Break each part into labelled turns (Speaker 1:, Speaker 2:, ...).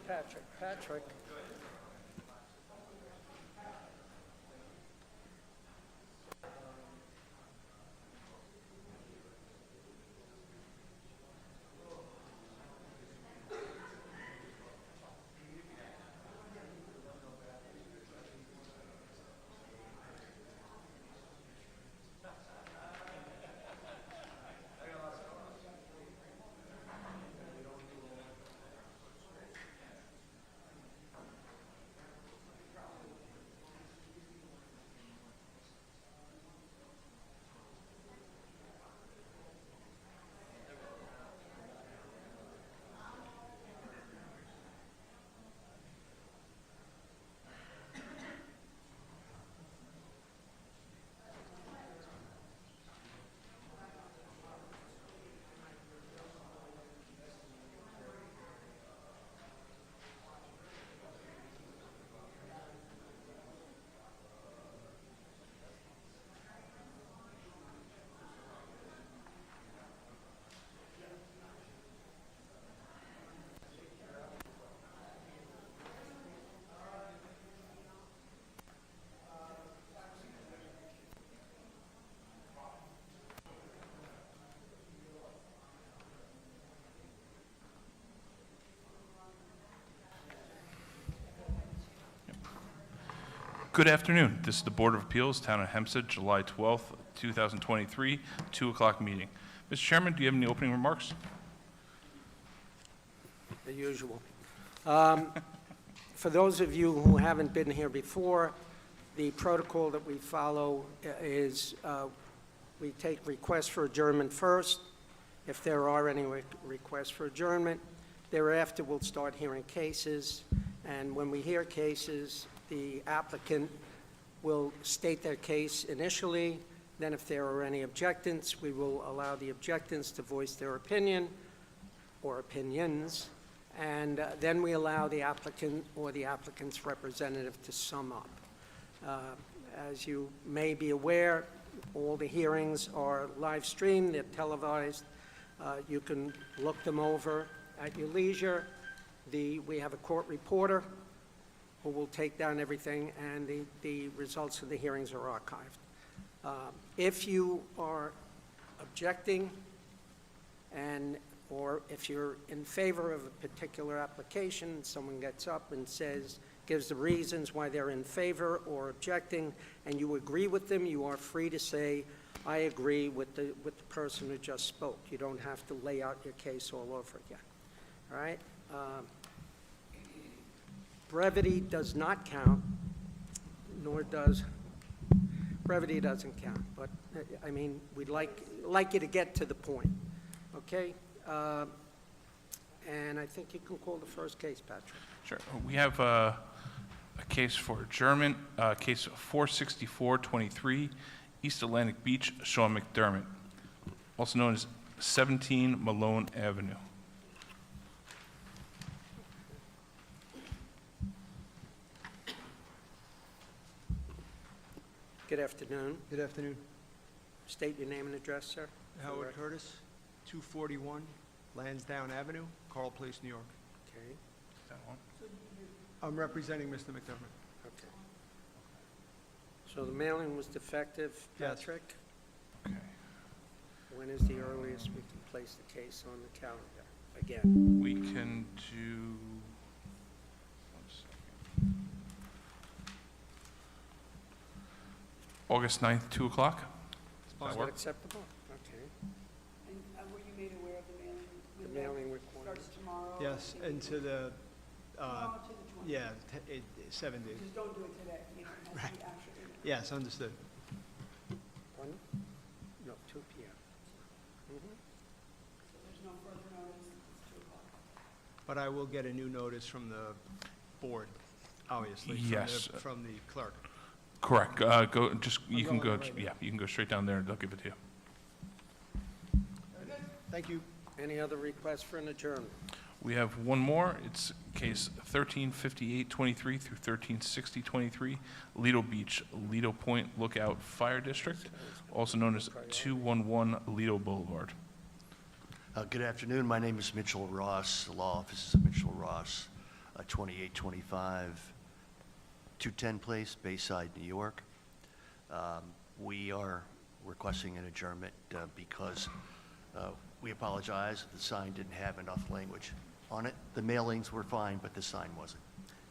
Speaker 1: Patrick. Patrick.
Speaker 2: Good afternoon. This is the Board of Appeals, Town of Hempstead, July 12th, 2023, 2 o'clock meeting. Mr. Chairman, do you have any opening remarks?
Speaker 1: The usual. For those of you who haven't been here before, the protocol that we follow is we take requests for adjournment first. If there are any requests for adjournment, thereafter we'll start hearing cases. And when we hear cases, the applicant will state their case initially. Then if there are any objections, we will allow the objectants to voice their opinion or opinions. And then we allow the applicant or the applicant's representative to sum up. As you may be aware, all the hearings are live streamed, they're televised. You can look them over at your leisure. We have a court reporter who will take down everything, and the results of the hearings are archived. If you are objecting or if you're in favor of a particular application, someone gets up and gives the reasons why they're in favor or objecting, and you agree with them, you are free to say, I agree with the person who just spoke. You don't have to lay out your case all over again. All right? Brevity does not count, brevity doesn't count, but I mean, we'd like you to get to the point, okay? And I think you can call the first case, Patrick.
Speaker 2: Sure. We have a case for adjournment, case 46423, East Atlantic Beach, Sean McDermott, also known as 17 Malone Avenue.
Speaker 1: Good afternoon.
Speaker 3: Good afternoon.
Speaker 1: State your name and address, sir.
Speaker 3: Howard Curtis, 241 Lansdowne Avenue, Carl Place, New York.
Speaker 1: Okay,
Speaker 2: Is that one?
Speaker 3: I'm representing Mr. McDermott.
Speaker 1: okay. So the mailing was defective,
Speaker 3: Yes.
Speaker 1: Patrick?
Speaker 2: Okay.
Speaker 1: When is the earliest we can place the case on the calendar again?
Speaker 2: We can do, one second. August 9th, 2 o'clock?
Speaker 1: Is that acceptable? Okay.
Speaker 4: And were you made aware of the mailing?
Speaker 1: The mailing requirements.
Speaker 4: Starts tomorrow?
Speaker 3: Yes, and to the,
Speaker 4: Tomorrow to the 20th.
Speaker 3: yeah, 7 days.
Speaker 4: Just don't do it today, you know, it has to be after.
Speaker 3: Yes, understood.
Speaker 1: 1? No, 2 p.m.
Speaker 4: So there's no further notice, it's 2 o'clock.
Speaker 3: But I will get a new notice from the board, obviously.
Speaker 2: Yes.
Speaker 3: From the clerk.
Speaker 2: Correct. You can go, yeah, you can go straight down there and they'll give it to you.
Speaker 3: Thank you.
Speaker 1: Any other requests for an adjournment?
Speaker 2: We have one more. It's case 135823 through 136023, Lido Beach, Lido Point Lookout Fire District, also known as 211 Lido Boulevard.
Speaker 5: Good afternoon. My name is Mitchell Ross. The law office is Mitchell Ross. 2825 210 Place, Bayside, New York. We are requesting an adjournment because we apologize that the sign didn't have enough language on it. The mailings were fine, but the sign wasn't.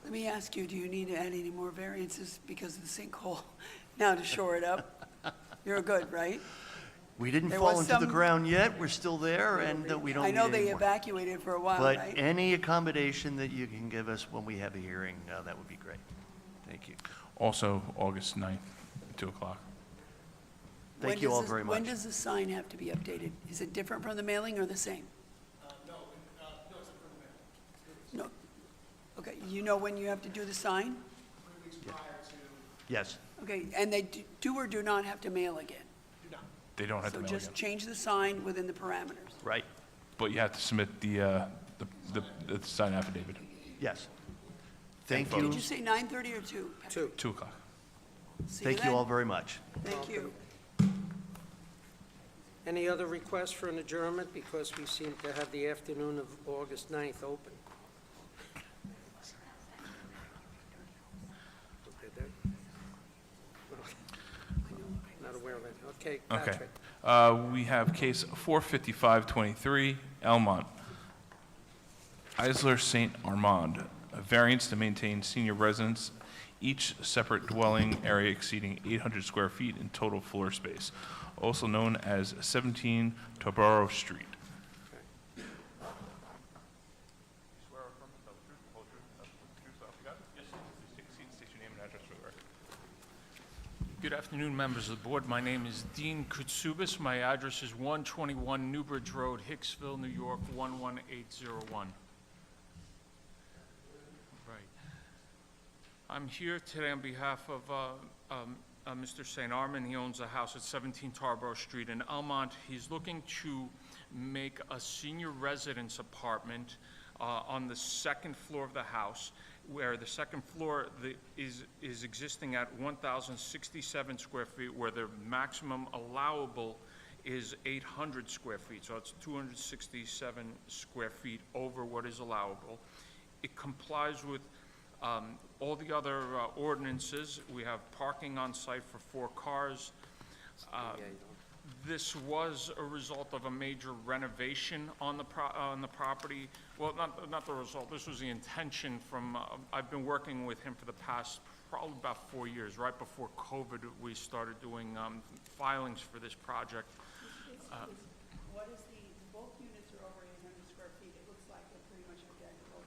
Speaker 4: Let me ask you, do you need to add any more variances because of the sinkhole now to shore it up? You're good, right?
Speaker 5: We didn't
Speaker 4: There
Speaker 5: fall
Speaker 4: was
Speaker 5: into the
Speaker 4: some-
Speaker 5: ground yet. We're still there, and we don't
Speaker 4: I
Speaker 5: need
Speaker 4: know
Speaker 5: any
Speaker 4: they
Speaker 5: more.
Speaker 4: evacuated for a while,
Speaker 5: But
Speaker 4: right?
Speaker 5: any accommodation that you can give us when we have a hearing, that would be great. Thank you.
Speaker 2: Also, August 9th, 2 o'clock.
Speaker 5: Thank you all very much.
Speaker 4: When does the sign have to be updated? Is it different from the mailing or the same? No, it's different from the mailing. No. Okay, you know when you have to do the sign?
Speaker 5: Yes.
Speaker 4: Okay, and they do or do not have to mail again?
Speaker 2: They don't have to
Speaker 4: So
Speaker 2: mail
Speaker 4: just
Speaker 2: again.
Speaker 4: change the sign within the parameters?
Speaker 5: Right.
Speaker 2: But you have to submit the sign affidavit,
Speaker 5: Yes. Thank
Speaker 2: Did
Speaker 5: you.
Speaker 4: Did you say 9:30 or 2?
Speaker 1: 2.
Speaker 2: 2 o'clock.
Speaker 4: See
Speaker 5: Thank you
Speaker 4: then.
Speaker 5: all very much.
Speaker 4: Thank you.
Speaker 1: Any other requests for an adjournment? Because we seem to have the afternoon of August 9th open. Okay, then. Not aware of it. Okay,
Speaker 2: Okay.
Speaker 1: Patrick.
Speaker 2: We have case 45523, Elmont. Isler St. Armand, a variance to maintain senior residence, each separate dwelling area exceeding 800 square feet in total floor space, also known as 17 Tarboro Street.
Speaker 6: Good afternoon, members of the board. My name is Dean Kutsubis. My address is 121 Newbridge Road, Hicksville, New York, 11801. Right. I'm here today on behalf of Mr. St. Armand. He owns a house at 17 Tarboro Street in Elmont. He's looking to make a senior residence apartment on the second floor of the house, where the second floor is existing at 1,067 square feet, where the maximum allowable is 800 square feet. So it's 267 square feet over what is allowable. It complies with all the other ordinances. We have parking on site for 4 cars. This was a result of a major renovation on the property. Well, not the result. This was the intention from. I've been working with him for the past probably about 4 years. Right before COVID, we started doing filings for this project.
Speaker 4: What is both units are over 800 square feet. It looks like they're pretty much identical.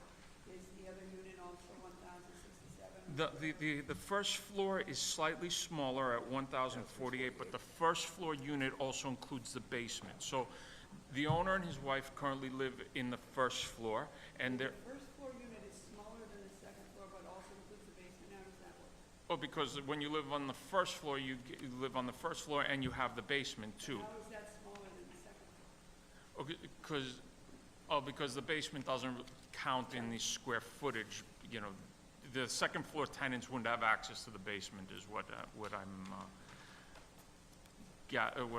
Speaker 4: Is the other unit also 1,067?
Speaker 6: The first floor is slightly smaller at 1,048, but the first floor unit also includes the basement. So the owner and his wife currently live in the first floor, and they're,
Speaker 4: The first floor unit is smaller than the second floor, but also includes the basement. How does that work?
Speaker 6: well, because when you live on the first floor, you live on the first floor and you have the basement too.
Speaker 4: How is that smaller than the second floor?
Speaker 6: Okay, because the basement doesn't count in the square footage, you know. The second floor tenants wouldn't have access to the basement is what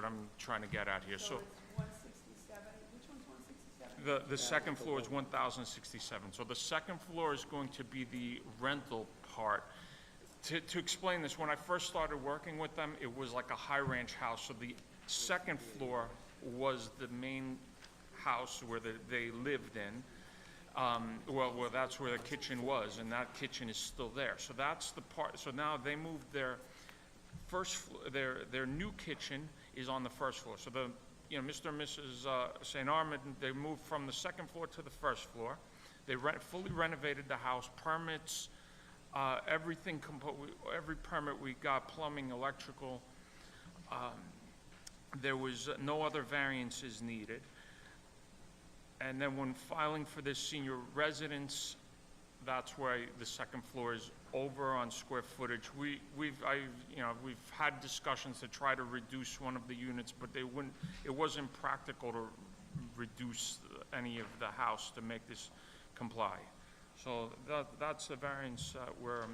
Speaker 6: I'm trying to get at here. So
Speaker 4: it's 167. Which one's 167?
Speaker 6: the second floor is 1,067. So the second floor is going to be the rental part. To explain this, when I first started working with them, it was like a high ranch house. So the second floor was the main house where they lived in. Well, that's where the kitchen was, and that kitchen is still there. So that's the part. So now they moved their their new kitchen is on the first floor. So Mr. and Mrs. St. Armand, they moved from the second floor to the first floor. They fully renovated the house, permits, everything, every permit we got, plumbing, electrical. There was no other variances needed. And then when filing for this senior residence, that's why the second floor is over on square footage. We've had discussions to try to reduce one of the units, but it wasn't practical to reduce any of the house to make this comply. So that's the variance we're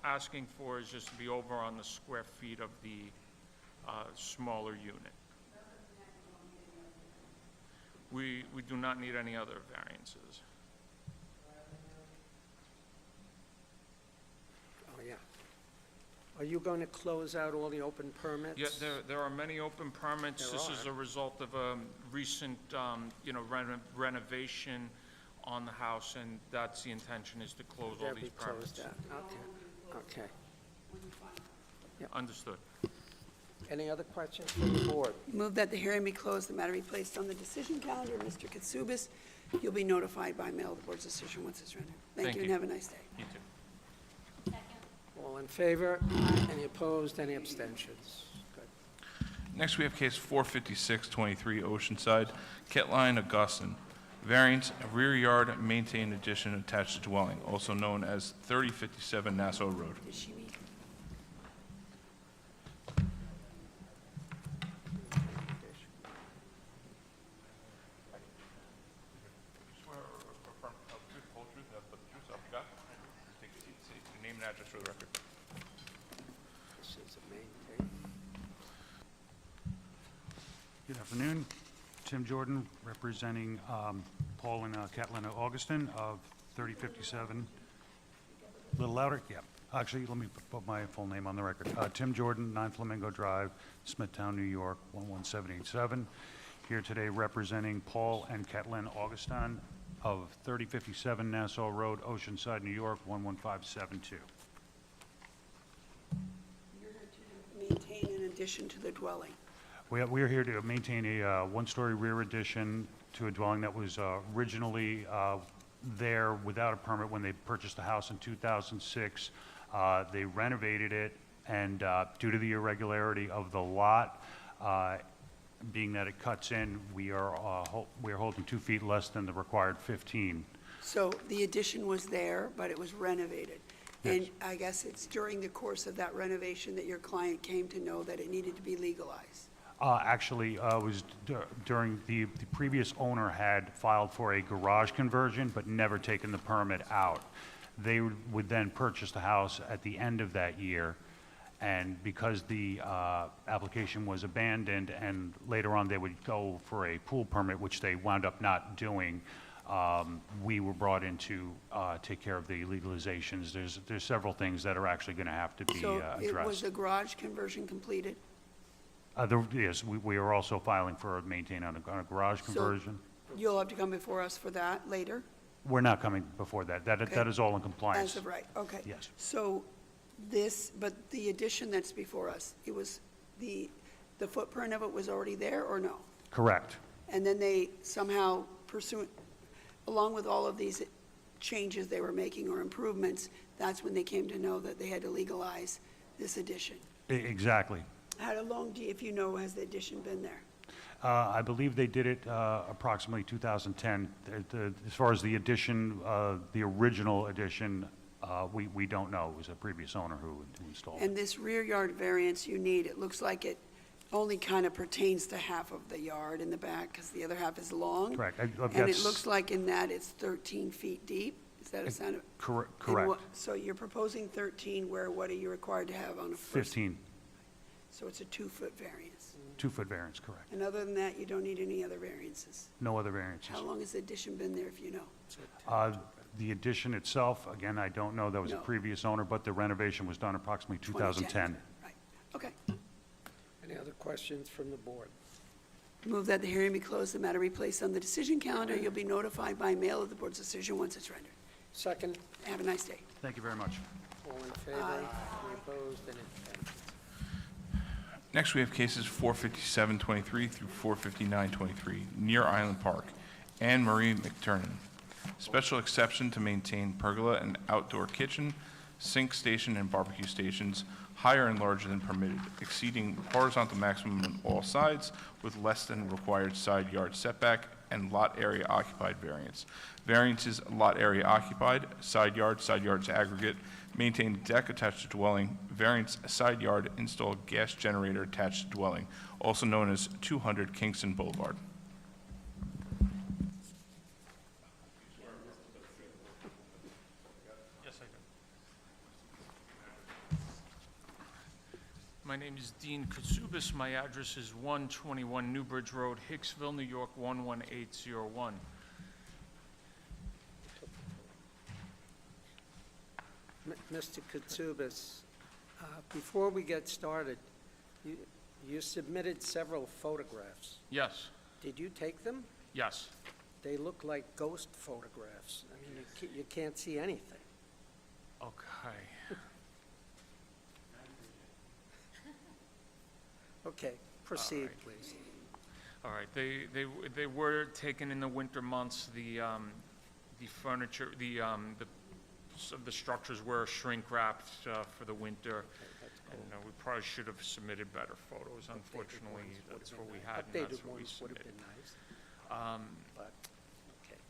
Speaker 6: asking for, is just to be over on the square feet of the smaller unit. We do not need any other variances.
Speaker 1: Are you going to close out all the open permits?
Speaker 6: Yeah, there are many open permits.
Speaker 1: There
Speaker 6: This is
Speaker 1: are.
Speaker 6: a result of a recent, renovation on the house, and that's the intention, is to close all
Speaker 1: They'll
Speaker 6: these
Speaker 1: be closed
Speaker 6: permits.
Speaker 1: out. Okay.
Speaker 6: Understood.
Speaker 1: Any other questions from the board?
Speaker 4: Move that the hearing be closed, the matter be placed on the decision calendar. Mr. Katsubis, you'll be notified by mail of the board's decision once it's rendered. Thank
Speaker 6: Thank
Speaker 4: you, and
Speaker 6: you.
Speaker 4: have a nice day.
Speaker 6: You too.
Speaker 1: All in favor? Any opposed? Any abstentions? Good.
Speaker 2: Next, we have case 45623 Oceanside, Ketline, Augustin. Variance, rear yard, maintain addition attached to dwelling, also known as 3057 Nassau Road.
Speaker 4: Did she meet?
Speaker 2: Name and address for the record.
Speaker 1: This is a maintain.
Speaker 7: Good afternoon. Tim Jordan, representing Paul and Catlin Augustin of 3057. A little louder? Yeah. Actually, let me put my full name on the record. Tim Jordan, 9 Flamingo Drive, Smithtown, New York, 11787. Here today representing Paul and Catlin Augustin of 3057 Nassau Road, Oceanside, New York, 11572.
Speaker 4: You're here to maintain an addition to the dwelling.
Speaker 7: We are here to maintain a one-story rear addition to a dwelling that was originally there without a permit when they purchased the house in 2006. They renovated it, and due to the irregularity of the lot, being that it cuts in, we are holding 2 feet less than the required 15.
Speaker 4: So the addition was there, but it was renovated. And
Speaker 7: Yes.
Speaker 4: I guess it's during the course of that renovation that your client came to know that it needed to be legalized.
Speaker 7: Actually, it was during the previous owner had filed for a garage conversion, but never taken the permit out. They would then purchase the house at the end of that year, and because the application was abandoned, and later on they would go for a pool permit, which they wound up not doing, we were brought in to take care of the legalizations. There's several things that are actually going to have to be
Speaker 4: So it was
Speaker 7: addressed.
Speaker 4: the garage conversion completed?
Speaker 7: Yes, we are also filing for a maintain on a garage conversion.
Speaker 4: You'll have to come before us for that later?
Speaker 7: We're not coming before that. That
Speaker 4: Okay.
Speaker 7: is all in compliance.
Speaker 4: As of right, okay.
Speaker 7: Yes.
Speaker 4: So this, but the addition that's before us, it was, the footprint of it was already there, or no?
Speaker 7: Correct.
Speaker 4: And then they somehow pursuant, along with all of these changes they were making or improvements, that's when they came to know that they had to legalize this addition.
Speaker 7: Exactly.
Speaker 4: How long do you, if you know, has the addition been there?
Speaker 7: I believe they did it approximately 2010. As far as the addition, the original addition, we don't know. It was a previous owner who installed it.
Speaker 4: And this rear yard variance you need, it looks like it only kind of pertains to half of the yard in the back, because the other half is long.
Speaker 7: Correct.
Speaker 4: And it looks like in that it's 13 feet deep. Is that a sound of? and
Speaker 7: Correct.
Speaker 4: what- So you're proposing 13, where what are you required to have on a first?
Speaker 7: 15,
Speaker 4: So it's a 2-foot variance.
Speaker 7: 2-foot variance, correct.
Speaker 4: And other than that, you don't need any other variances.
Speaker 7: No other variances.
Speaker 4: How long has the addition been there, if you know?
Speaker 7: The addition itself, again, I don't know. That was a
Speaker 4: No.
Speaker 7: previous owner, but the renovation was done approximately 2010.
Speaker 4: Right, okay.
Speaker 1: Any other questions from the board?
Speaker 4: Move that the hearing be closed, the matter be placed on the decision calendar. You'll be notified by mail of the board's decision once it's rendered.
Speaker 1: Second,
Speaker 4: Have a nice day.
Speaker 7: Thank you very much.
Speaker 1: all in favor? Any opposed? Any abstentions?
Speaker 2: Next, we have cases 45723 through 45923, near Island Park. Anne Marie McTurnan. Special exception to maintain pergola and outdoor kitchen, sink station, and barbecue stations higher and larger than permitted, exceeding horizontal maximum on all sides with less than required side yard setback and lot area occupied variance. Variances, lot area occupied, side yards aggregate, maintain deck attached to dwelling, variance, side yard, install gas generator attached to dwelling, also known as 200 Kingston Boulevard.
Speaker 6: My name is Dean Katsubis. My address is 121 Newbridge Road, Hicksville, New York, 11801.
Speaker 1: Mr. Katsubis, Before we get started, you submitted several photographs.
Speaker 6: Yes,
Speaker 1: Did you take them?
Speaker 6: yes.
Speaker 1: They look like ghost photographs. I mean, you can't see anything.
Speaker 6: Okay.
Speaker 1: Okay, proceed,
Speaker 6: right.
Speaker 1: please.
Speaker 6: All right, they were taken in the winter months. The furniture, the structures were shrink wrapped for the winter. And we probably should have submitted better photos. Unfortunately, that's what we had, and that's
Speaker 1: Updated
Speaker 6: what we
Speaker 1: ones would have
Speaker 6: submitted.
Speaker 1: been nice,
Speaker 6: Um,
Speaker 1: but, okay.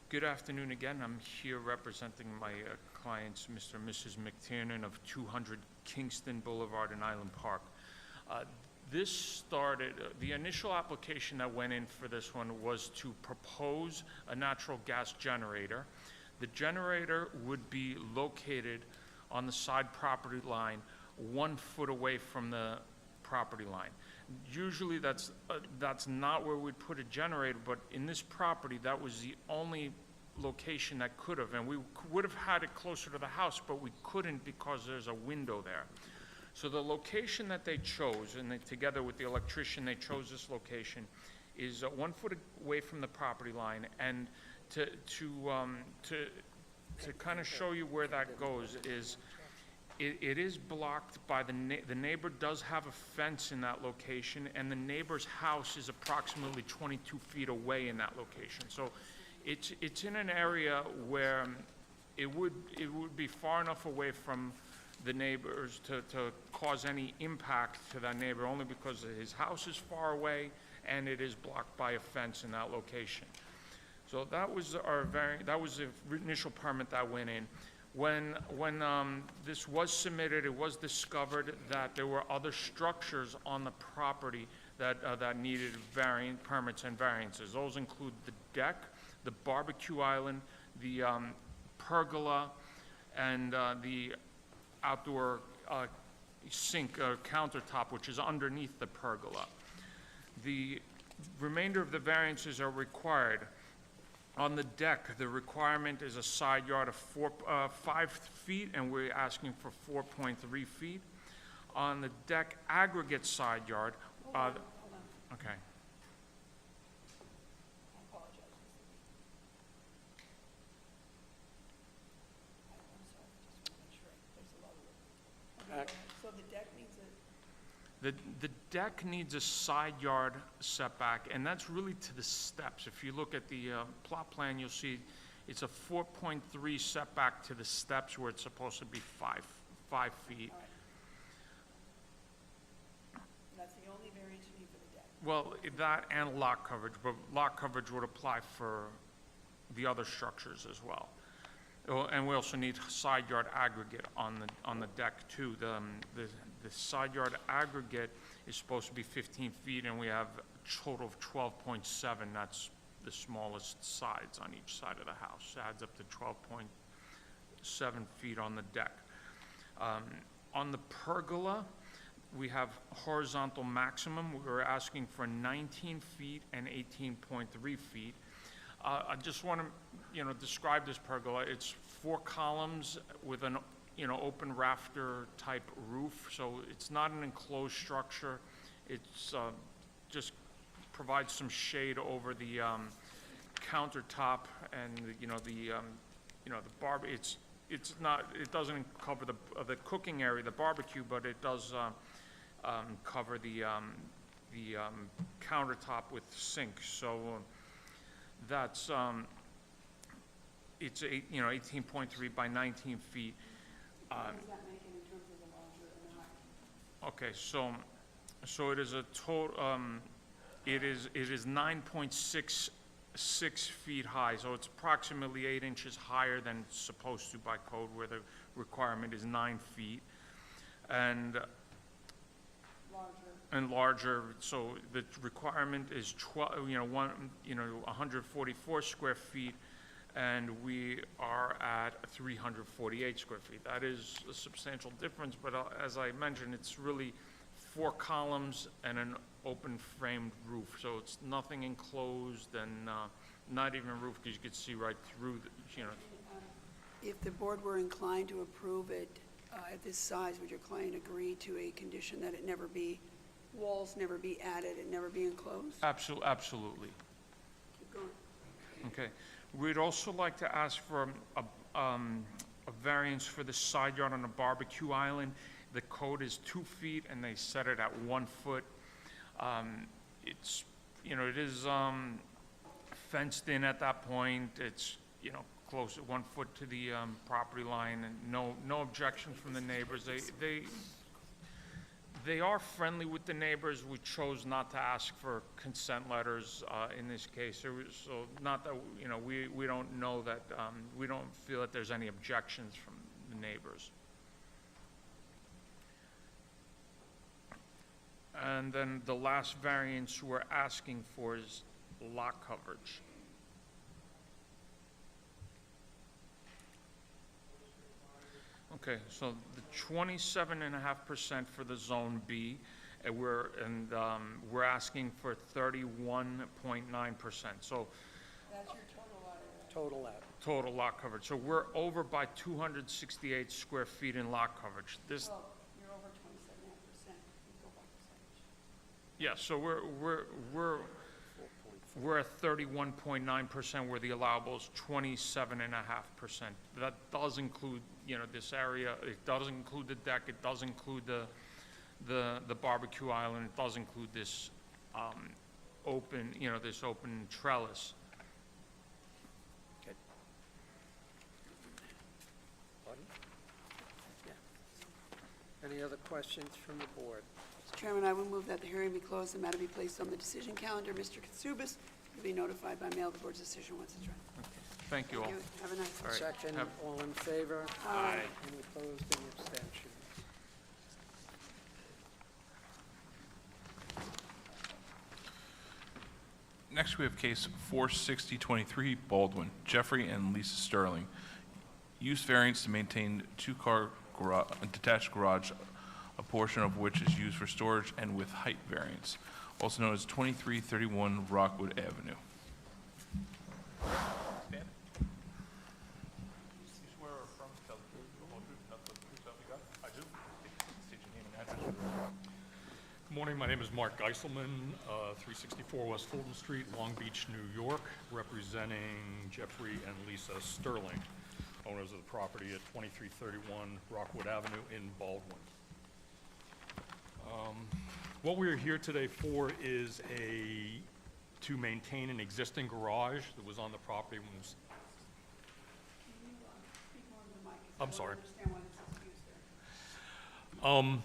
Speaker 6: Good afternoon again. I'm here representing my clients, Mr. and Mrs. McTiernan of 200 Kingston Boulevard in Island Park. This started, the initial application that went in for this one was to propose a natural gas generator. The generator would be located on the side property line 1 foot away from the property line. Usually that's not where we'd put a generator, but in this property, that was the only location that could have, and we would have had it closer to the house, but we couldn't because there's a window there. So the location that they chose, and they, together with the electrician, they chose this location, is 1 foot away from the property line. And to kind of show you where that goes is, it is blocked by the neighbor does have a fence in that location, and the neighbor's house is approximately 22 feet away in that location. So it's in an area where it would be far enough away from the neighbors to cause any impact to that neighbor, only because his house is far away and it is blocked by a fence in that location. So that was that was the initial permit that went in. When this was submitted, it was discovered that there were other structures on the property that needed permits and variances. Those include the deck, the barbecue island, the pergola, and the outdoor sink countertop, which is underneath the pergola. The remainder of the variances are required. On the deck, the requirement is a side yard of 5 feet, and we're asking for 4.3 feet. On the deck aggregate side yard, okay.
Speaker 4: So the deck needs
Speaker 6: The deck needs a side yard setback, and that's really to the steps. If you look at the plot plan, you'll see it's a 4.3 setback to the steps where it's supposed to be 5 feet.
Speaker 4: That's the only variance you need for the deck.
Speaker 6: Well, that and lot coverage, but lot coverage would apply for the other structures as well. Oh, and we also need side yard aggregate on the deck too. The side yard aggregate is supposed to be 15 feet, and we have a total of 12.7. That's the smallest sides on each side of the house. Adds up to 12.7 feet on the deck. On the pergola, we have horizontal maximum. We're asking for 19 feet and 18.3 feet. I just want to, describe this pergola. It's 4 columns with an, open rafter type roof. So it's not an enclosed structure. It's just provides some shade over the countertop and the bar. It's not. It doesn't cover the cooking area, the barbecue, but it does cover the countertop with sink. So. That's, it's 18.3 by 19 feet.
Speaker 4: What does that make it in terms of the larger amount?
Speaker 6: Okay, so it is a total, it is 9.66 feet high, so it's approximately 8 inches higher than it's supposed to by code, where the requirement is 9 feet. And larger, so the requirement is 144 square feet, and we are at 348 square feet. That is a substantial difference, but as I mentioned, it's really 4 columns and an open framed roof, so it's nothing enclosed and not even a roof, because you could see right through the,
Speaker 4: If the board were inclined to approve it, at this size, would your client agree to a condition that it never be, walls never be added and never be enclosed?
Speaker 6: Absolutely.
Speaker 4: Keep going.
Speaker 6: Okay. We'd also like to ask for a variance for the side yard on the barbecue island. The code is 2 feet, and they set it at 1 foot. It's, it is fenced in at that point. It's, close at 1 foot to the property line, and no objections from the neighbors. They are friendly with the neighbors. We chose not to ask for consent letters in this case. So not that, we don't know that, we don't feel that there's any objections from the neighbors. And then the last variance we're asking for is lot coverage. Okay, so the 27.5% for the Zone B, and we're asking for 31.9%. So
Speaker 4: That's your total lot area.
Speaker 1: Total lot.
Speaker 6: total lot coverage. So we're over by 268 square feet in lot coverage. This,
Speaker 4: Well, you're over 27.5%. Go back a second.
Speaker 6: yeah, so we're at 31.9% where the allowable is 27.5%. That does include, this area, it does include the deck, it does include the barbecue island, it does include this open, this open trellis.
Speaker 1: Good. Pardon? Yeah. Any other questions from the board?
Speaker 4: Mr. Chairman, I will move that the hearing be closed, the matter be placed on the decision calendar. Mr. Katsubis will be notified by mail of the board's decision once it's ready.
Speaker 6: Thank you all.
Speaker 4: Thank you. Have a nice
Speaker 6: All right.
Speaker 1: Second,
Speaker 6: Have-
Speaker 1: all in favor?
Speaker 6: Aye.
Speaker 1: Any opposed, any abstentions?
Speaker 2: Next, we have case 46023 Baldwin, Jeffrey and Lisa Sterling. Use variance to maintain two-car detached garage, a portion of which is used for storage, and with height variance, also known as 2331 Rockwood Avenue.
Speaker 8: Good morning, my name is Mark Geiselman, 364 West Fulton Street, Long Beach, New York, representing Jeffrey and Lisa Sterling, owners of the property at 2331 Rockwood Avenue in Baldwin. What we are here today for is to maintain an existing garage that was on the property when it was,
Speaker 4: Speak more into the mic, 'cause
Speaker 8: I'm
Speaker 4: I
Speaker 8: sorry.
Speaker 4: don't understand why this is used there.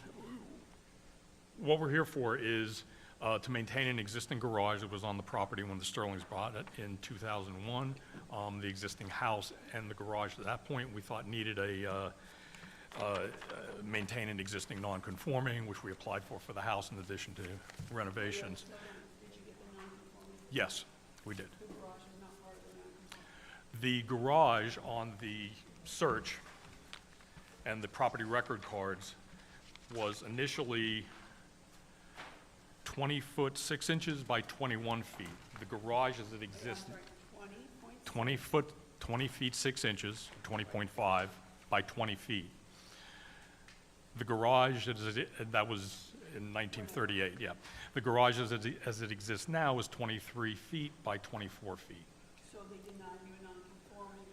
Speaker 8: What we're here for is to maintain an existing garage that was on the property when the Sterlings bought it in 2001. The existing house and the garage at that point, we thought needed maintain an existing non-conforming, which we applied for the house in addition to renovations.
Speaker 4: Did you get the non-conforming?
Speaker 8: Yes, we did.
Speaker 4: The garage is not part of the non-conforming?
Speaker 8: The garage on the search and the property record cards was initially 20 foot 6 inches by 21 feet. The garage as it exists, 20 foot, 20 feet 6 inches, 20.5 by 20 feet. The garage, that was in 1938, yeah. The garage as it exists now is 23 feet by 24 feet.
Speaker 4: So they denied you a non-conforming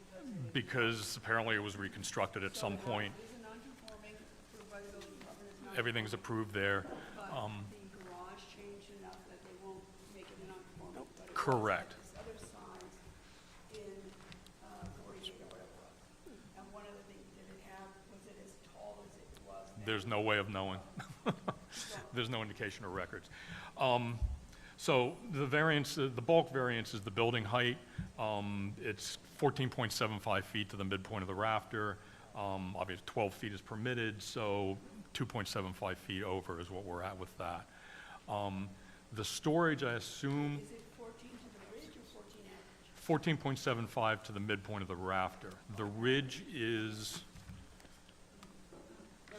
Speaker 4: because
Speaker 8: Because apparently it was reconstructed at some point.
Speaker 4: it is a non-conforming approved by the building department, it's not.
Speaker 8: Everything's approved there.
Speaker 4: But the garage changed enough that they won't make it a non-conforming. But it was
Speaker 8: Correct.
Speaker 4: at this other size in 48 or whatever it was. And one of the things, did it have, was it as tall as it was then?
Speaker 8: There's no way of knowing. There's no indication or records. So the variance, the bulk variance is the building height. It's 14.75 feet to the midpoint of the rafter. Obviously 12 feet is permitted, so 2.75 feet over is what we're at with that. The storage, I assume,
Speaker 4: Is it 14 to the ridge or 14 average?
Speaker 8: 14.75 to the midpoint of the rafter. The ridge is,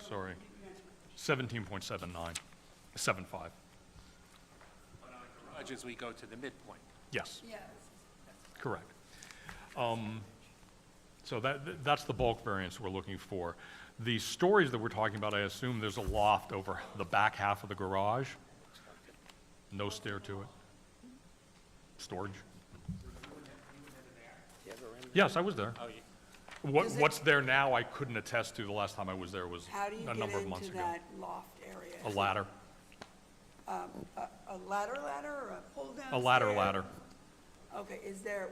Speaker 8: sorry, 17.79, 75,
Speaker 9: As we go to the midpoint.
Speaker 8: yes.
Speaker 4: Yeah,
Speaker 8: Correct. So that's the bulk variance we're looking for. The storage that we're talking about, I assume there's a loft over the back half of the garage. No stair to it. Storage. Yes, I was there.
Speaker 4: Does it-
Speaker 8: What's there now, I couldn't attest to. The last time I was there was
Speaker 4: How do you
Speaker 8: a
Speaker 4: get
Speaker 8: number of months
Speaker 4: into
Speaker 8: ago.
Speaker 4: that loft area?
Speaker 8: A ladder,
Speaker 4: A ladder or a pull-down
Speaker 8: a ladder,
Speaker 4: stair?
Speaker 8: ladder.
Speaker 4: Okay,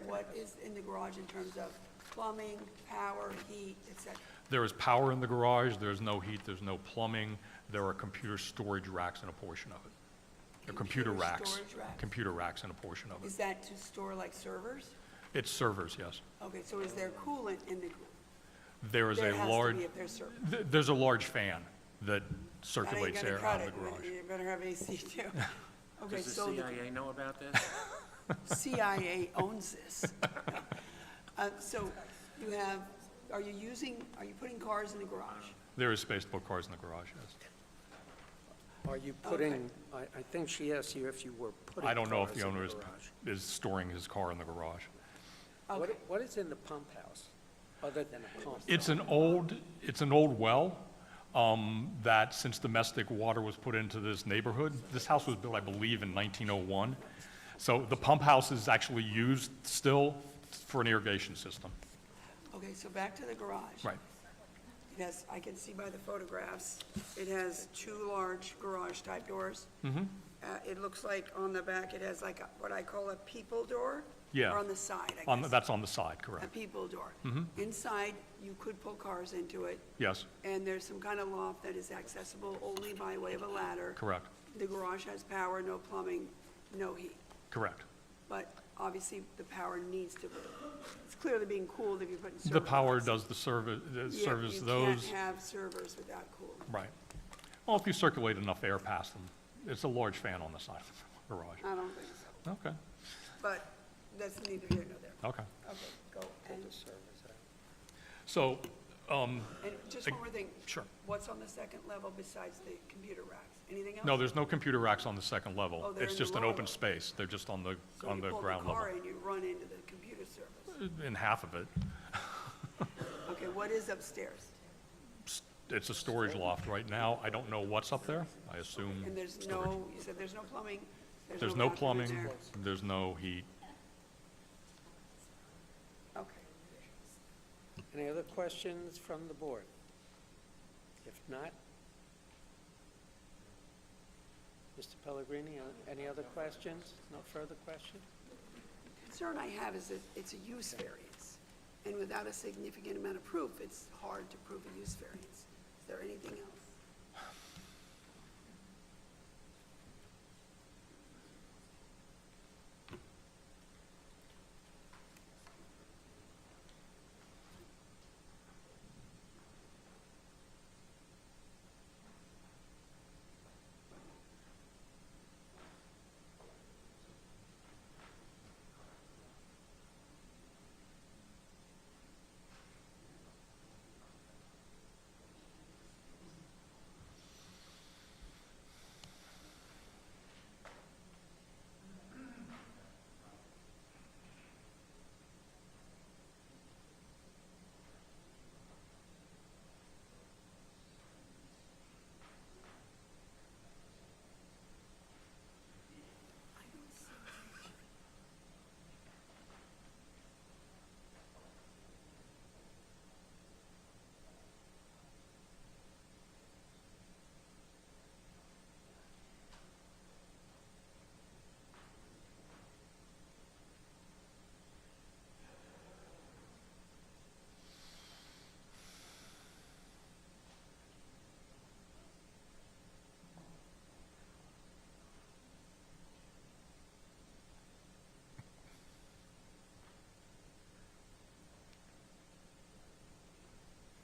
Speaker 4: what is in the garage in terms of plumbing, power, heat, et cetera?
Speaker 8: There is power in the garage, there's no heat, there's no plumbing. There are computer storage racks in a portion of it. They're computer
Speaker 4: Computer
Speaker 8: racks.
Speaker 4: storage racks?
Speaker 8: Computer racks in a portion of it.
Speaker 4: Is that to store like servers?
Speaker 8: It's servers, yes.
Speaker 4: Okay, so is there coolant in the,
Speaker 8: There is
Speaker 4: there
Speaker 8: a
Speaker 4: has to
Speaker 8: large,
Speaker 4: be if there's servers.
Speaker 8: there's a large fan that
Speaker 4: That ain't
Speaker 8: circulates
Speaker 4: gonna
Speaker 8: air
Speaker 4: cut
Speaker 8: out of
Speaker 4: it.
Speaker 8: the garage.
Speaker 4: You better have AC too. Okay,
Speaker 9: Does the
Speaker 4: so the
Speaker 9: CIA know about this?
Speaker 4: CIA owns this. So you have, are you putting cars in the garage?
Speaker 8: There is space to put cars in the garage, yes.
Speaker 1: Are you putting, I think she asked you if you were putting
Speaker 8: I don't know if
Speaker 1: cars
Speaker 8: the
Speaker 1: in
Speaker 8: owner is,
Speaker 1: garage.
Speaker 8: is storing his car in the garage.
Speaker 4: Okay.
Speaker 1: What is in the pump house, other than a pump?
Speaker 8: It's an old well, that since domestic water was put into this neighborhood, this house was built, I believe, in 1901. So the pump house is actually used still for an irrigation system.
Speaker 4: Okay, so back to the garage.
Speaker 8: Right.
Speaker 4: It has, I can see by the photographs, it has two large garage-type doors. It looks like on the back, it has like what I call a people door?
Speaker 8: Yeah.
Speaker 4: Or on the side, I guess.
Speaker 8: That's on the side,
Speaker 4: A
Speaker 8: correct.
Speaker 4: people door. Inside, you could pull cars into it,
Speaker 8: Yes,
Speaker 4: and there's some kind of loft that is accessible only by way of a ladder.
Speaker 8: correct,
Speaker 4: The garage has power, no plumbing, no heat.
Speaker 8: correct.
Speaker 4: But obviously, the power needs to, it's clearly being cooled if you're putting servers.
Speaker 8: The power
Speaker 4: on.
Speaker 8: does the service
Speaker 4: You
Speaker 8: those.
Speaker 4: can't have servers without cooling.
Speaker 8: Right. Well, if you circulate enough air past them, it's a large fan on the side of the garage.
Speaker 4: I don't think so.
Speaker 8: Okay,
Speaker 4: But that's neither here nor there.
Speaker 8: okay.
Speaker 4: Okay, go. And
Speaker 8: So,
Speaker 4: and just one more thing.
Speaker 8: Sure.
Speaker 4: What's on the second level besides the computer racks? Anything else?
Speaker 8: no, there's no computer racks on the second
Speaker 4: Oh,
Speaker 8: level.
Speaker 4: they're
Speaker 8: It's
Speaker 4: in the
Speaker 8: just an
Speaker 4: lower
Speaker 8: open
Speaker 4: level.
Speaker 8: space. They're just on the
Speaker 4: So you pull
Speaker 8: ground
Speaker 4: the car
Speaker 8: level.
Speaker 4: in, you run into the computer service.
Speaker 8: In half of it.
Speaker 4: Okay, what is upstairs?
Speaker 8: It's a storage loft right now. I don't know what's up there. I assume
Speaker 4: And there's
Speaker 8: storage.
Speaker 4: no, you said there's no plumbing?
Speaker 8: There's no
Speaker 4: bathroom in
Speaker 8: plumbing,
Speaker 4: there?
Speaker 8: there's no heat.
Speaker 4: Okay.
Speaker 1: Any other questions from the board? If not, Mr. Pellegrini, any other questions? No further questions?
Speaker 4: Concern I have is that it's a use variance, and without a significant amount of proof, it's hard to prove a use variance. Is there anything else?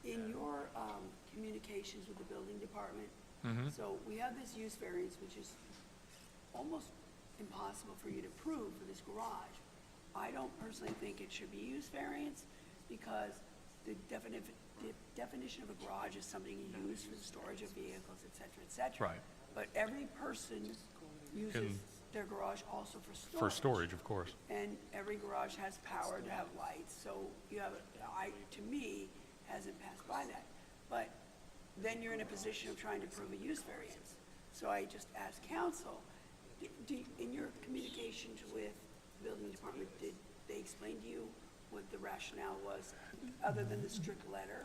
Speaker 4: In your communications with the building department, so we have this use variance, which is almost impossible for you to prove for this garage. I don't personally think it should be use variance because the definition of a garage is something you use for the storage of vehicles, et cetera, et cetera.
Speaker 8: Right.
Speaker 4: But every person uses
Speaker 8: Can-
Speaker 4: their garage also for storage.
Speaker 8: For storage, of course.
Speaker 4: And every garage has power to have lights, so you have, to me, hasn't passed by that. But then you're in a position of trying to prove a use variance. So I just asked counsel, in your communications with the building department, did they explain to you what the rationale was, other than the strict letter?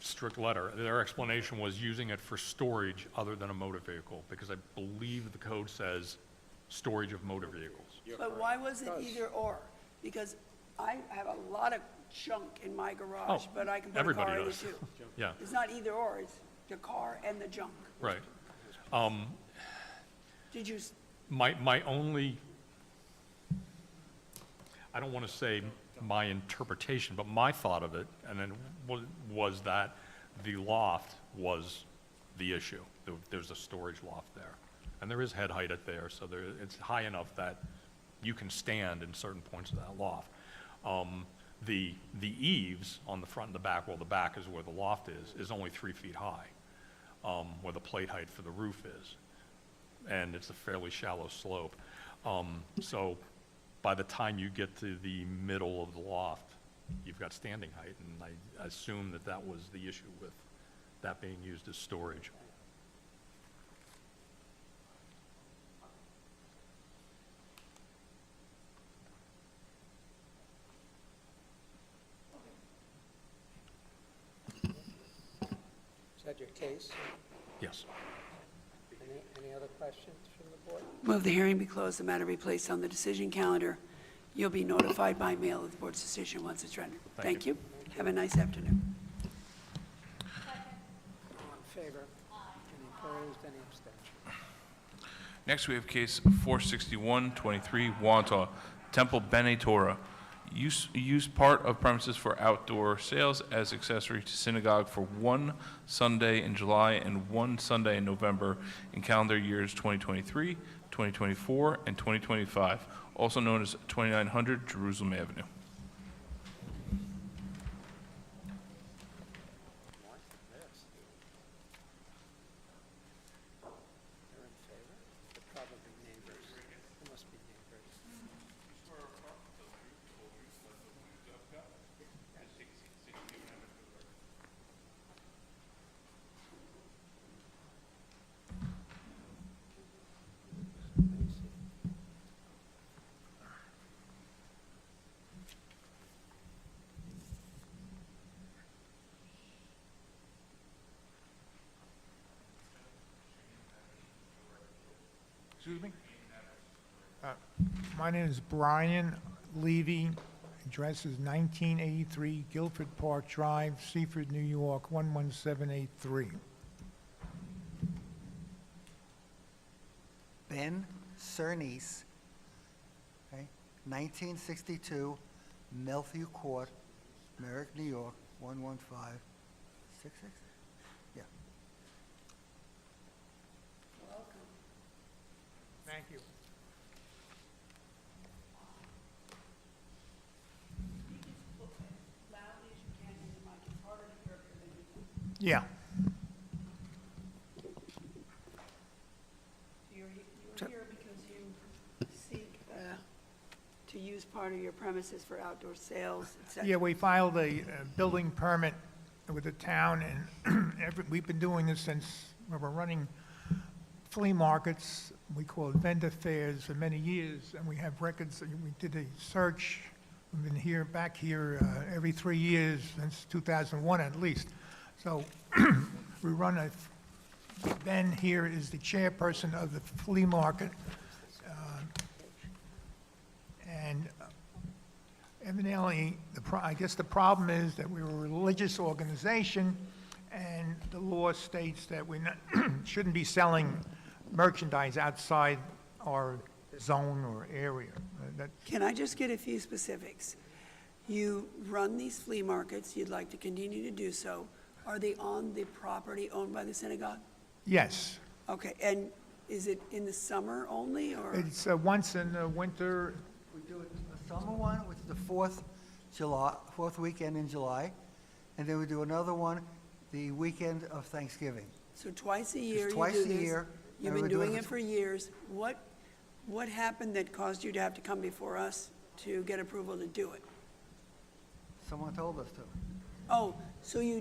Speaker 8: Strict letter, their explanation was using it for storage other than a motor vehicle, because I believe the code says storage of motor vehicles.
Speaker 4: But why was it either or? Because I have a lot of junk in my garage,
Speaker 8: Oh,
Speaker 4: but I can put a
Speaker 8: everybody
Speaker 4: car in it
Speaker 8: does.
Speaker 4: too.
Speaker 8: Yeah,
Speaker 4: It's not either or, it's the car and the junk.
Speaker 8: right.
Speaker 4: Did you,
Speaker 8: My only, I don't want to say my interpretation, but my thought of it, and then was that the loft was the issue. There's a storage loft there. And there is head height at there, so it's high enough that you can stand in certain points of that loft. The eaves on the front and the back, well, the back is where the loft is only 3 feet high, where the plate height for the roof is. And it's a fairly shallow slope. So by the time you get to the middle of the loft, you've got standing height, and I assume that that was the issue with that being used as storage.
Speaker 1: Is that your case?
Speaker 8: Yes.
Speaker 1: Any other questions from the board?
Speaker 4: move the hearing be closed, the matter be placed on the decision calendar. You'll be notified by mail of the board's decision once it's rendered. Thank you. Have a nice afternoon.
Speaker 1: All in favor? Any opposed, any abstention?
Speaker 2: Next, we have case 46123, Wantagh, Temple Bene Torah. Use part of premises for outdoor sales as accessory to synagogue for 1 Sunday in July and 1 Sunday in November in calendar years 2023, 2024, and 2025, also known as 2900 Jerusalem Avenue.
Speaker 1: They're in favor? They're probably neighbors. They must be neighbors. Let me see.
Speaker 9: Excuse me? My name is Brian Levy. Address is 1983 Guilford Park Drive, Seaford, New York, 11783.
Speaker 10: Ben Cernes, okay, 1962 Melview Court, Merrick, New York, 11566. Yeah.
Speaker 9: Thank you.
Speaker 4: Loudly as you can in the mic, it's harder to hear than you think.
Speaker 9: Yeah.
Speaker 4: You're here because you seek to use part of your premises for outdoor sales, et cetera.
Speaker 9: Yeah, we filed a building permit with the town, and we've been doing this since we were running flea markets, we call it vendor fairs, for many years, and we have records. We did a search. We've been back here every 3 years since 2001 at least. So we run Ben here is the chairperson of the flea market. And evidently, I guess the problem is that we're a religious organization, and the law states that we shouldn't be selling merchandise outside our zone or area.
Speaker 4: Can I just get a few specifics? You run these flea markets, you'd like to continue to do so. Are they on the property owned by the synagogue?
Speaker 9: Yes,
Speaker 4: Okay, and is it in the summer only, or?
Speaker 9: it's once in the winter.
Speaker 10: We do a summer one, which is the fourth weekend in July, and then we do another one the weekend of Thanksgiving.
Speaker 4: So twice a year you do this?
Speaker 10: twice a year,
Speaker 4: You've
Speaker 10: and
Speaker 4: been
Speaker 10: we're doing
Speaker 4: doing
Speaker 10: it
Speaker 4: it for years. What happened that caused you to have to come before us to get approval to do it?
Speaker 10: Someone told us to.
Speaker 4: Oh, so you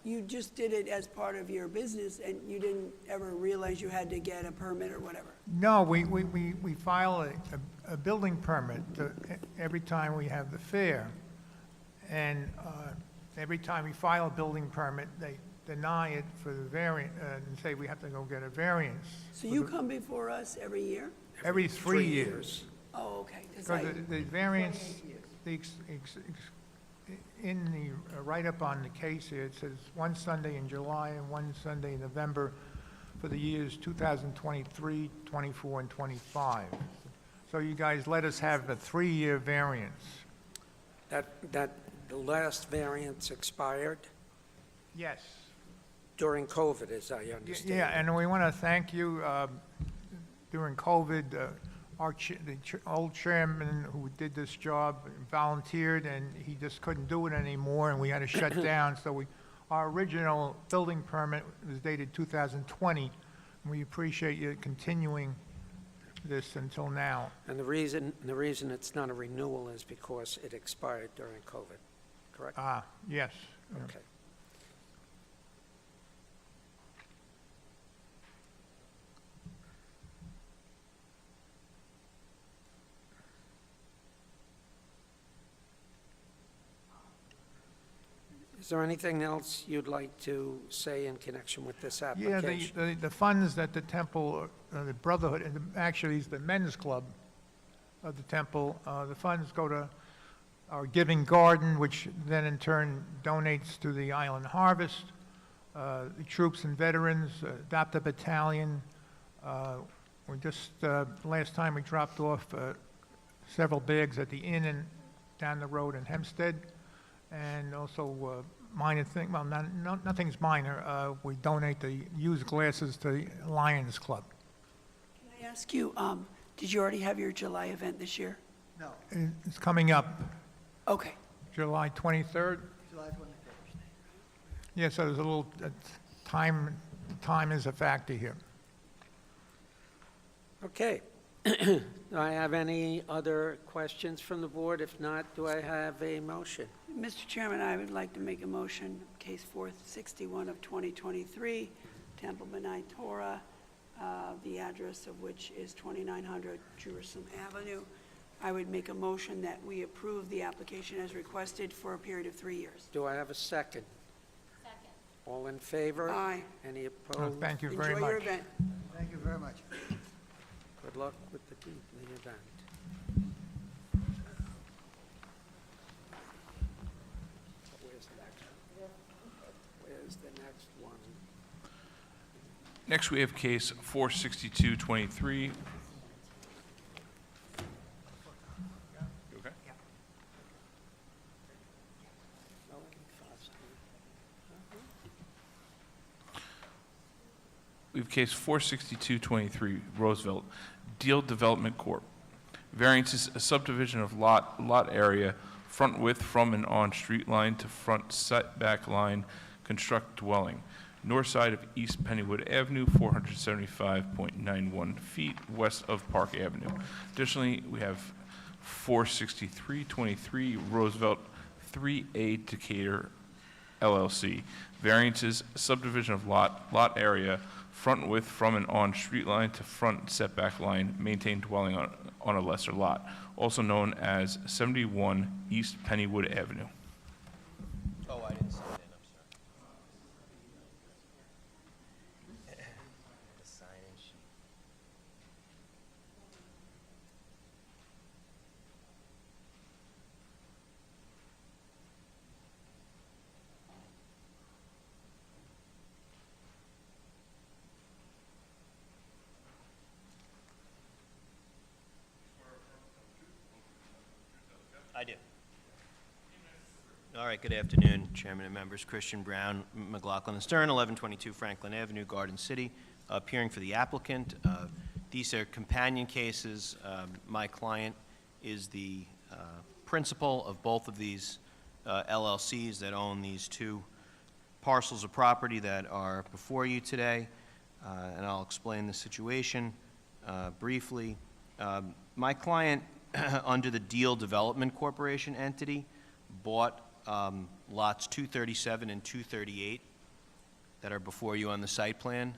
Speaker 4: you just did it as part of your business and you didn't ever realize you had to get a permit or whatever?
Speaker 9: No, we file a building permit every time we have the fair. And every time we file a building permit, they deny it for the variant, and say we have to go get a variance.
Speaker 4: So you come before us every year?
Speaker 9: Every 3 years.
Speaker 4: Oh, okay. 'Cause
Speaker 9: Because the variance, in the write-up on the case here, it says one Sunday in July and one Sunday in November for the years 2023, 24, and 25. So you guys let us have a 3-year variance.
Speaker 1: That the last variance expired
Speaker 9: Yes.
Speaker 1: during COVID, as I understand.
Speaker 9: Yeah, and we want to thank you. During COVID, the old chairman who did this job volunteered, and he just couldn't do it anymore, and we had to shut down. So our original building permit was dated 2020, and we appreciate you continuing this until now.
Speaker 1: And the reason it's not a renewal is because it expired during COVID, correct?
Speaker 9: Yes.
Speaker 1: Okay. Is there anything else you'd like to say in connection with this
Speaker 9: Yeah,
Speaker 1: application?
Speaker 9: the funds that the temple, the Brotherhood, and actually it's the men's club of the temple, the funds go to our Giving Garden, which then in turn donates to the Island Harvest, the Troops and Veterans, Adopt a Battalion. We just, last time we dropped off several bags at the inn and down the road in Hempstead. And also minor thing, well, nothing's minor. We donate the used glasses to the Lions Club.
Speaker 4: Can I ask you, did you already have your July event this year?
Speaker 10: No,
Speaker 9: It's coming up
Speaker 4: Okay.
Speaker 9: July 23rd.
Speaker 10: July 23rd.
Speaker 9: Yeah, so there's a little, time is a factor here.
Speaker 1: Okay. Do I have any other questions from the board? If not, do I have a motion?
Speaker 4: Mr. Chairman, I would like to make a motion, case 461 of 2023, Temple Benai Torah, the address of which is 2900 Jerusalem Avenue. I would make a motion that we approve the application as requested for a period of 3 years.
Speaker 1: Do I have a second? Second. All in favor?
Speaker 4: Aye.
Speaker 1: Any opposed?
Speaker 9: Thank you very
Speaker 4: Enjoy your
Speaker 9: much.
Speaker 4: event.
Speaker 10: Thank you very much.
Speaker 1: Good luck with the event. Where's the next one?
Speaker 2: Next, we have case 46223. You okay? We have case 46223, Roosevelt, Deal Development Corp. Variance is a subdivision of lot area, front width from and on street line to front setback line, construct dwelling. North side of East Pennywood Avenue, 475.91 feet west of Park Avenue. Additionally, we have 46323 Roosevelt 3A Decatur LLC. Variances, subdivision of lot area, front width from and on street line to front setback line, maintained dwelling on a lesser lot, also known as 71 East Pennywood Avenue.
Speaker 11: Oh, I didn't see that, I'm sorry. The sign-in sheet. I do. All right, good afternoon, Chairman and members. Christian Brown, McLaughlin and Stern, 1122 Franklin Avenue, Garden City, appearing for the applicant. These are companion cases. My client is the principal of both of these LLCs that own these two parcels of property that are before you today, and I'll explain the situation briefly. My client, under the Deal Development Corporation entity, bought lots 237 and 238 that are before you on the site plan.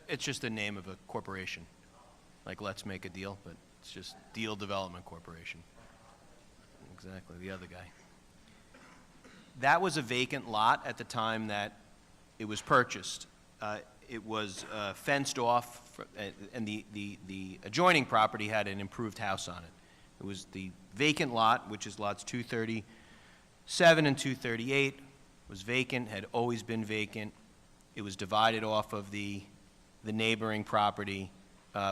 Speaker 11: It's just the name of a corporation, like Let's Make a Deal, but it's just Deal Development Corporation. Exactly, the other guy. That was a vacant lot at the time that it was purchased. It was fenced off, and the adjoining property had an improved house on it. It was the vacant lot, which is lots 237 and 238, was vacant, had always been vacant. It was divided off of the neighboring property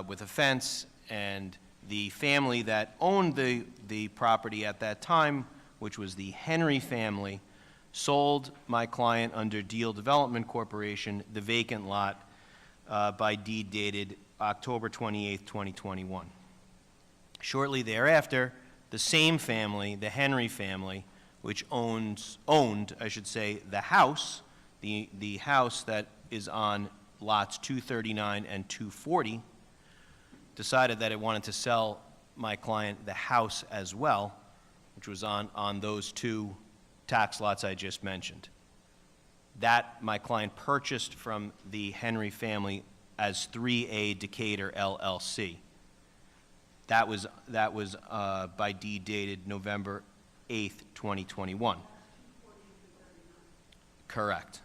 Speaker 11: with a fence, and the family that owned the property at that time, which was the Henry family, sold my client under Deal Development Corporation the vacant lot by deed dated October 28th, 2021. Shortly thereafter, the same family, the Henry family, which owned, I should say, the house, the house that is on lots 239 and 240, decided that it wanted to sell my client the house as well, which was on those two tax lots I just mentioned. That my client purchased from the Henry family as 3A Decatur LLC. That was by deed dated November 8th, 2021. Correct.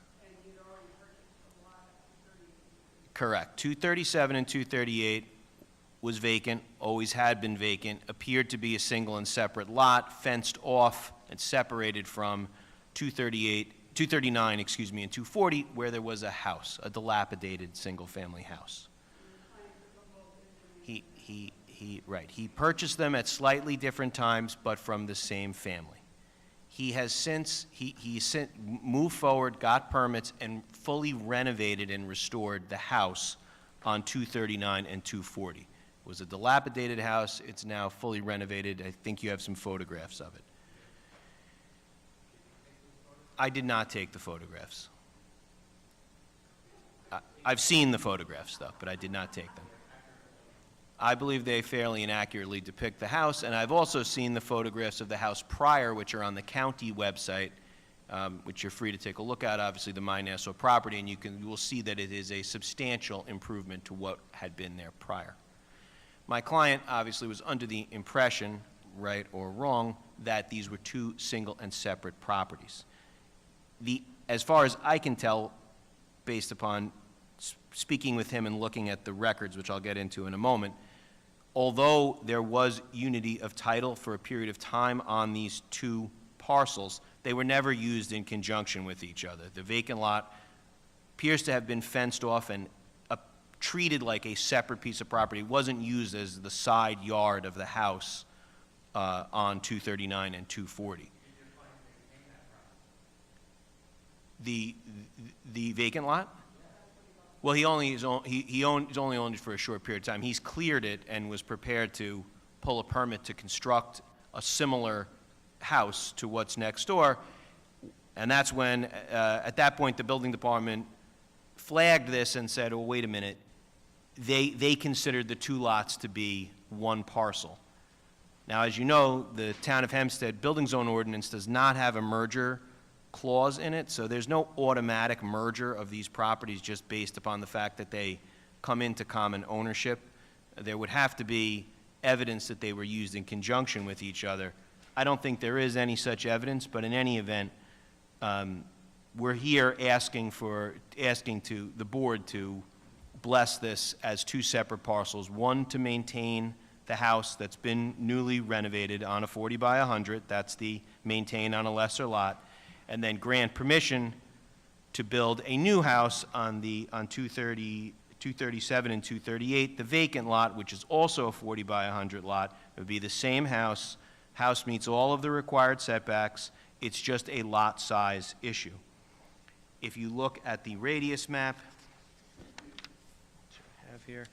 Speaker 11: Correct. 237 and 238 was vacant, always had been vacant, appeared to be a single and separate lot, fenced off and separated from 239, and 240, where there was a house, a dilapidated single-family house. He purchased them at slightly different times, but from the same family. He has since moved forward, got permits, and fully renovated and restored the house on 239 and 240. It was a dilapidated house. It's now fully renovated. I think you have some photographs of it. I did not take the photographs. I've seen the photographs, though, but I did not take them. I believe they fairly and accurately depict the house, and I've also seen the photographs of the house prior, which are on the county website, which you're free to take a look at, obviously the My Nassau property, and you will see that it is a substantial improvement to what had been there prior. My client obviously was under the impression, right or wrong, that these were two single and separate properties. As far as I can tell, based upon speaking with him and looking at the records, which I'll get into in a moment, although there was unity of title for a period of time on these two parcels, they were never used in conjunction with each other. The vacant lot appears to have been fenced off and treated like a separate piece of property. It wasn't used as the side yard of the house on 239 and 240. The vacant lot? Well, he's only owned it for a short period of time. He's cleared it and was prepared to pull a permit to construct a similar house to what's next door. And that's when, at that point, the building department flagged this and said, oh, wait a minute. They considered the two lots to be one parcel. Now, as you know, the Town of Hempstead Building Zone Ordinance does not have a merger clause in it, so there's no automatic merger of these properties just based upon the fact that they come into common ownership. There would have to be evidence that they were used in conjunction with each other. I don't think there is any such evidence, but in any event, we're here asking to the board to bless this as two separate parcels, one to maintain the house that's been newly renovated on a 40 by 100, that's the maintain on a lesser lot, and then grant permission to build a new house on 237 and 238, the vacant lot, which is also a 40 by 100 lot. It would be the same house. House meets all of the required setbacks. It's just a lot size issue. If you look at the radius map, which I have here,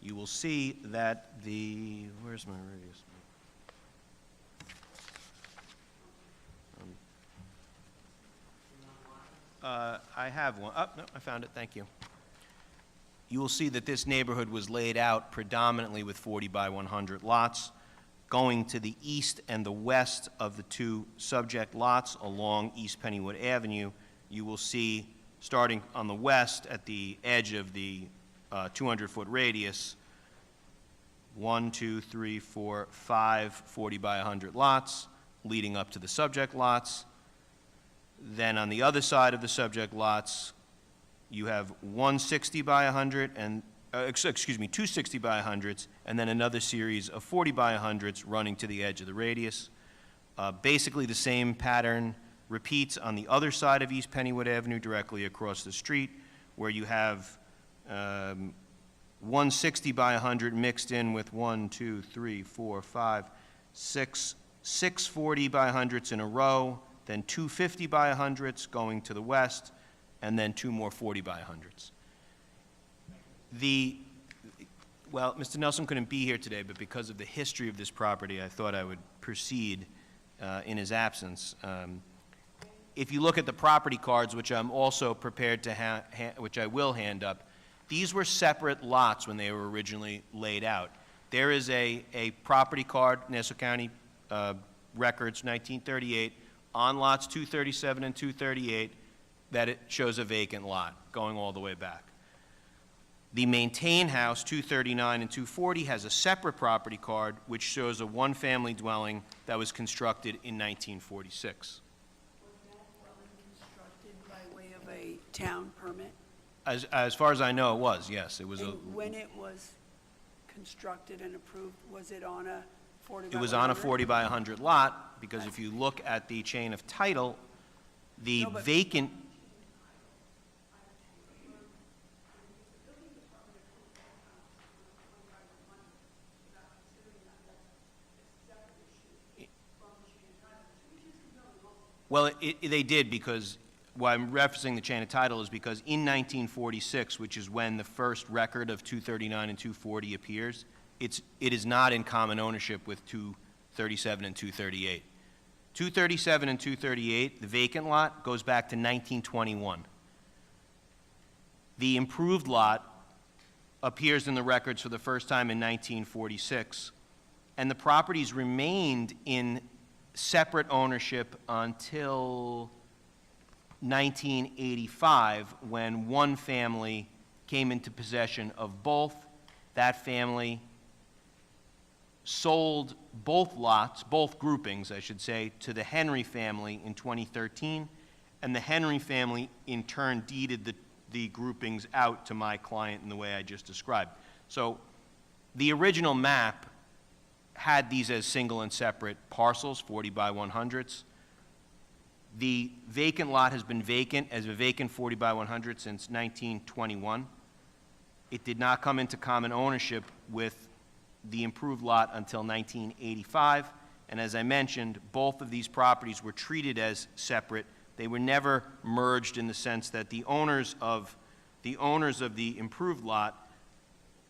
Speaker 11: you will see that where's my radius map? I have one. Oh, no, I found it. Thank you. You will see that this neighborhood was laid out predominantly with 40 by 100 lots. Going to the east and the west of the two subject lots along East Pennywood Avenue, you will see starting on the west at the edge of the 200-foot radius, 1, 2, 3, 4, 5 40 by 100 lots, leading up to the subject lots. Then on the other side of the subject lots, you have 160 by 100 and, excuse me, 260 by 100s, and then another series of 40 by 100s running to the edge of the radius. Basically, the same pattern repeats on the other side of East Pennywood Avenue, directly across the street, where you have 160 by 100 mixed in with 1, 2, 3, 4, 5, 6 40 by 100s in a row, then 250 by 100s going to the west, and then 2 more 40 by 100s. Well, Mr. Nelson couldn't be here today, but because of the history of this property, I thought I would proceed in his absence. If you look at the property cards, which I'm also prepared to which I will hand up, these were separate lots when they were originally laid out. There is a property card, Nassau County Records, 1938, on lots 237 and 238, that it shows a vacant lot going all the way back. The maintained house, 239 and 240, has a separate property card which shows a one-family dwelling that was constructed in 1946.
Speaker 4: Was that dwelling constructed by way of a town permit?
Speaker 11: As far as I know, it was, yes. It was
Speaker 4: And when it was constructed and approved, was it on a 40 by
Speaker 11: It was on a
Speaker 4: 100?
Speaker 11: 40 by 100 lot, because if you look at the chain of title, the
Speaker 4: No, but-
Speaker 11: vacant, well, they did, because why I'm referencing the chain of title is because in 1946, which is when the first record of 239 and 240 appears, it is not in common ownership with 237 and 238. 237 and 238, the vacant lot, goes back to 1921. The improved lot appears in the records for the first time in 1946, and the properties remained in separate ownership until 1985, when one family came into possession of both. That family sold both lots, both groupings, I should say, to the Henry family in 2013, and the Henry family in turn deeded the groupings out to my client in the way I just described. So the original map had these as single and separate parcels, 40 by 100s. The vacant lot has been vacant as a vacant 40 by 100 since 1921. It did not come into common ownership with the improved lot until 1985. And as I mentioned, both of these properties were treated as separate. They were never merged in the sense that the owners of the improved lot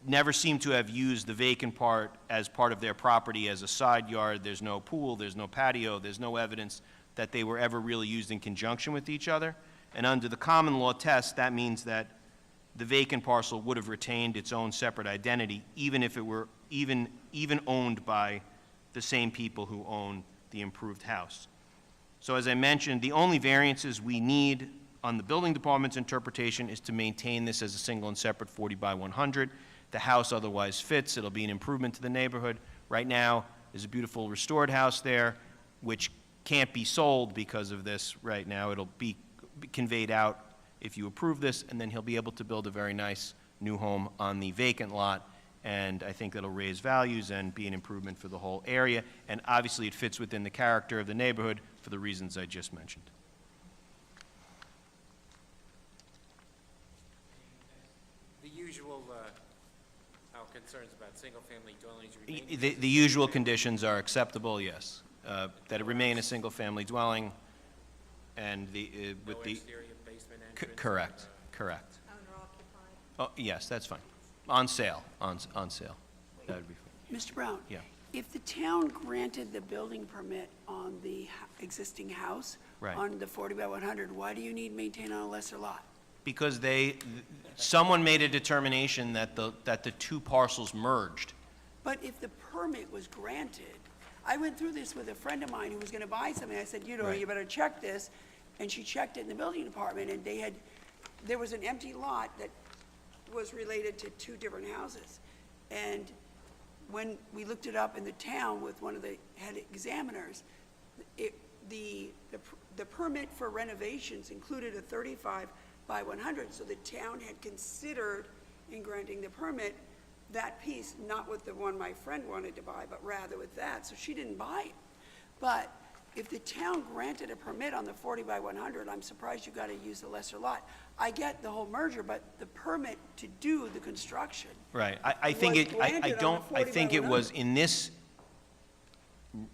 Speaker 11: never seem to have used the vacant part as part of their property as a side yard. There's no pool, there's no patio, there's no evidence that they were ever really used in conjunction with each other. And under the common law test, that means that the vacant parcel would have retained its own separate identity, even if it were even owned by the same people who own the improved house. So as I mentioned, the only variances we need on the building department's interpretation is to maintain this as a single and separate 40 by 100. The house otherwise fits. It'll be an improvement to the neighborhood. Right now, there's a beautiful restored house there, which can't be sold because of this right now. It'll be conveyed out if you approve this, and then he'll be able to build a very nice new home on the vacant lot, and I think that'll raise values and be an improvement for the whole area, and obviously it fits within the character of the neighborhood for the reasons I just mentioned.
Speaker 12: The usual concerns about single-family dwellings remain?
Speaker 11: The usual conditions are acceptable, yes. That it remain a single-family dwelling, and with
Speaker 12: No
Speaker 11: the...
Speaker 12: exterior basement entrance?
Speaker 11: Correct, correct. Oh, yes, that's fine. On sale, on sale. That would be fine.
Speaker 4: Mr. Brown?
Speaker 11: Yeah.
Speaker 4: If the town granted the building permit on the existing house,
Speaker 11: Right.
Speaker 4: on the 40 by 100, why do you need maintain on a lesser lot?
Speaker 11: Because someone made a determination that the two parcels merged.
Speaker 4: But if the permit was granted, I went through this with a friend of mine who was gonna buy something. I said,
Speaker 11: Right.
Speaker 4: you better check this. And she checked it in the building department, and they had there was an empty lot that was related to two different houses. And when we looked it up in the town with one of the head examiners, the permit for renovations included a 35 by 100, so the town had considered in granting the permit that piece, not with the one my friend wanted to buy, but rather with that, so she didn't buy it. But if the town granted a permit on the 40 by 100, I'm surprised you got to use the lesser lot. I get the whole merger, but the permit to do the construction.
Speaker 11: Right. I think
Speaker 4: was
Speaker 11: it,
Speaker 4: granted
Speaker 11: I
Speaker 4: on
Speaker 11: don't,
Speaker 4: the
Speaker 11: I
Speaker 4: 40 by
Speaker 11: think it
Speaker 4: 100.
Speaker 11: was, in this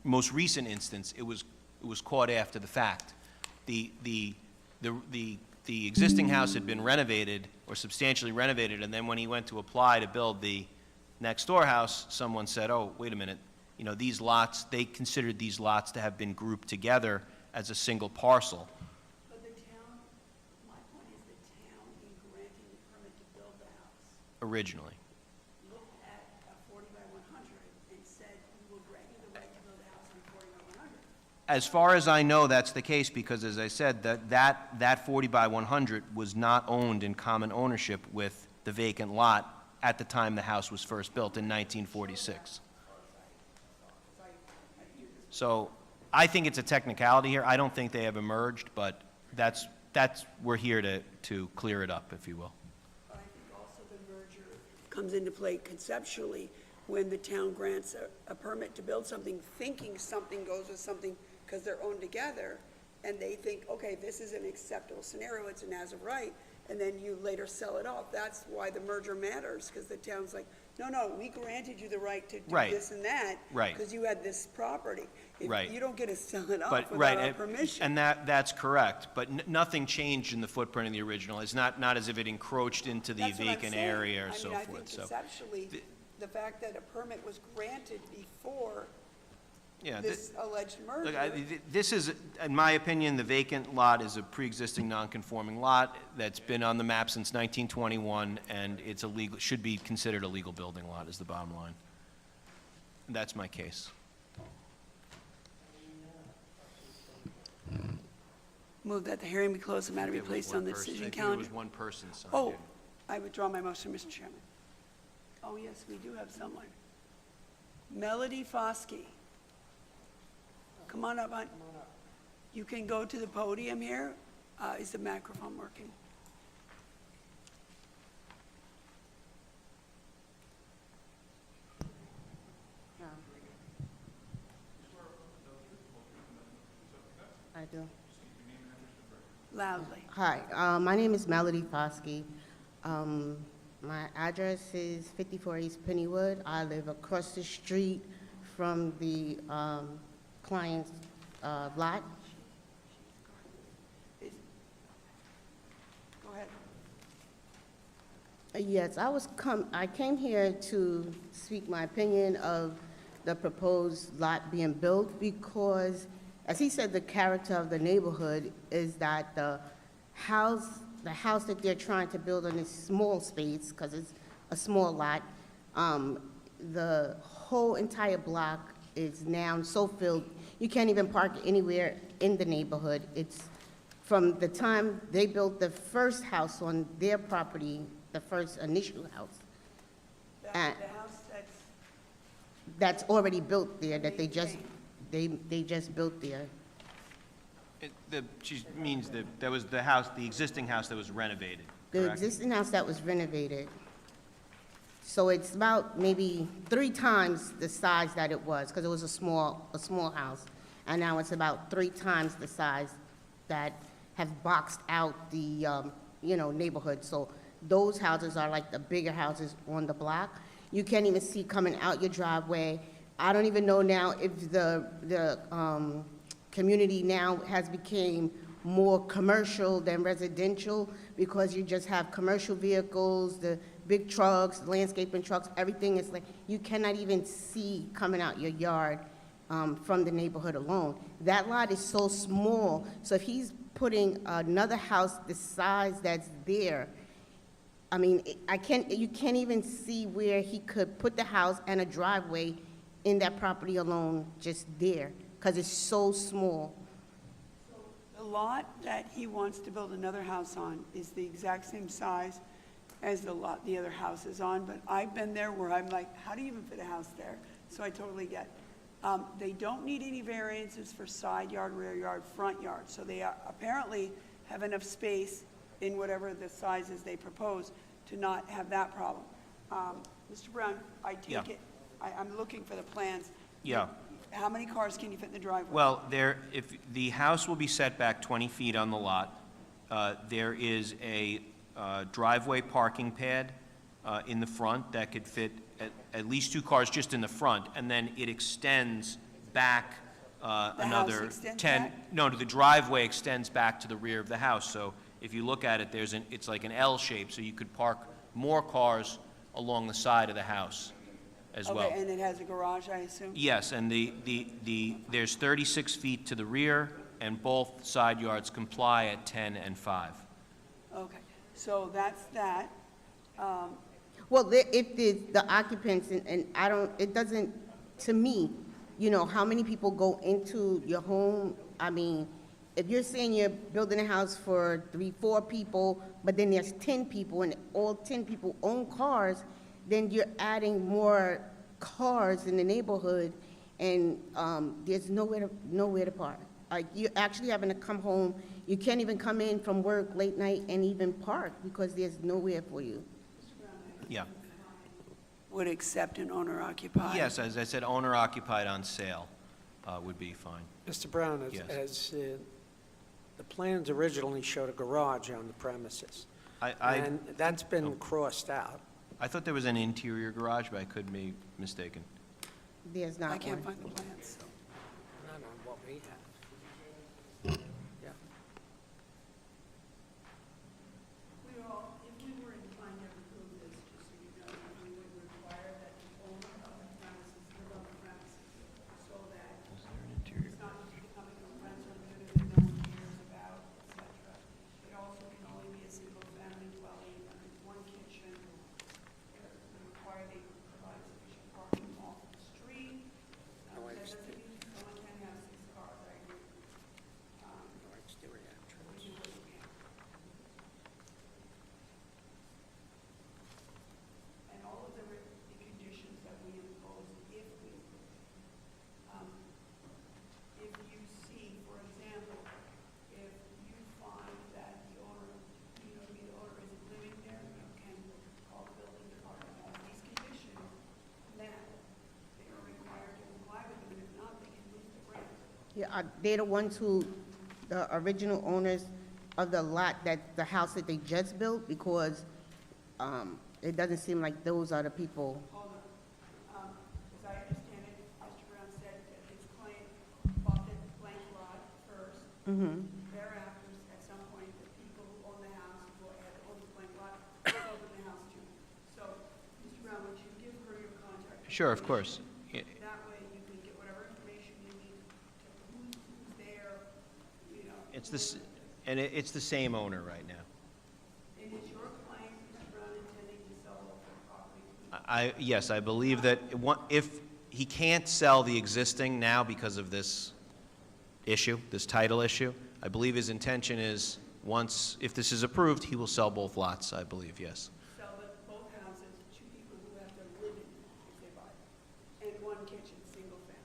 Speaker 11: most recent instance, it was caught after the fact. The existing house had been renovated or substantially renovated, and then when he went to apply to build the next door house, someone said, oh, wait a minute, you know, these lots, they considered these lots to have been grouped together as a single parcel.
Speaker 4: But the town, my point is the town, in granting the permit to build the house,
Speaker 11: Originally.
Speaker 4: looked at a 40 by 100 and said, we will grant you the right to build a house on 40 by 100.
Speaker 11: As far as I know, that's the case, because as I said, that 40 by 100 was not owned in common ownership with the vacant lot at the time the house was first built in 1946. So I think it's a technicality here. I don't think they have emerged, but we're here to clear it up, if you will.
Speaker 4: But I think also the merger comes into play conceptually when the town grants a permit to build something, thinking something goes with something because they're owned together, and they think, okay, this is an acceptable scenario, it's an as of right, and then you later sell it off. That's why the merger matters, because the town's like, no, we granted you the right to do
Speaker 11: Right.
Speaker 4: this and that.
Speaker 11: Right.
Speaker 4: Because you had this property.
Speaker 11: Right.
Speaker 4: You don't get to sell it off
Speaker 11: But,
Speaker 4: without our
Speaker 11: right,
Speaker 4: permission.
Speaker 11: and that's correct, but nothing changed in the footprint of the original. It's not as if it encroached into the
Speaker 4: That's what I'm
Speaker 11: vacant
Speaker 4: saying.
Speaker 11: area or
Speaker 4: I
Speaker 11: so
Speaker 4: mean, I
Speaker 11: forth,
Speaker 4: think
Speaker 11: so.
Speaker 4: conceptually, the fact that a permit was granted before
Speaker 11: Yeah,
Speaker 4: this alleged merger.
Speaker 11: Look, this is, in my opinion, the vacant lot is a pre-existing non-conforming lot that's been on the map since 1921, and it's should be considered a legal building lot, is the bottom line. That's my case.
Speaker 4: Move that the hearing be closed, the matter be
Speaker 11: It was
Speaker 4: placed
Speaker 11: one
Speaker 4: on the
Speaker 11: person.
Speaker 4: decision
Speaker 11: I think
Speaker 4: calendar.
Speaker 11: it was one person signed
Speaker 4: Oh,
Speaker 11: it.
Speaker 4: I withdraw my motion, Mr. Chairman. Oh, yes, we do have someone. Melody Foskey. Come on up, hon. You can go to the podium here. Is the microphone working?
Speaker 13: I do.
Speaker 4: Loudly.
Speaker 13: Hi, my name is Melody Foskey. My address is 54 East Pennywood. I live across the street from the client's lot.
Speaker 4: Go ahead.
Speaker 13: Yes, I came here to speak my opinion of the proposed lot being built because, as he said, the character of the neighborhood is that the house that they're trying to build on this small space, because it's a small lot, the whole entire block is now so filled, you can't even park anywhere in the neighborhood. It's from the time they built the first house on their property, the first initial house,
Speaker 4: The
Speaker 13: And-
Speaker 4: house
Speaker 13: that's already built there, that they just built there.
Speaker 11: She means that was the house, the existing house that was renovated,
Speaker 13: The
Speaker 11: correct?
Speaker 13: existing house that was renovated. So it's about maybe 3 times the size that it was, because it was a small house. And now it's about 3 times the size that have boxed out the, neighborhood. So those houses are like the bigger houses on the block. You can't even see coming out your driveway. I don't even know now if the community now has became more commercial than residential, because you just have commercial vehicles, the big trucks, landscaping trucks, everything is like, you cannot even see coming out your yard from the neighborhood alone. That lot is so small, so if he's putting another house the size that's there, I mean, you can't even see where he could put the house and a driveway in that property alone, just there, because it's so small.
Speaker 4: The lot that he wants to build another house on is the exact same size as the lot the other house is on, but I've been there where I'm like, how do you even fit a house there? So I totally get. They don't need any variances for side yard, rear yard, front yard, so they apparently have enough space in whatever the sizes they propose to not have that problem. Mr. Brown, I
Speaker 11: Yeah.
Speaker 4: take it, I'm looking for the plans.
Speaker 11: Yeah.
Speaker 4: How many cars can you fit in the driveway?
Speaker 11: Well, if the house will be set back 20 feet on the lot, there is a driveway parking pad in the front that could fit at least 2 cars just in the front, and then it extends back another 10.
Speaker 4: extends back?
Speaker 11: No, the driveway extends back to the rear of the house, so if you look at it, it's like an L shape, so you could park more cars along the side of the house as well.
Speaker 4: Okay, and it has a garage, I assume?
Speaker 11: Yes, and there's 36 feet to the rear, and both side yards comply at 10 and 5.
Speaker 4: Okay, so that's that.
Speaker 13: Well, if the occupants, and I don't, it doesn't, to me, you know, how many people go into your home? I mean, if you're saying you're building a house for 3-4 people, but then there's 10 people and all 10 people own cars, then you're adding more cars in the neighborhood, and there's nowhere to park. Like, you're actually having to come home. You can't even come in from work late night and even park because there's nowhere for you.
Speaker 11: Yeah.
Speaker 4: Would accept an owner occupied?
Speaker 11: Yes, as I said, owner occupied on sale would be fine.
Speaker 1: Mr. Brown,
Speaker 11: Yes.
Speaker 1: as the plans originally showed a garage on the premises,
Speaker 11: I
Speaker 1: and that's been crossed out.
Speaker 11: thought there was an interior garage, but I could be mistaken.
Speaker 13: There's not
Speaker 4: I
Speaker 13: one.
Speaker 4: can't find the plans, so.
Speaker 1: Not on what we have. Yeah.
Speaker 4: If we were inclined to approve this, just so you know, we would require that the owner of the premises live on the premises, so that it's not becoming a rental unit that no one cares about, et cetera. It also can only be a single-family dwelling, with 1 kitchen. It would require they provide sufficient parking off the street.
Speaker 1: No
Speaker 4: That doesn't
Speaker 1: exterior.
Speaker 4: mean someone can have 6 cars, I agree.
Speaker 1: No exterior entrance.
Speaker 4: We do what we can. And all of the conditions that we impose, if we, if you see, for example, if you find that the owner, the owner isn't living there, you can call the building department on these conditions, then they are required to comply with them, if not, they can lose the grant.
Speaker 13: Yeah, they're the ones who, the original owners of the lot the house that they just built, because it doesn't seem like those are the people.
Speaker 4: Hold on. As I understand it, Mr. Brown said that his client bought the blank lot first. Thereafter, at some point, the people who own the house, who had owned the blank lot, sold the house too. So, Mr. Brown, would you give her your contact?
Speaker 11: Sure, of course. Yeah.
Speaker 4: That way you can get whatever information you need to who's there, you know.
Speaker 11: It's the same owner right now.
Speaker 4: And is your client, Mr. Brown, intending to sell the property?
Speaker 11: Yes, I believe that if he can't sell the existing now because of this issue, this title issue, I believe his intention is, if this is approved, he will sell both lots, I believe, yes.
Speaker 4: Sell both houses to people who have to live in them if they buy it, and 1 kitchen, single family.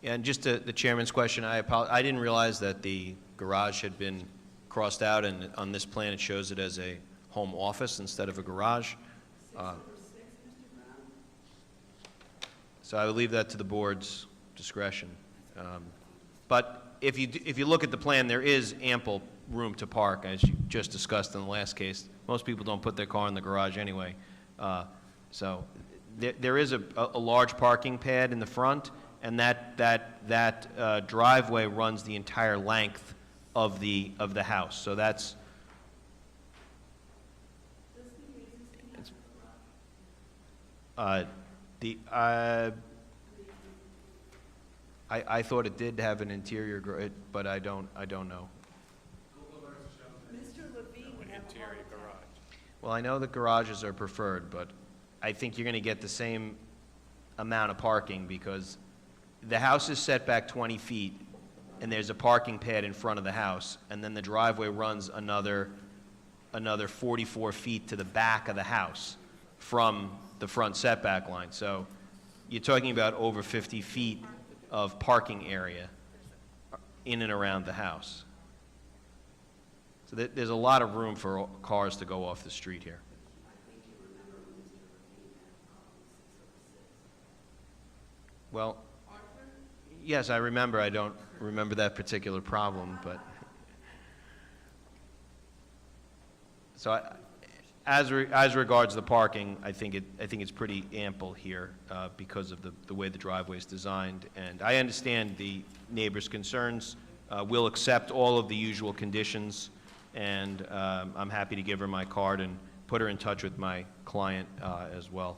Speaker 11: Yeah, and just to the chairman's question, I didn't realize that the garage had been crossed out, and on this plan, it shows it as a home office instead of a garage.
Speaker 4: 6 over 6, Mr. Brown?
Speaker 11: So I would leave that to the board's discretion. But if you look at the plan, there is ample room to park, as you just discussed in the last case. Most people don't put their car in the garage anyway. So there is a large parking pad in the front, and that driveway runs the entire length of the house. So that's. I thought it did have an interior, but I don't know.
Speaker 4: Mr. Levine would have a heart attack.
Speaker 11: Well, I know that garages are preferred, but I think you're going to get the same amount of parking because the house is set back 20 feet and there's a parking pad in front of the house, and then the driveway runs another 44 feet to the back of the house from the front setback line. So you're talking about over 50 feet of parking area in and around the house. So there's a lot of room for cars to go off the street here. Well, yes, I remember. I don't remember that particular problem, but so as regards the parking, I think it's pretty ample here because of the way the driveway is designed, and I understand the neighbors' concerns. We'll accept all of the usual conditions, and I'm happy to give her my card and put her in touch with my client as well.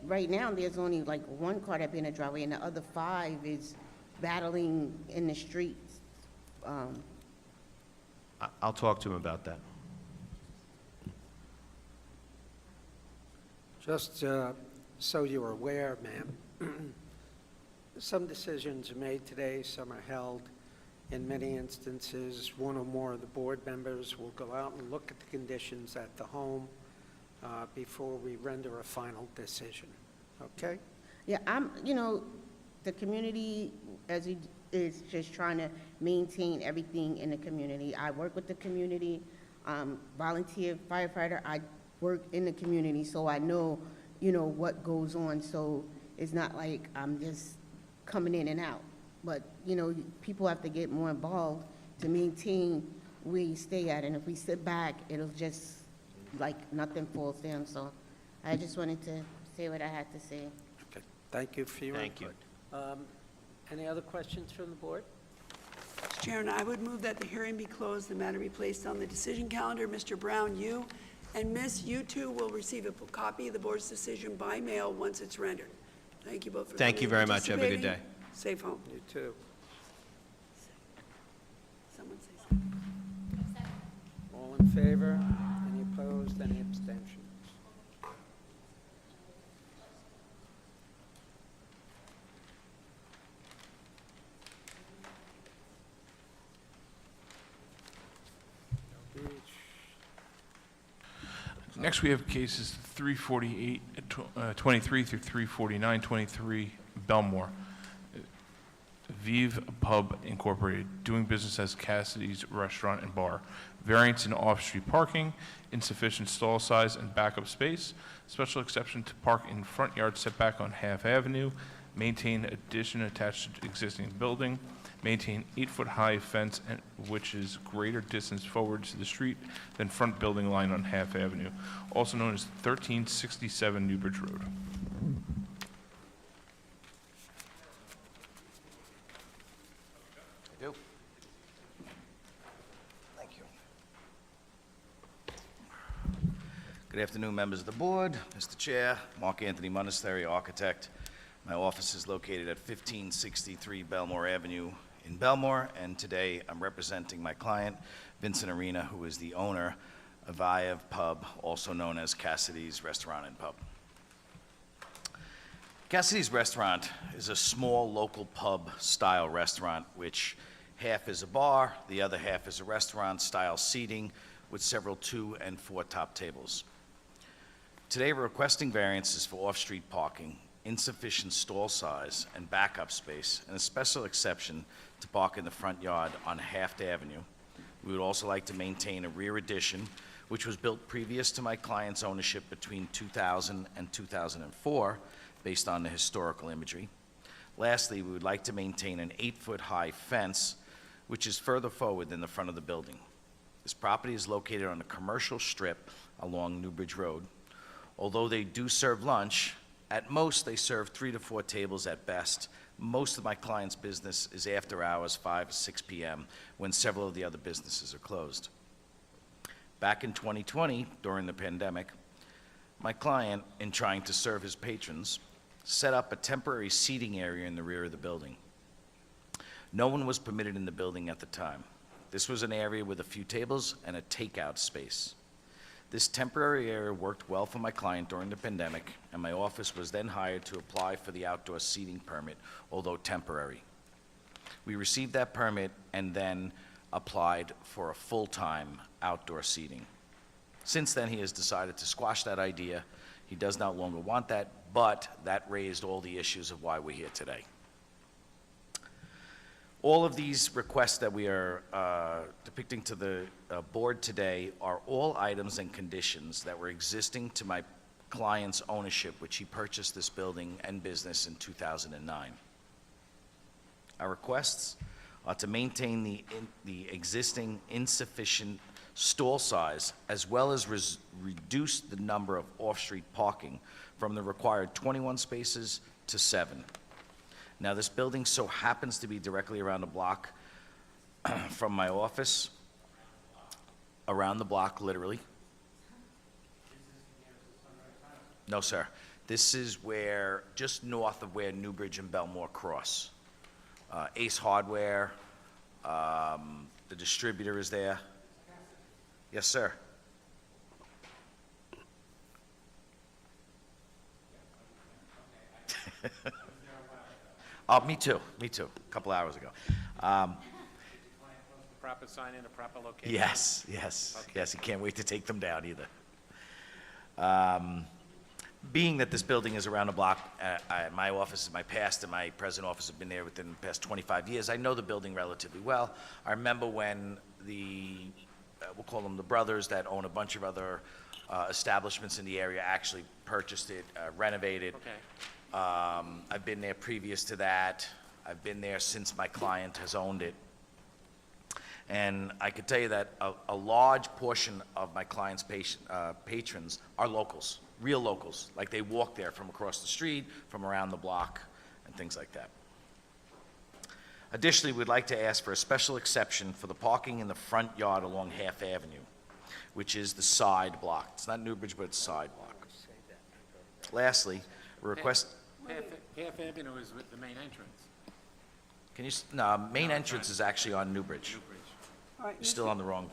Speaker 13: Right now, there's only like one car that be in the driveway, and the other 5 is battling in the streets.
Speaker 11: I'll talk to him about that.
Speaker 1: Just so you're aware, ma'am, some decisions are made today, some are held. In many instances, one or more of the board members will go out and look at the conditions at the home before we render a final decision, okay?
Speaker 13: Yeah, the community, as it is just trying to maintain everything in the community. I work with the community, volunteer firefighter. I work in the community, so I know, what goes on. So it's not like I'm just coming in and out. But, people have to get more involved to maintain where you stay at. And if we sit back, it'll just, like, nothing falls down. So I just wanted to say what I had to say.
Speaker 1: Okay, thank you for your
Speaker 11: Thank you.
Speaker 1: input. Any other questions from the board?
Speaker 4: Mr. Chairman, I would move that the hearing be closed, the matter be placed on the decision calendar. Mr. Brown, you and Miss, you too will receive a copy of the board's decision by mail once it's rendered. Thank you both for coming.
Speaker 11: Thank you very much. Have a good day.
Speaker 4: participating. Safe home.
Speaker 1: You too.
Speaker 4: Someone say something.
Speaker 1: All in favor? Any opposed? Any abstentions?
Speaker 2: Next, we have cases 348-23 through 349-23, Belmore. Vive Pub Incorporated, doing business as Cassidy's Restaurant and Bar. Variance in off-street parking, insufficient stall size and backup space, special exception to park in front yard setback on Half Avenue, maintain addition attached to existing building, maintain 8-foot-high fence which is greater distance forward to the street than front building line on Half Avenue, also known as 1367 Newbridge Road.
Speaker 14: I do. Thank you. Good afternoon, members of the board, Mr. Chair, Mark Anthony Monastery, architect. My office is located at 1563 Belmore Avenue in Belmore, and today I'm representing my client, Vincent Arena, who is the owner of Vive Pub, also known as Cassidy's Restaurant and Pub. Cassidy's Restaurant is a small local pub-style restaurant, which half is a bar, the other half is a restaurant-style seating with several 2- and 4-top tables. Today, we're requesting variances for off-street parking, insufficient stall size and backup space, and a special exception to park in the front yard on Half Avenue. We would also like to maintain a rear addition, which was built previous to my client's ownership between 2000 and 2004, based on the historical imagery. Lastly, we would like to maintain an 8-foot-high fence, which is further forward than the front of the building. This property is located on a commercial strip along Newbridge Road. Although they do serve lunch, at most they serve 3 to 4 tables at best. Most of my client's business is after hours, 5 to 6 p.m., when several of the other businesses are closed. Back in 2020, during the pandemic, my client, in trying to serve his patrons, set up a temporary seating area in the rear of the building. No one was permitted in the building at the time. This was an area with a few tables and a takeout space. This temporary area worked well for my client during the pandemic, and my office was then hired to apply for the outdoor seating permit, although temporary. We received that permit and then applied for a full-time outdoor seating. Since then, he has decided to squash that idea. He does no longer want that, but that raised all the issues of why we're here today. All of these requests that we are depicting to the board today are all items and conditions that were existing to my client's ownership, which he purchased this building and business in 2009. Our requests are to maintain the existing insufficient stall size, as well as reduce the number of off-street parking from the required 21 spaces to 7. Now, this building so happens to be directly around the block from my office, around the block, literally. No, sir. This is where, just north of where Newbridge and Belmore cross. Ace Hardware, the distributor is there. Yes, sir. Oh, me too, a couple hours ago.
Speaker 12: Proper sign in a proper location?
Speaker 14: Yes,
Speaker 12: Okay.
Speaker 14: you can't wait to take them down either. Being that this building is around the block, my office, my past and my present office have been there within the past 25 years, I know the building relatively well. I remember when we'll call them the brothers that own a bunch of other establishments in the area actually purchased it, renovated.
Speaker 12: Okay.
Speaker 14: I've been there previous to that. I've been there since my client has owned it. And I could tell you that a large portion of my client's patrons are locals, real locals. Like they walk there from across the street, from around the block, and things like that. Additionally, we'd like to ask for a special exception for the parking in the front yard along Half Avenue, which is the side block. It's not Newbridge, but it's side block. Lastly, we request...
Speaker 12: Half Avenue is with the main entrance.
Speaker 14: No, main entrance is actually on Newbridge.
Speaker 4: All right,
Speaker 14: You're still on the wrong...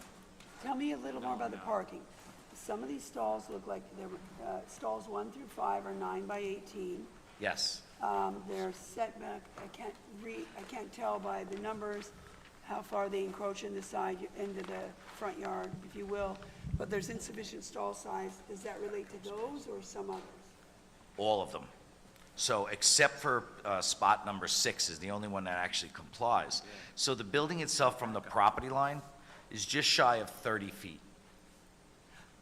Speaker 4: tell me a little more about the parking. Some of these stalls look like they're, stalls 1 through 5 are 9 by 18.
Speaker 14: Yes.
Speaker 4: They're setback, I can't tell by the numbers how far they encroach in the side, into the front yard, if you will, but there's insufficient stall size. Does that relate to those or some others?
Speaker 14: All of them. So except for spot number 6 is the only one that actually complies. So the building itself from the property line is just shy of 30 feet.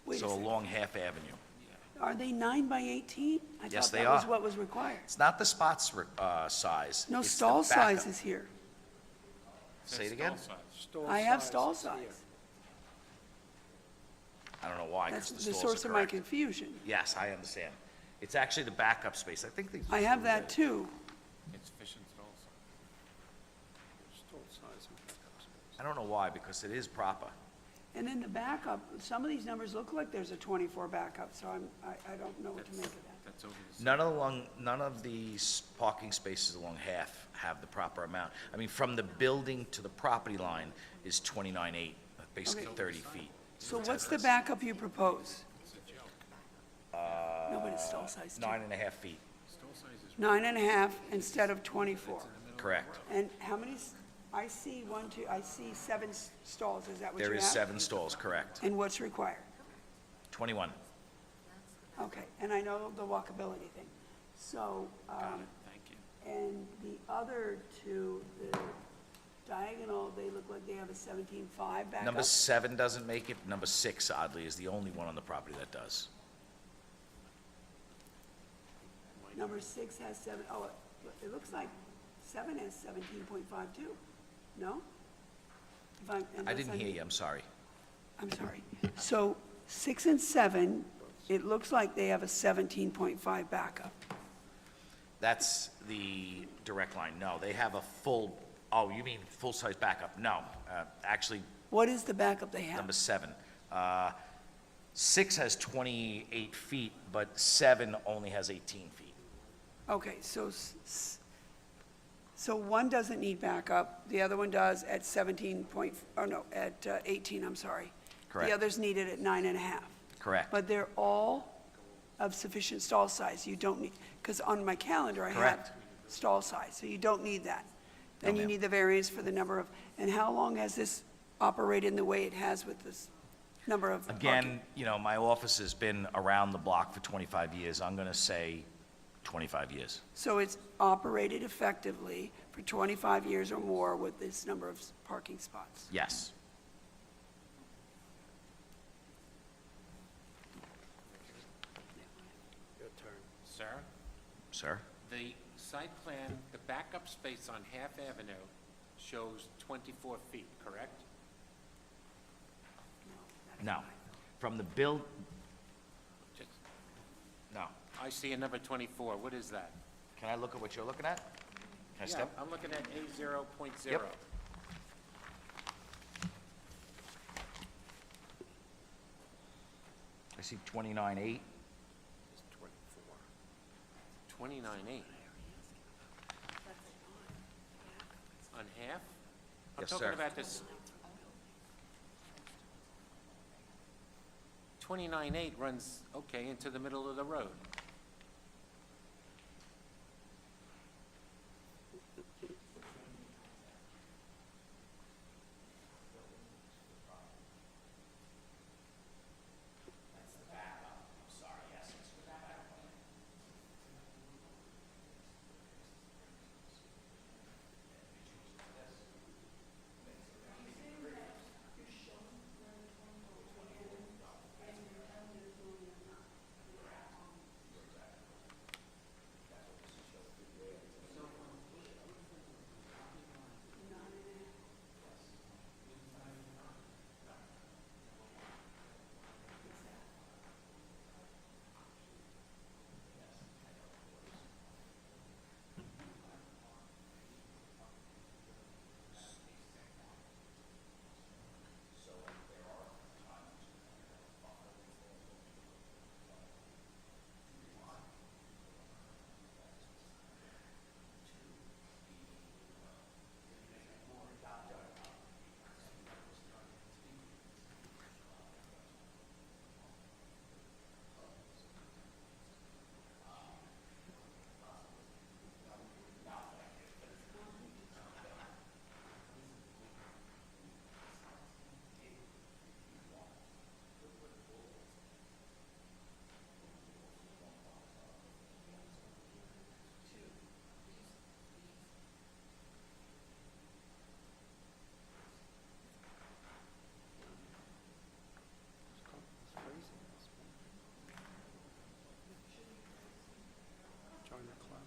Speaker 4: Wait a
Speaker 14: So
Speaker 4: second.
Speaker 14: along Half Avenue.
Speaker 4: Are they 9 by 18? I
Speaker 14: Yes,
Speaker 4: thought
Speaker 14: they
Speaker 4: that was
Speaker 14: are.
Speaker 4: what was required.
Speaker 14: It's not the spots size.
Speaker 4: No,
Speaker 14: it's the
Speaker 4: stall
Speaker 14: backup.
Speaker 4: size is here.
Speaker 14: Say it again?
Speaker 4: I have stall size.
Speaker 14: I don't know why,
Speaker 4: That's
Speaker 14: because the
Speaker 4: the
Speaker 14: stalls
Speaker 4: source
Speaker 14: are
Speaker 4: of my
Speaker 14: correct.
Speaker 4: confusion.
Speaker 14: Yes, I understand. It's actually the backup space. I think they...
Speaker 4: I have that too.
Speaker 12: Insufficient stalls.
Speaker 14: I don't know why, because it is proper.
Speaker 4: And then the backup, some of these numbers look like there's a 24 backup, so I don't know what to make of that.
Speaker 12: That's over the...
Speaker 14: None of the parking spaces along Half have the proper amount. I mean, from the building to the property line is 29.8, basically
Speaker 4: Okay.
Speaker 14: 30 feet.
Speaker 4: So what's the backup you propose? No, but it's stall size too.
Speaker 14: 9.5 feet,
Speaker 4: 9.5 instead of 24.
Speaker 14: correct.
Speaker 4: And how many, I see 7 stalls, is that what you have?
Speaker 14: There is 7 stalls, correct.
Speaker 4: And what's required?
Speaker 14: 21.
Speaker 4: Okay, and I know the walkability thing. So,
Speaker 12: Thank you.
Speaker 4: and the other two, the diagonal, they look like they have a 17.5 backup?
Speaker 14: Number 7 doesn't make it. Number 6, oddly, is the only one on the property that does.
Speaker 4: Number 6 has 7, oh, it looks like 7 has 17.5 too, no?
Speaker 14: I didn't hear you, I'm sorry.
Speaker 4: I'm sorry. So 6 and 7, it looks like they have a 17.5 backup.
Speaker 14: That's the direct line. No, they have a full, oh, you mean full-size backup? No, actually,
Speaker 4: What is the backup they have?
Speaker 14: number 7. 6 has 28 feet, but 7 only has 18 feet.
Speaker 4: Okay, so, so one doesn't need backup, the other one does at 18, I'm sorry.
Speaker 14: Correct.
Speaker 4: The others need it at 9.5.
Speaker 14: Correct.
Speaker 4: But they're all of sufficient stall size. You don't need, because on my calendar, I have
Speaker 14: Correct.
Speaker 4: stall size, so you don't need that. Then
Speaker 14: No,
Speaker 4: you
Speaker 14: ma'am.
Speaker 4: need the variance for the number of, and how long has this operated in the way it has with this number of parking?
Speaker 14: Again, you know, my office has been around the block for 25 years. I'm going to say 25 years.
Speaker 4: So it's operated effectively for 25 years or more with this number of parking spots?
Speaker 14: Yes.
Speaker 1: Your turn.
Speaker 12: Sir,
Speaker 14: Sir?
Speaker 12: the site plan, the backup space on Half Avenue shows 24 feet, correct?
Speaker 14: No. From the build,
Speaker 12: Just,
Speaker 14: no.
Speaker 12: I see a number 24, what is that?
Speaker 14: Can I look at what you're looking at? Can I
Speaker 12: Yeah,
Speaker 14: step?
Speaker 12: I'm looking at A0.0.
Speaker 14: Yep. I see 29.8.
Speaker 12: It's 24. 29.8. On half? I'm
Speaker 14: Yes,
Speaker 12: talking
Speaker 14: sir.
Speaker 12: about this. 29.8 runs, okay, into the middle of the road.
Speaker 1: Join the club.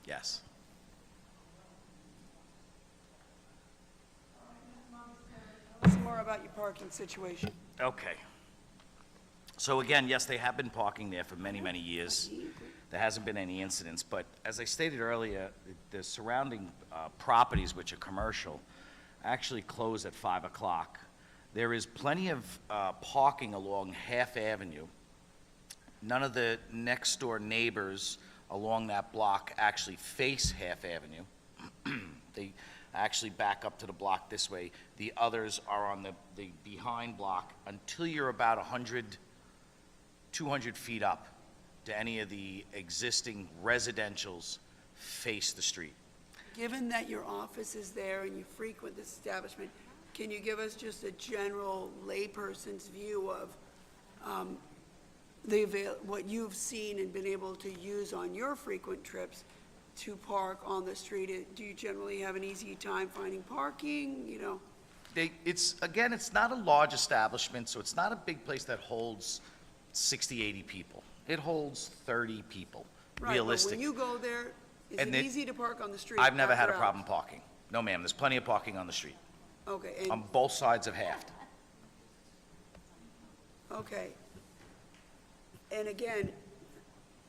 Speaker 14: Yes.
Speaker 4: Tell us more about your parking situation.
Speaker 14: Okay. So again, yes, they have been parking there for many, many years. There hasn't been any incidents, but as I stated earlier, the surrounding properties, which are commercial, actually close at 5 o'clock. There is plenty of parking along Half Avenue. None of the next-door neighbors along that block actually face Half Avenue. They actually back up to the block this way. The others are on the behind block until you're about 100, 200 feet up to any of the existing residentials face the street.
Speaker 4: Given that your office is there and you frequent this establishment, can you give us just a general layperson's view of what you've seen and been able to use on your frequent trips to park on the street? Do you generally have an easy time finding parking, you know?
Speaker 14: It's not a large establishment, so it's not a big place that holds 60, 80 people. It holds 30 people,
Speaker 4: Right,
Speaker 14: realistic.
Speaker 4: but when you go there, is
Speaker 14: And
Speaker 4: it
Speaker 14: it-
Speaker 4: easy to park on the street?
Speaker 14: I've never had a
Speaker 4: after
Speaker 14: problem
Speaker 4: hours?
Speaker 14: parking. No, ma'am, there's plenty of parking on the street,
Speaker 4: Okay,
Speaker 14: on both sides of Half.
Speaker 4: okay. And again,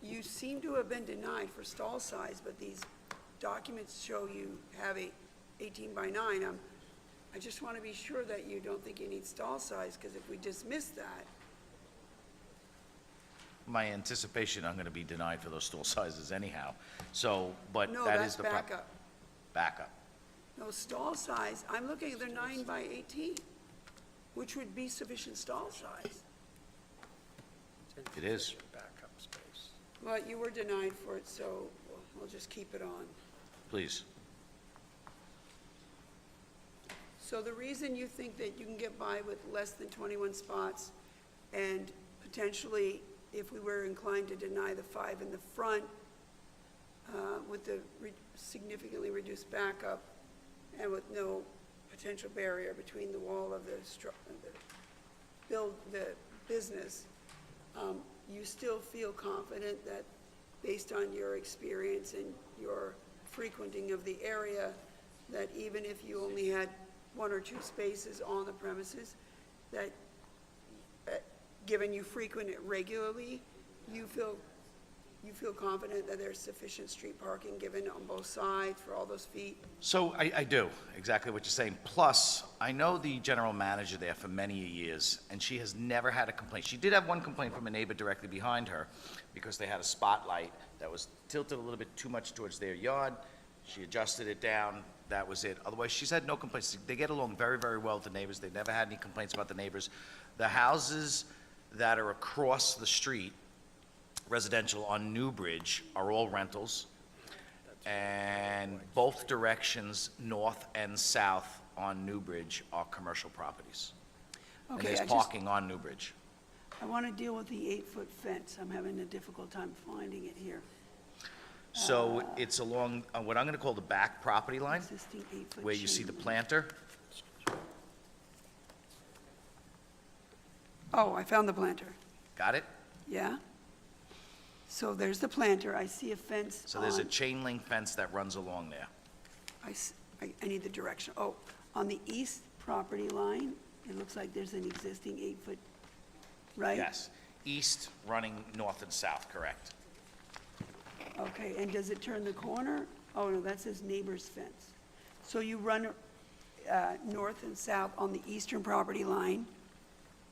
Speaker 4: you seem to have been denied for stall size, but these documents show you have a 18 by 9. I just want to be sure that you don't think you need stall size, because if we dismiss that,
Speaker 14: My anticipation, I'm gonna be denied for those stall sizes anyhow, so, but
Speaker 4: no,
Speaker 14: that
Speaker 4: that's
Speaker 14: is the.
Speaker 4: backup.
Speaker 14: Backup.
Speaker 4: No, stall size, I'm looking at the 9 by 18, which would be sufficient stall size.
Speaker 14: It is.
Speaker 1: Backup space.
Speaker 4: Well, you were denied for it, so we'll just keep it on.
Speaker 14: Please.
Speaker 4: So the reason you think that you can get by with less than 21 spots, and potentially, if we were inclined to deny the 5 in the front, with the significantly reduced backup, and with no potential barrier between the wall of the business, you still feel confident that, based on your experience and your frequenting of the area, that even if you only had 1 or 2 spaces on the premises, that, given you frequent it regularly, you feel confident that there's sufficient street parking given on both sides for all those feet?
Speaker 14: So I do, exactly what you're saying. Plus, I know the general manager there for many years, and she has never had a complaint. She did have one complaint from a neighbor directly behind her because they had a spotlight that was tilted a little bit too much towards their yard. She adjusted it down, that was it. Otherwise, she's had no complaints. They get along very, very well with the neighbors. They've never had any complaints about the neighbors. The houses that are across the street, residential on Newbridge, are all rentals. And both directions, north and south on Newbridge, are commercial properties. And
Speaker 4: Okay,
Speaker 14: there's
Speaker 4: I just,
Speaker 14: parking on Newbridge.
Speaker 4: I want to deal with the 8-foot fence. I'm having a difficult time finding it here.
Speaker 14: So it's along, what I'm gonna call the back property line,
Speaker 4: Existing 8-foot
Speaker 14: where you see the
Speaker 4: chain link.
Speaker 14: planter.
Speaker 4: Oh, I found the planter.
Speaker 14: Got it?
Speaker 4: Yeah? So there's the planter. I see a fence
Speaker 14: So there's a
Speaker 4: on-
Speaker 14: chain link fence that runs along there.
Speaker 4: I need the direction. Oh, on the east property line, it looks like there's an existing 8-foot, right?
Speaker 14: Yes. East running north and south, correct.
Speaker 4: Okay, and does it turn the corner? Oh, no, that says neighbor's fence. So you run north and south on the eastern property line,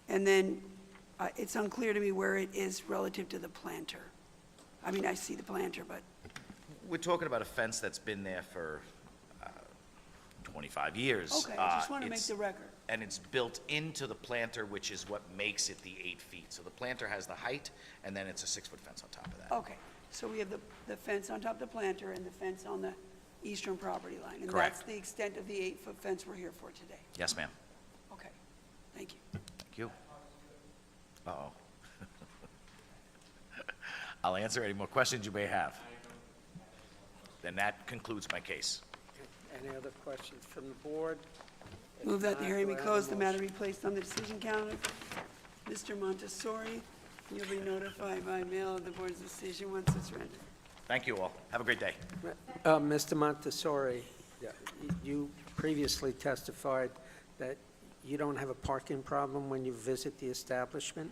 Speaker 4: and then it's unclear to me where it is relative to the planter. I mean, I see the planter, but,
Speaker 14: We're talking about a fence that's been there for 25 years.
Speaker 4: okay, I just want to make
Speaker 14: It's-
Speaker 4: the record.
Speaker 14: And it's built into the planter, which is what makes it the 8 feet. So the planter has the height, and then it's a 6-foot fence on top of that.
Speaker 4: Okay, so we have the fence on top of the planter and the fence on the eastern property line. And
Speaker 14: Correct.
Speaker 4: that's the extent of the 8-foot fence we're here for today.
Speaker 14: Yes, ma'am.
Speaker 4: Okay, thank you.
Speaker 14: Thank you. Uh-oh. I'll answer any more questions you may have. Then that concludes my case.
Speaker 1: Any other questions from the board? If
Speaker 4: Move that the
Speaker 1: not,
Speaker 4: hearing be
Speaker 1: do I have a
Speaker 4: closed, the matter
Speaker 1: motion?
Speaker 4: be placed on the decision calendar. Mr. Montessori, you'll be notified by mail of the board's decision once it's rendered.
Speaker 14: Thank you all. Have a great day.
Speaker 1: Mr. Montessori, you previously testified that you don't have a parking problem when you visit the establishment?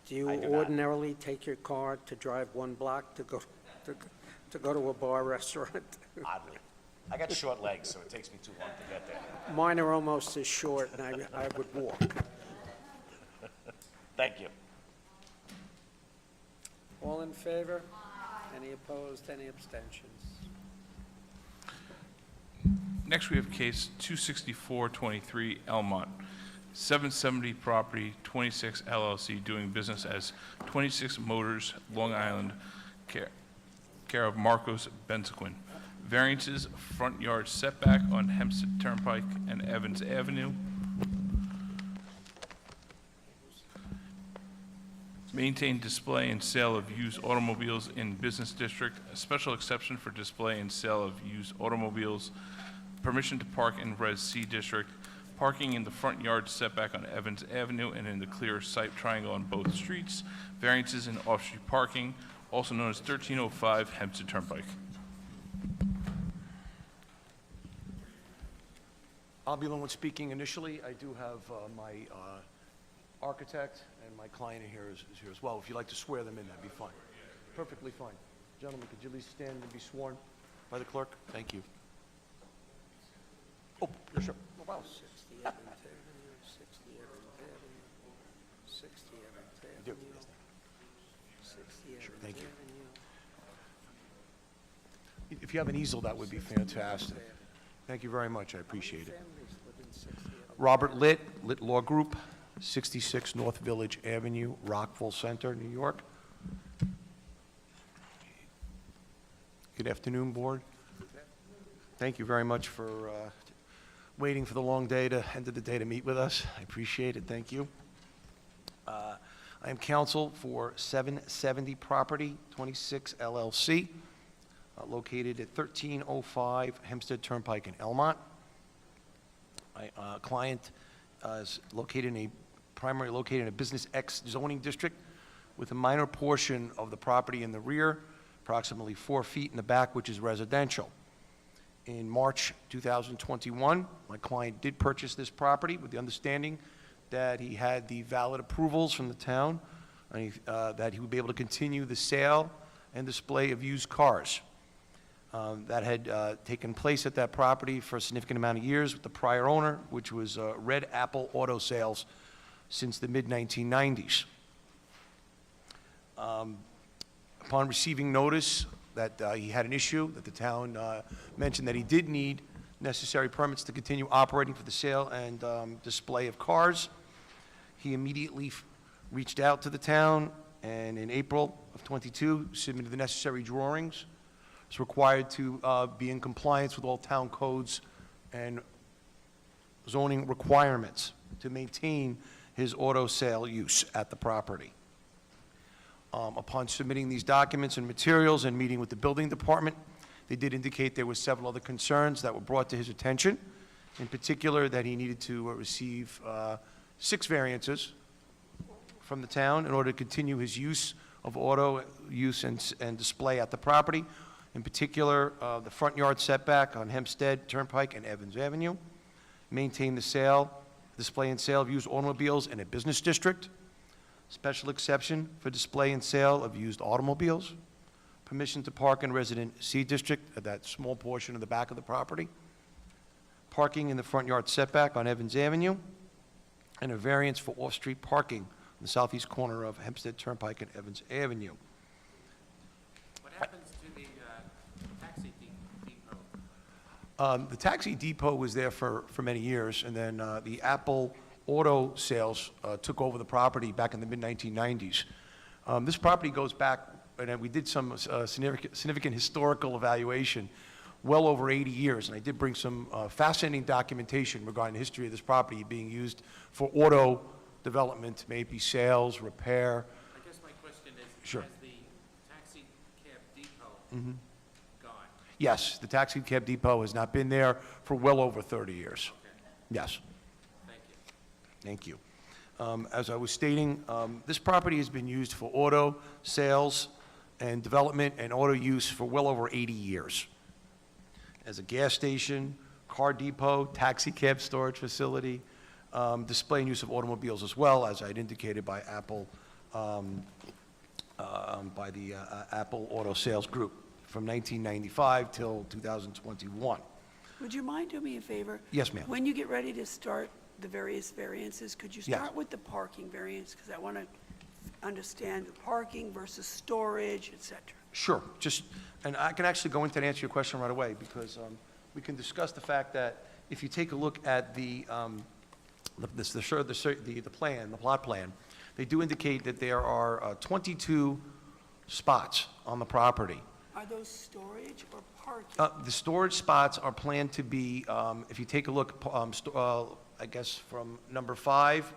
Speaker 1: Do you
Speaker 14: I do not.
Speaker 1: ordinarily take your car to drive 1 block to go to a bar restaurant?
Speaker 14: Oddly. I got short legs, so it takes me too long to get there.
Speaker 1: Mine are almost as short, and I would walk.
Speaker 14: Thank you.
Speaker 1: All in favor? Any opposed, any abstentions?
Speaker 2: Next, we have case 26423 Elmont, 770 Property 26 LLC, doing business as 26 Motors, Long Island, care of Marcos Benzequin. Variances, front yard setback on Hempstead Turnpike and Evans Avenue. Maintain display and sale of used automobiles in business district, a special exception for display and sale of used automobiles, permission to park in Res C district, parking in the front yard setback on Evans Avenue and in the clear sight triangle on both streets, variances in off-street parking, also known as 1305 Hempstead Turnpike.
Speaker 15: I'll be the one speaking initially. I do have my architect and my client here is here as well. If you'd like to swear them in, that'd be fine. Perfectly fine. Gentlemen, could you at least stand and be sworn by the clerk? Thank you. Oh, you're sure. Oh, wow.
Speaker 1: 60 Evans Avenue, 60 Evans Avenue, 60 Evans
Speaker 15: do.
Speaker 1: Avenue, 60 Evans
Speaker 15: Sure, thank you.
Speaker 1: Avenue.
Speaker 15: If you have an easel, that would be fantastic. Thank you very much. I appreciate it.
Speaker 1: Families live in 60 Evans.
Speaker 15: Robert Litt, Litt Law Group, 66 North Village Avenue, Rockville Center, New York. Good afternoon, Board. Thank you very much for waiting for the long day to end of the day to meet with us. I appreciate it. Thank you. I am counsel for 770 Property 26 LLC, located at 1305 Hempstead Turnpike in Elmont. My client is primarily located in a Business X zoning district with a minor portion of the property in the rear, approximately 4 feet in the back, which is residential. In March 2021, my client did purchase this property with the understanding that he had the valid approvals from the town, and that he would be able to continue the sale and display of used cars. That had taken place at that property for a significant amount of years with the prior owner, which was Red Apple Auto Sales, since the mid-1990s. Upon receiving notice that he had an issue, that the town mentioned that he did need necessary permits to continue operating for the sale and display of cars, he immediately reached out to the town, and in April of '22 submitted the necessary drawings. It's required to be in compliance with all town codes and zoning requirements to maintain his auto sale use at the property. Upon submitting these documents and materials and meeting with the building department, they did indicate there were several other concerns that were brought to his attention, in particular that he needed to receive 6 variances from the town in order to continue his use of auto use and display at the property. In particular, the front yard setback on Hempstead Turnpike and Evans Avenue, maintain the sale, display and sale of used automobiles in a business district, special exception for display and sale of used automobiles, permission to park in resident C district at that small portion of the back of the property, parking in the front yard setback on Evans Avenue, and a variance for off-street parking on the southeast corner of Hempstead Turnpike and Evans Avenue.
Speaker 12: What happens to the taxi depot?
Speaker 15: The taxi depot was there for many years, and then the Apple Auto Sales took over the property back in the mid-1990s. This property goes back, and we did some significant historical evaluation, well over 80 years, and I did bring some fascinating documentation regarding the history of this property being used for auto development, maybe sales, repair.
Speaker 12: I guess my question is,
Speaker 15: Sure.
Speaker 12: has the taxi cab depot gone?
Speaker 15: Yes, the taxi cab depot has not been there for well over 30 years.
Speaker 12: Okay,
Speaker 15: Yes.
Speaker 12: thank you.
Speaker 15: Thank you. As I was stating, this property has been used for auto sales and development and auto use for well over 80 years. As a gas station, car depot, taxi cab storage facility, display and use of automobiles as well, as I had indicated by Apple, by the Apple Auto Sales Group from 1995 till 2021.
Speaker 4: Would you mind doing me a favor?
Speaker 15: Yes, ma'am.
Speaker 4: When you get ready to start the various variances, could you
Speaker 15: Yes.
Speaker 4: start with the parking variance? Because I want to understand the parking versus storage, et cetera.
Speaker 15: Sure, and I can actually go into and answer your question right away, because we can discuss the fact that if you take a look at the plan, the plot plan, they do indicate that there are 22 spots on the property.
Speaker 4: Are those storage or parking?
Speaker 15: The storage spots are planned to be, if you take a look, I guess from number 5,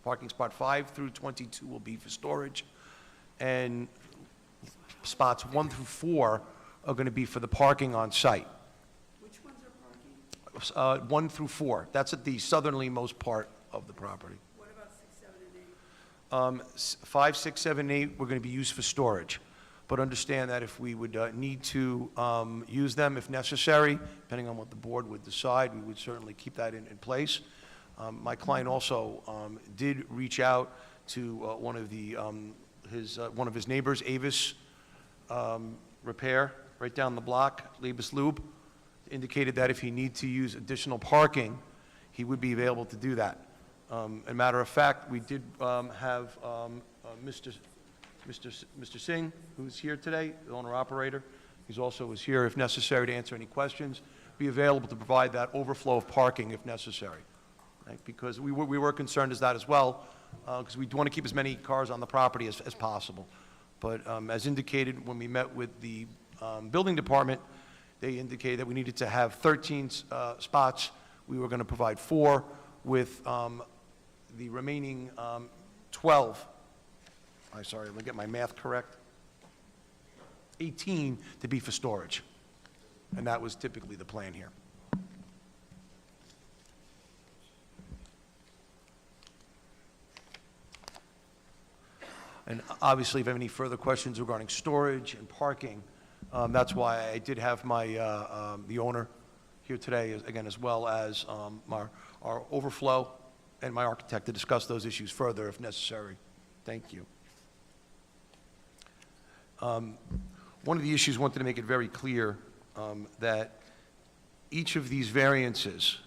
Speaker 15: parking spot 5 through 22 will be for storage, and spots 1 through 4 are going to be for the parking on site.
Speaker 4: Which ones are parking?
Speaker 15: 1 through 4, that's at the southerly-most part of the property.
Speaker 4: What about 6, 7, and 8?
Speaker 15: 5, 6, 7, 8 were going to be used for storage. But understand that if we would need to use them if necessary, depending on what the board would decide, we would certainly keep that in place. My client also did reach out to one of his neighbors, Avis Repair, right down the block, Labus Lube, indicated that if he needed to use additional parking, he would be available to do that. As a matter of fact, we did have Mr. Singh, who's here today, the owner-operator. He's also is here if necessary to answer any questions, be available to provide that overflow of parking if necessary. Right? Because we were concerned as that as well, because we want to keep as many cars on the property as possible. But as indicated when we met with the building department, they indicated that we needed to have 13 spots. We were going to provide 4 with the remaining 12. I'm sorry, let me get my math correct. 18 to be for storage. And that was typically the plan here. And obviously, if you have any further questions regarding storage and parking, that's why I did have my, the owner here today, again, as well as our overflow and my architect to discuss those issues further if necessary. Thank you. One of the issues, wanted to make it very clear that each of these variances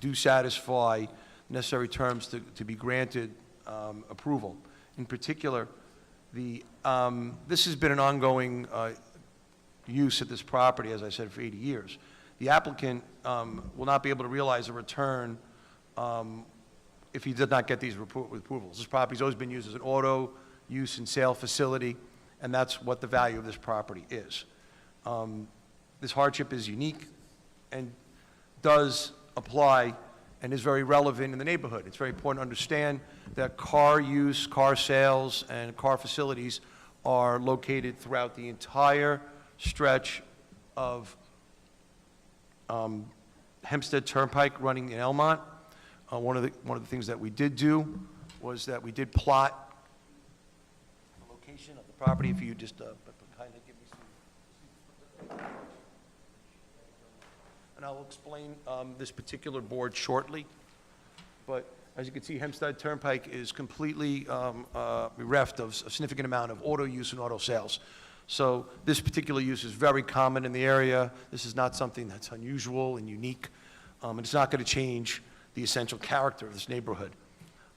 Speaker 15: do satisfy necessary terms to be granted approval. In particular, this has been an ongoing use at this property, as I said, for 80 years. The applicant will not be able to realize a return if he did not get these approvals. This property's always been used as an auto use and sale facility, and that's what the value of this property is. This hardship is unique and does apply and is very relevant in the neighborhood. It's very important to understand that car use, car sales, and car facilities are located throughout the entire stretch of Hempstead Turnpike running in Elmont. One of the things that we did do was that we did plot the location of the property. If you just kind of give me some, and I'll explain this particular board shortly. But as you can see, Hempstead Turnpike is completely bereft of a significant amount of auto use and auto sales. So this particular use is very common in the area. This is not something that's unusual and unique, and it's not going to change the essential character of this neighborhood.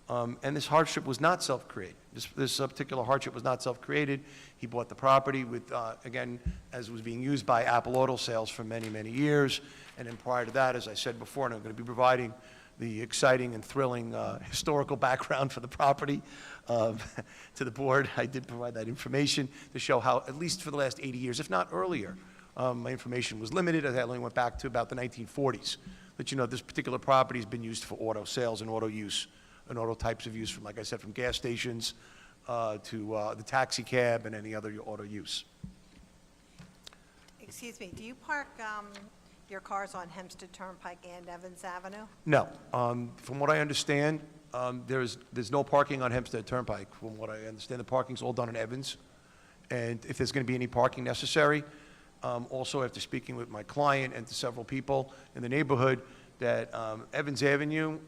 Speaker 15: And this hardship was not self-created. This particular hardship was not self-created. He bought the property with, again, as it was being used by Apple Auto Sales for many, many years. And then prior to that, as I said before, and I'm going to be providing the exciting and thrilling historical background for the property to the board. I did provide that information to show how, at least for the last 80 years, if not earlier, my information was limited. I only went back to about the 1940s. But you know, this particular property has been used for auto sales and auto use, and auto types of use, from, like I said, from gas stations to the taxi cab and any other auto use.
Speaker 16: Excuse me, do you park your cars on Hempstead Turnpike and Evans Avenue?
Speaker 15: No. From what I understand, there's no parking on Hempstead Turnpike. From what I understand, the parking's all done in Evans. And if there's going to be any parking necessary, also after speaking with my client and to several people in the neighborhood, that Evans Avenue,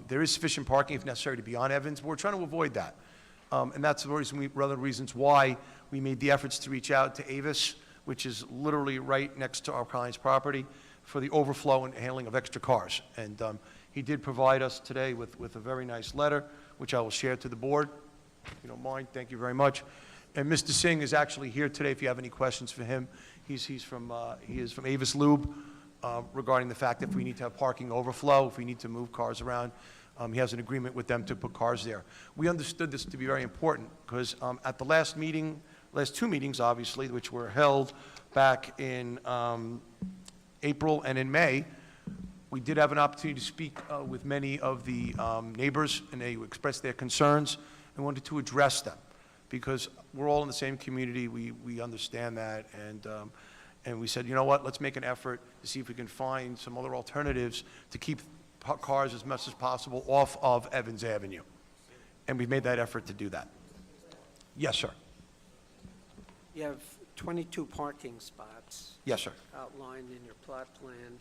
Speaker 15: there is sufficient parking if necessary to be on Evans, but we're trying to avoid that. And that's the reason one of the reasons why we made the efforts to reach out to Avis, which is literally right next to our client's property, for the overflow and handling of extra cars. And he did provide us today with a very nice letter, which I will share to the board, if you don't mind. Thank you very much. And Mr. Singh is actually here today if you have any questions for him. He is from Avis Lube regarding the fact if we need to have parking overflow, if we need to move cars around. He has an agreement with them to put cars there. We understood this to be very important because at the last meeting, last two meetings, obviously, which were held back in April and in May, we did have an opportunity to speak with many of the neighbors, and they expressed their concerns and wanted to address them because we're all in the same community. We understand that, and we said, you know what, let's make an effort to see if we can find some other alternatives to keep cars as much as possible off of Evans Avenue. And we've made that effort to do that. Yes, sir.
Speaker 1: You have 22 parking spots
Speaker 15: Yes, sir.
Speaker 1: outlined in your plot plan.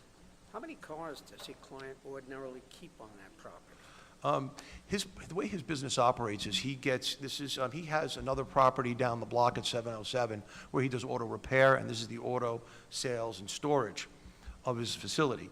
Speaker 1: How many cars does your client ordinarily keep on that property?
Speaker 15: The way his business operates is he has another property down the block at 707 where he does auto repair, and this is the auto sales and storage of his facility.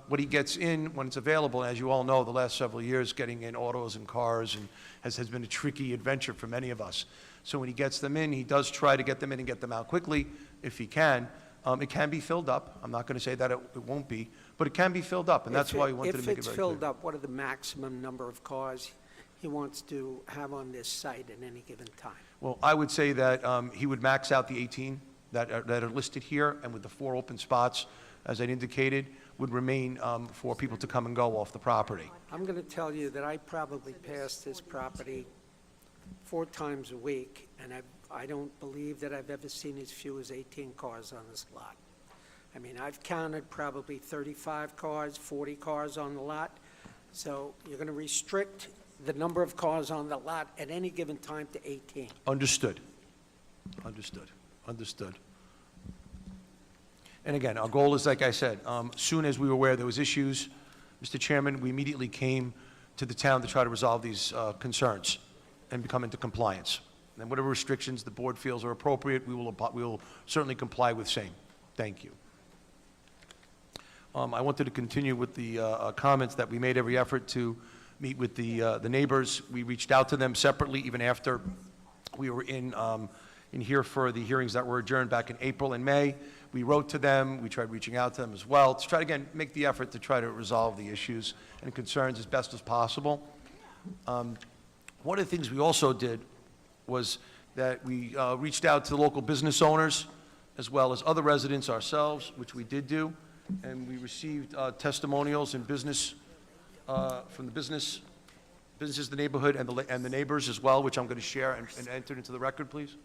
Speaker 15: What he gets in when it's available, as you all know, the last several years, getting in autos and cars has been a tricky adventure for many of us. So when he gets them in, he does try to get them in and get them out quickly if he can. It can be filled up. I'm not going to say that it won't be, but it can be filled up, and that's why we wanted to make it very
Speaker 1: If
Speaker 15: clear.
Speaker 1: it's filled up, what are the maximum number of cars he wants to have on this site at any given time?
Speaker 15: Well, I would say that he would max out the 18 that are listed here, and with the 4 open spots, as I indicated, would remain for people to come and go off the property.
Speaker 1: I'm going to tell you that I probably pass this property 4 times a week, and I don't believe that I've ever seen as few as 18 cars on this lot. I mean, I've counted probably 35 cars, 40 cars on the lot. So you're going to restrict the number of cars on the lot at any given time to 18.
Speaker 15: Understood. Understood. Understood. And again, our goal is, like I said, soon as we were aware there was issues, Mr. Chairman, we immediately came to the town to try to resolve these concerns and become into compliance. And whatever restrictions the board feels are appropriate, we will certainly comply with same. Thank you. I wanted to continue with the comments that we made every effort to meet with the neighbors. We reached out to them separately even after we were in here for the hearings that were adjourned back in April and May. We wrote to them. We tried reaching out to them as well to try to, again, make the effort to try to resolve the issues and concerns as best as possible. One of the things we also did was that we reached out to the local business owners as well as other residents ourselves, which we did do, and we received testimonials and business from the businesses in the neighborhood and the neighbors as well, which I'm going to share and enter into the record, please.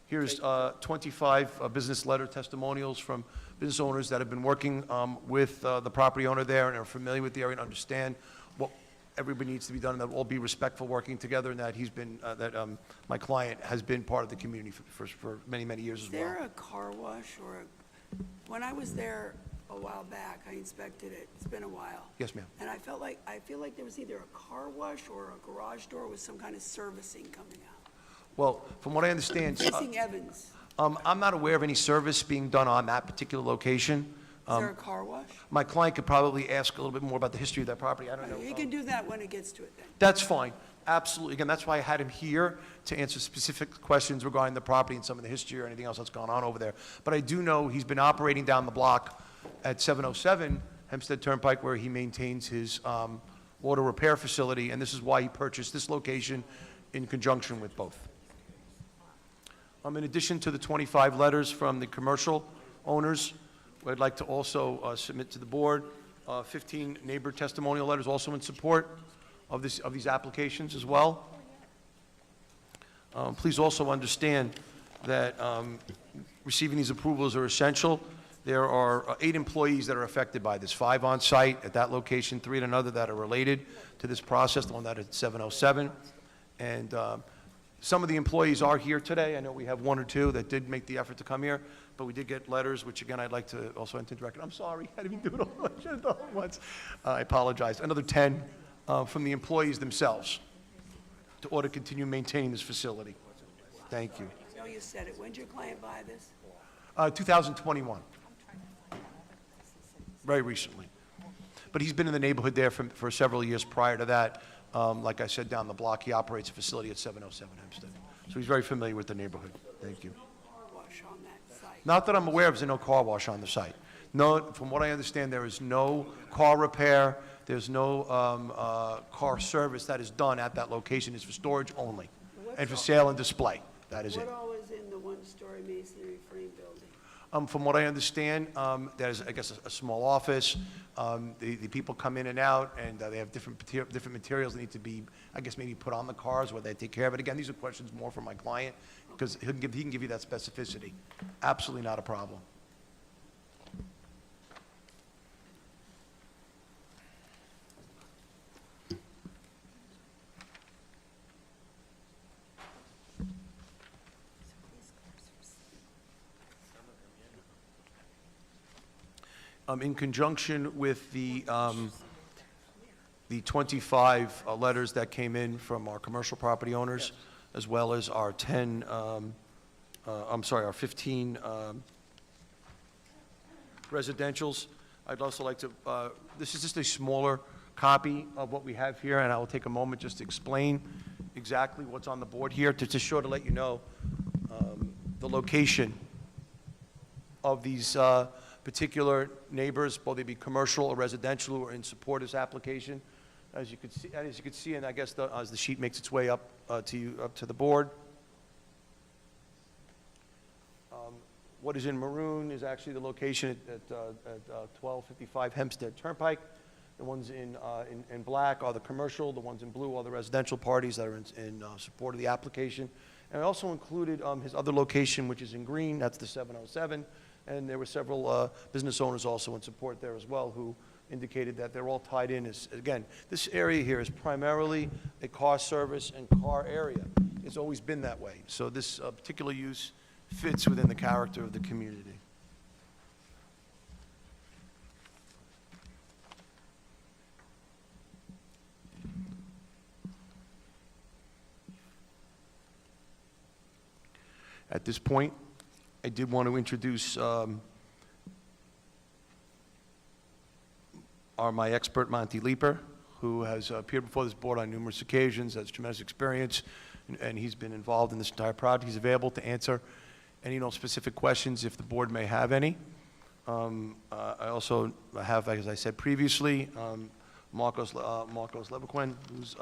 Speaker 15: Here's 25 business letter testimonials from business owners that have been working with the property owner there and are familiar with the area and understand what everybody needs to be done, and that we'll all be respectful working together, and that my client has been part of the community for many, many years as well.
Speaker 4: Is there a car wash when I was there a while back, I inspected it, it's been a while.
Speaker 15: Yes, ma'am.
Speaker 4: And I feel like there was either a car wash or a garage door with some kind of servicing coming out.
Speaker 15: Well, from what I understand,
Speaker 4: Facing Evans,
Speaker 15: I'm not aware of any service being done on that particular location.
Speaker 4: is there a car wash?
Speaker 15: My client could probably ask a little bit more about the history of that property. I don't know.
Speaker 4: You can do that when it gets to it then.
Speaker 15: That's fine. Absolutely. Again, that's why I had him here to answer specific questions regarding the property and some of the history or anything else that's gone on over there. But I do know he's been operating down the block at 707 Hempstead Turnpike, where he maintains his auto repair facility, and this is why he purchased this location in conjunction with both. In addition to the 25 letters from the commercial owners, I'd like to also submit to the board 15 neighbor testimonial letters also in support of these applications as well. Please also understand that receiving these approvals are essential. There are 8 employees that are affected by this, 5 on site at that location, 3 at another that are related to this process, the one that at 707. And some of the employees are here today. I know we have 1 or 2 that did make the effort to come here, but we did get letters, which again, I'd like to also enter into record. I'm sorry, I didn't do it all. I should have done it once. I apologize. Another 10 from the employees themselves to order to continue maintaining this facility. Thank you.
Speaker 4: No, you said it. When did your client buy this?
Speaker 15: 2021. Very recently. But he's been in the neighborhood there for several years prior to that. Like I said, down the block, he operates a facility at 707 Hempstead. So he's very familiar with the neighborhood. Thank you.
Speaker 4: Car wash on that site.
Speaker 15: Not that I'm aware of, there's no car wash on the site. No, from what I understand, there is no car repair, there's no car service that is done at that location. It's for storage only, and for sale and display. That is it.
Speaker 4: What all is in the one-story masonry frame building?
Speaker 15: From what I understand, there's, I guess, a small office. The people come in and out, and they have different materials that need to be, I guess, maybe put on the cars, where they take care of it. Again, these are questions more for my client, because he can give you that specificity. Absolutely not a problem. In conjunction with the 25 letters that came in from our commercial property owners, as well as our 15 residentials, I'd also like to, this is just a smaller copy of what we have here, and I will take a moment just to explain exactly what's on the board here, to just sure to let you know the location of these particular neighbors, whether they be commercial or residential, who are in support of this application. As you could see, and I guess as the sheet makes its way up to the board. What is in maroon is actually the location at 1255 Hempstead Turnpike. The ones in black are the commercial, the ones in blue are the residential parties that are in support of the application. And I also included his other location, which is in green, that's the 707. And there were several business owners also in support there as well, who indicated that they're all tied in. Again, this area here is primarily a car service and car area. It's always been that way. So this particular use fits within the character of the community. At this point, I did want to introduce my expert, Monty Leeper, who has appeared before this board on numerous occasions, has tremendous experience, and he's been involved in this entire project. He's available to answer any specific questions if the board may have any. I also have, as I said previously, Marcos Lebequin, who's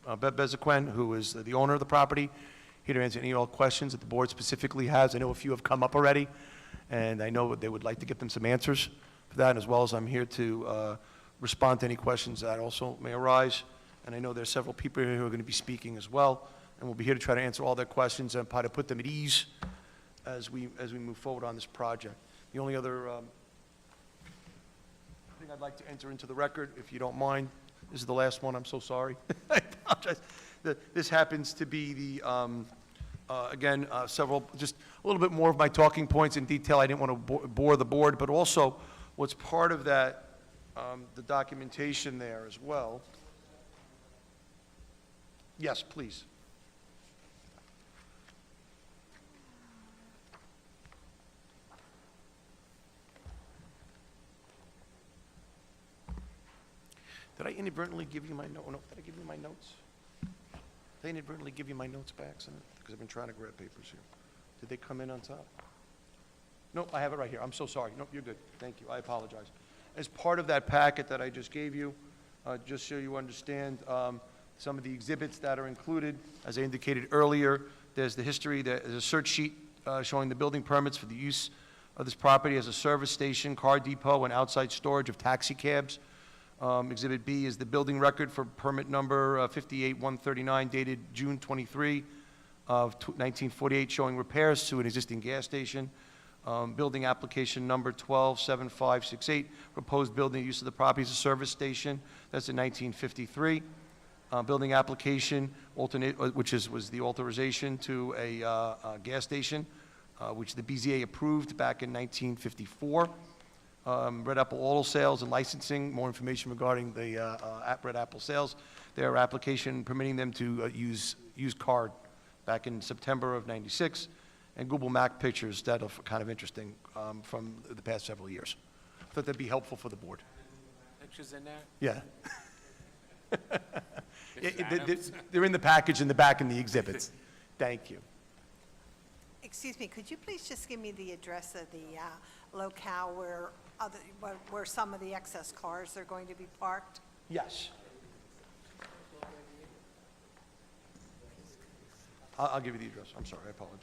Speaker 15: Bezequin, who is the owner of the property, here to answer any all questions that the board specifically has. I know a few have come up already, and I know they would like to get them some answers for that, as well as I'm here to respond to any questions that also may arise. And I know there's several people here who are going to be speaking as well, and we'll be here to try to answer all their questions and try to put them at ease as we move forward on this project. The only other thing I'd like to enter into the record, if you don't mind, this is the last one, I'm so sorry. I apologize. This happens to be the, again, several, just a little bit more of my talking points in detail. I didn't want to bore the board, but also what's part of that, the documentation there as well. Yes, please. Did I inadvertently give you my note? No, did I give you my notes? Did I inadvertently give you my notes by accident? Because I've been trying to grab papers here. Did they come in on top? Nope, I have it right here. I'm so sorry. Nope, you're good. Thank you. I apologize. As part of that packet that I just gave you, just so you understand some of the exhibits that are included, as I indicated earlier, there's the history, there's a search sheet showing the building permits for the use of this property as a service station, car depot, and outside storage of taxi cabs. Exhibit B is the building record for permit number 58139 dated June 23 of 1948, showing repairs to an existing gas station. Building application number 127568, proposed building use of the property as a service station. That's in 1953. Building application, which was the authorization to a gas station, which the BZA approved back in 1954. Red Apple Auto Sales and Licensing, more information regarding the Red Apple sales. Their application permitting them to use card back in September of '96, and Google Map pictures that are kind of interesting from the past several years. I thought that'd be helpful for the board.
Speaker 12: Pictures in there?
Speaker 15: Yeah.
Speaker 12: Mr. Adams?
Speaker 15: They're in the package in the back in the exhibits. Thank you.
Speaker 16: Excuse me, could you please just give me the address of the locale where some of the excess cars are going to be parked?
Speaker 15: Yes. I'll give you the address. I'm sorry, I apologize.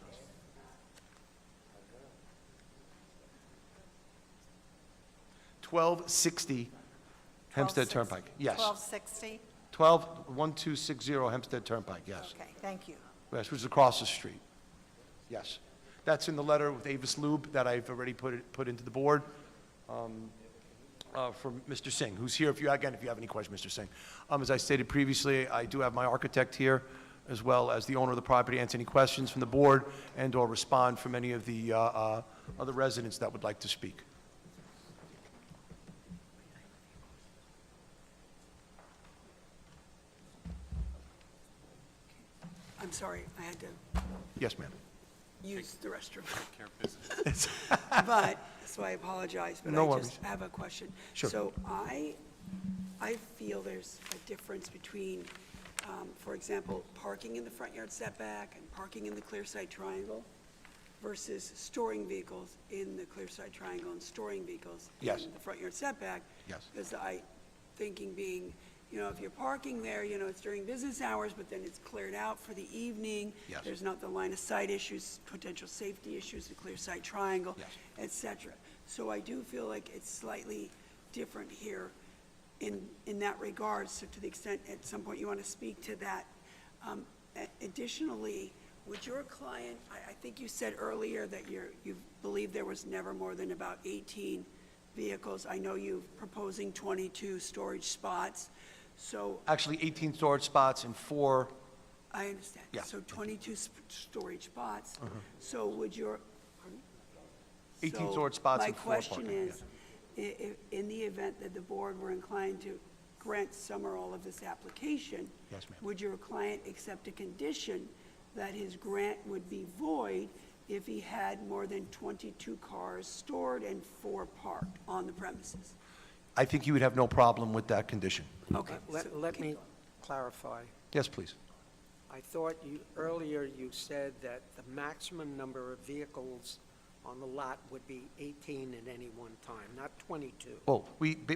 Speaker 15: $1260 Hempstead Turnpike. Yes.
Speaker 16: 1260?
Speaker 15: 1260 Hempstead Turnpike, yes.
Speaker 16: Okay, thank you.
Speaker 15: Yes, which is across the street. Yes. That's in the letter with Avis Lube that I've already put into the board from Mr. Singh, who's here if you have any questions, Mr. Singh. As I stated previously, I do have my architect here, as well as the owner of the property, answer any questions from the board and/or respond from any of the other residents that would like to speak.
Speaker 4: I'm sorry, I had to
Speaker 15: Yes, ma'am.
Speaker 4: use the restroom. But, so I apologize, but
Speaker 15: No
Speaker 4: I just
Speaker 15: worries.
Speaker 4: have a question.
Speaker 15: Sure.
Speaker 4: So I feel there's a difference between, for example, parking in the front yard setback and parking in the clear side triangle versus storing vehicles in the clear side triangle and storing vehicles
Speaker 15: Yes.
Speaker 4: in the front yard setback.
Speaker 15: Yes.
Speaker 4: Because thinking being, if you're parking there, it's during business hours, but then it's cleared out for the evening.
Speaker 15: Yes.
Speaker 4: There's not the line of sight issues, potential safety issues, the clear sight triangle,
Speaker 15: Yes.
Speaker 4: et cetera. So I do feel like it's slightly different here in that regard. So to the extent at some point you want to speak to that. Additionally, would your client, I think you said earlier that you believe there was never more than about 18 vehicles. I know you're proposing 22 storage spots. So
Speaker 15: Actually, 18 storage spots and 4,
Speaker 4: I understand.
Speaker 15: Yeah.
Speaker 4: So 22 storage spots. So would your, pardon?
Speaker 15: 18
Speaker 4: So
Speaker 15: storage spots and 4
Speaker 4: My question
Speaker 15: parking,
Speaker 4: is, in the event that the board were inclined to grant some or all of this application,
Speaker 15: Yes, ma'am.
Speaker 4: would your client accept a condition that his grant would be void if he had more than 22 cars stored and 4 parked on the premises?
Speaker 15: I think you would have no problem with that condition.
Speaker 4: Okay.
Speaker 1: Let me clarify.
Speaker 15: Yes, please.
Speaker 1: I thought earlier you said that the maximum number of vehicles on the lot would be 18 at any one time, not 22.
Speaker 15: Well,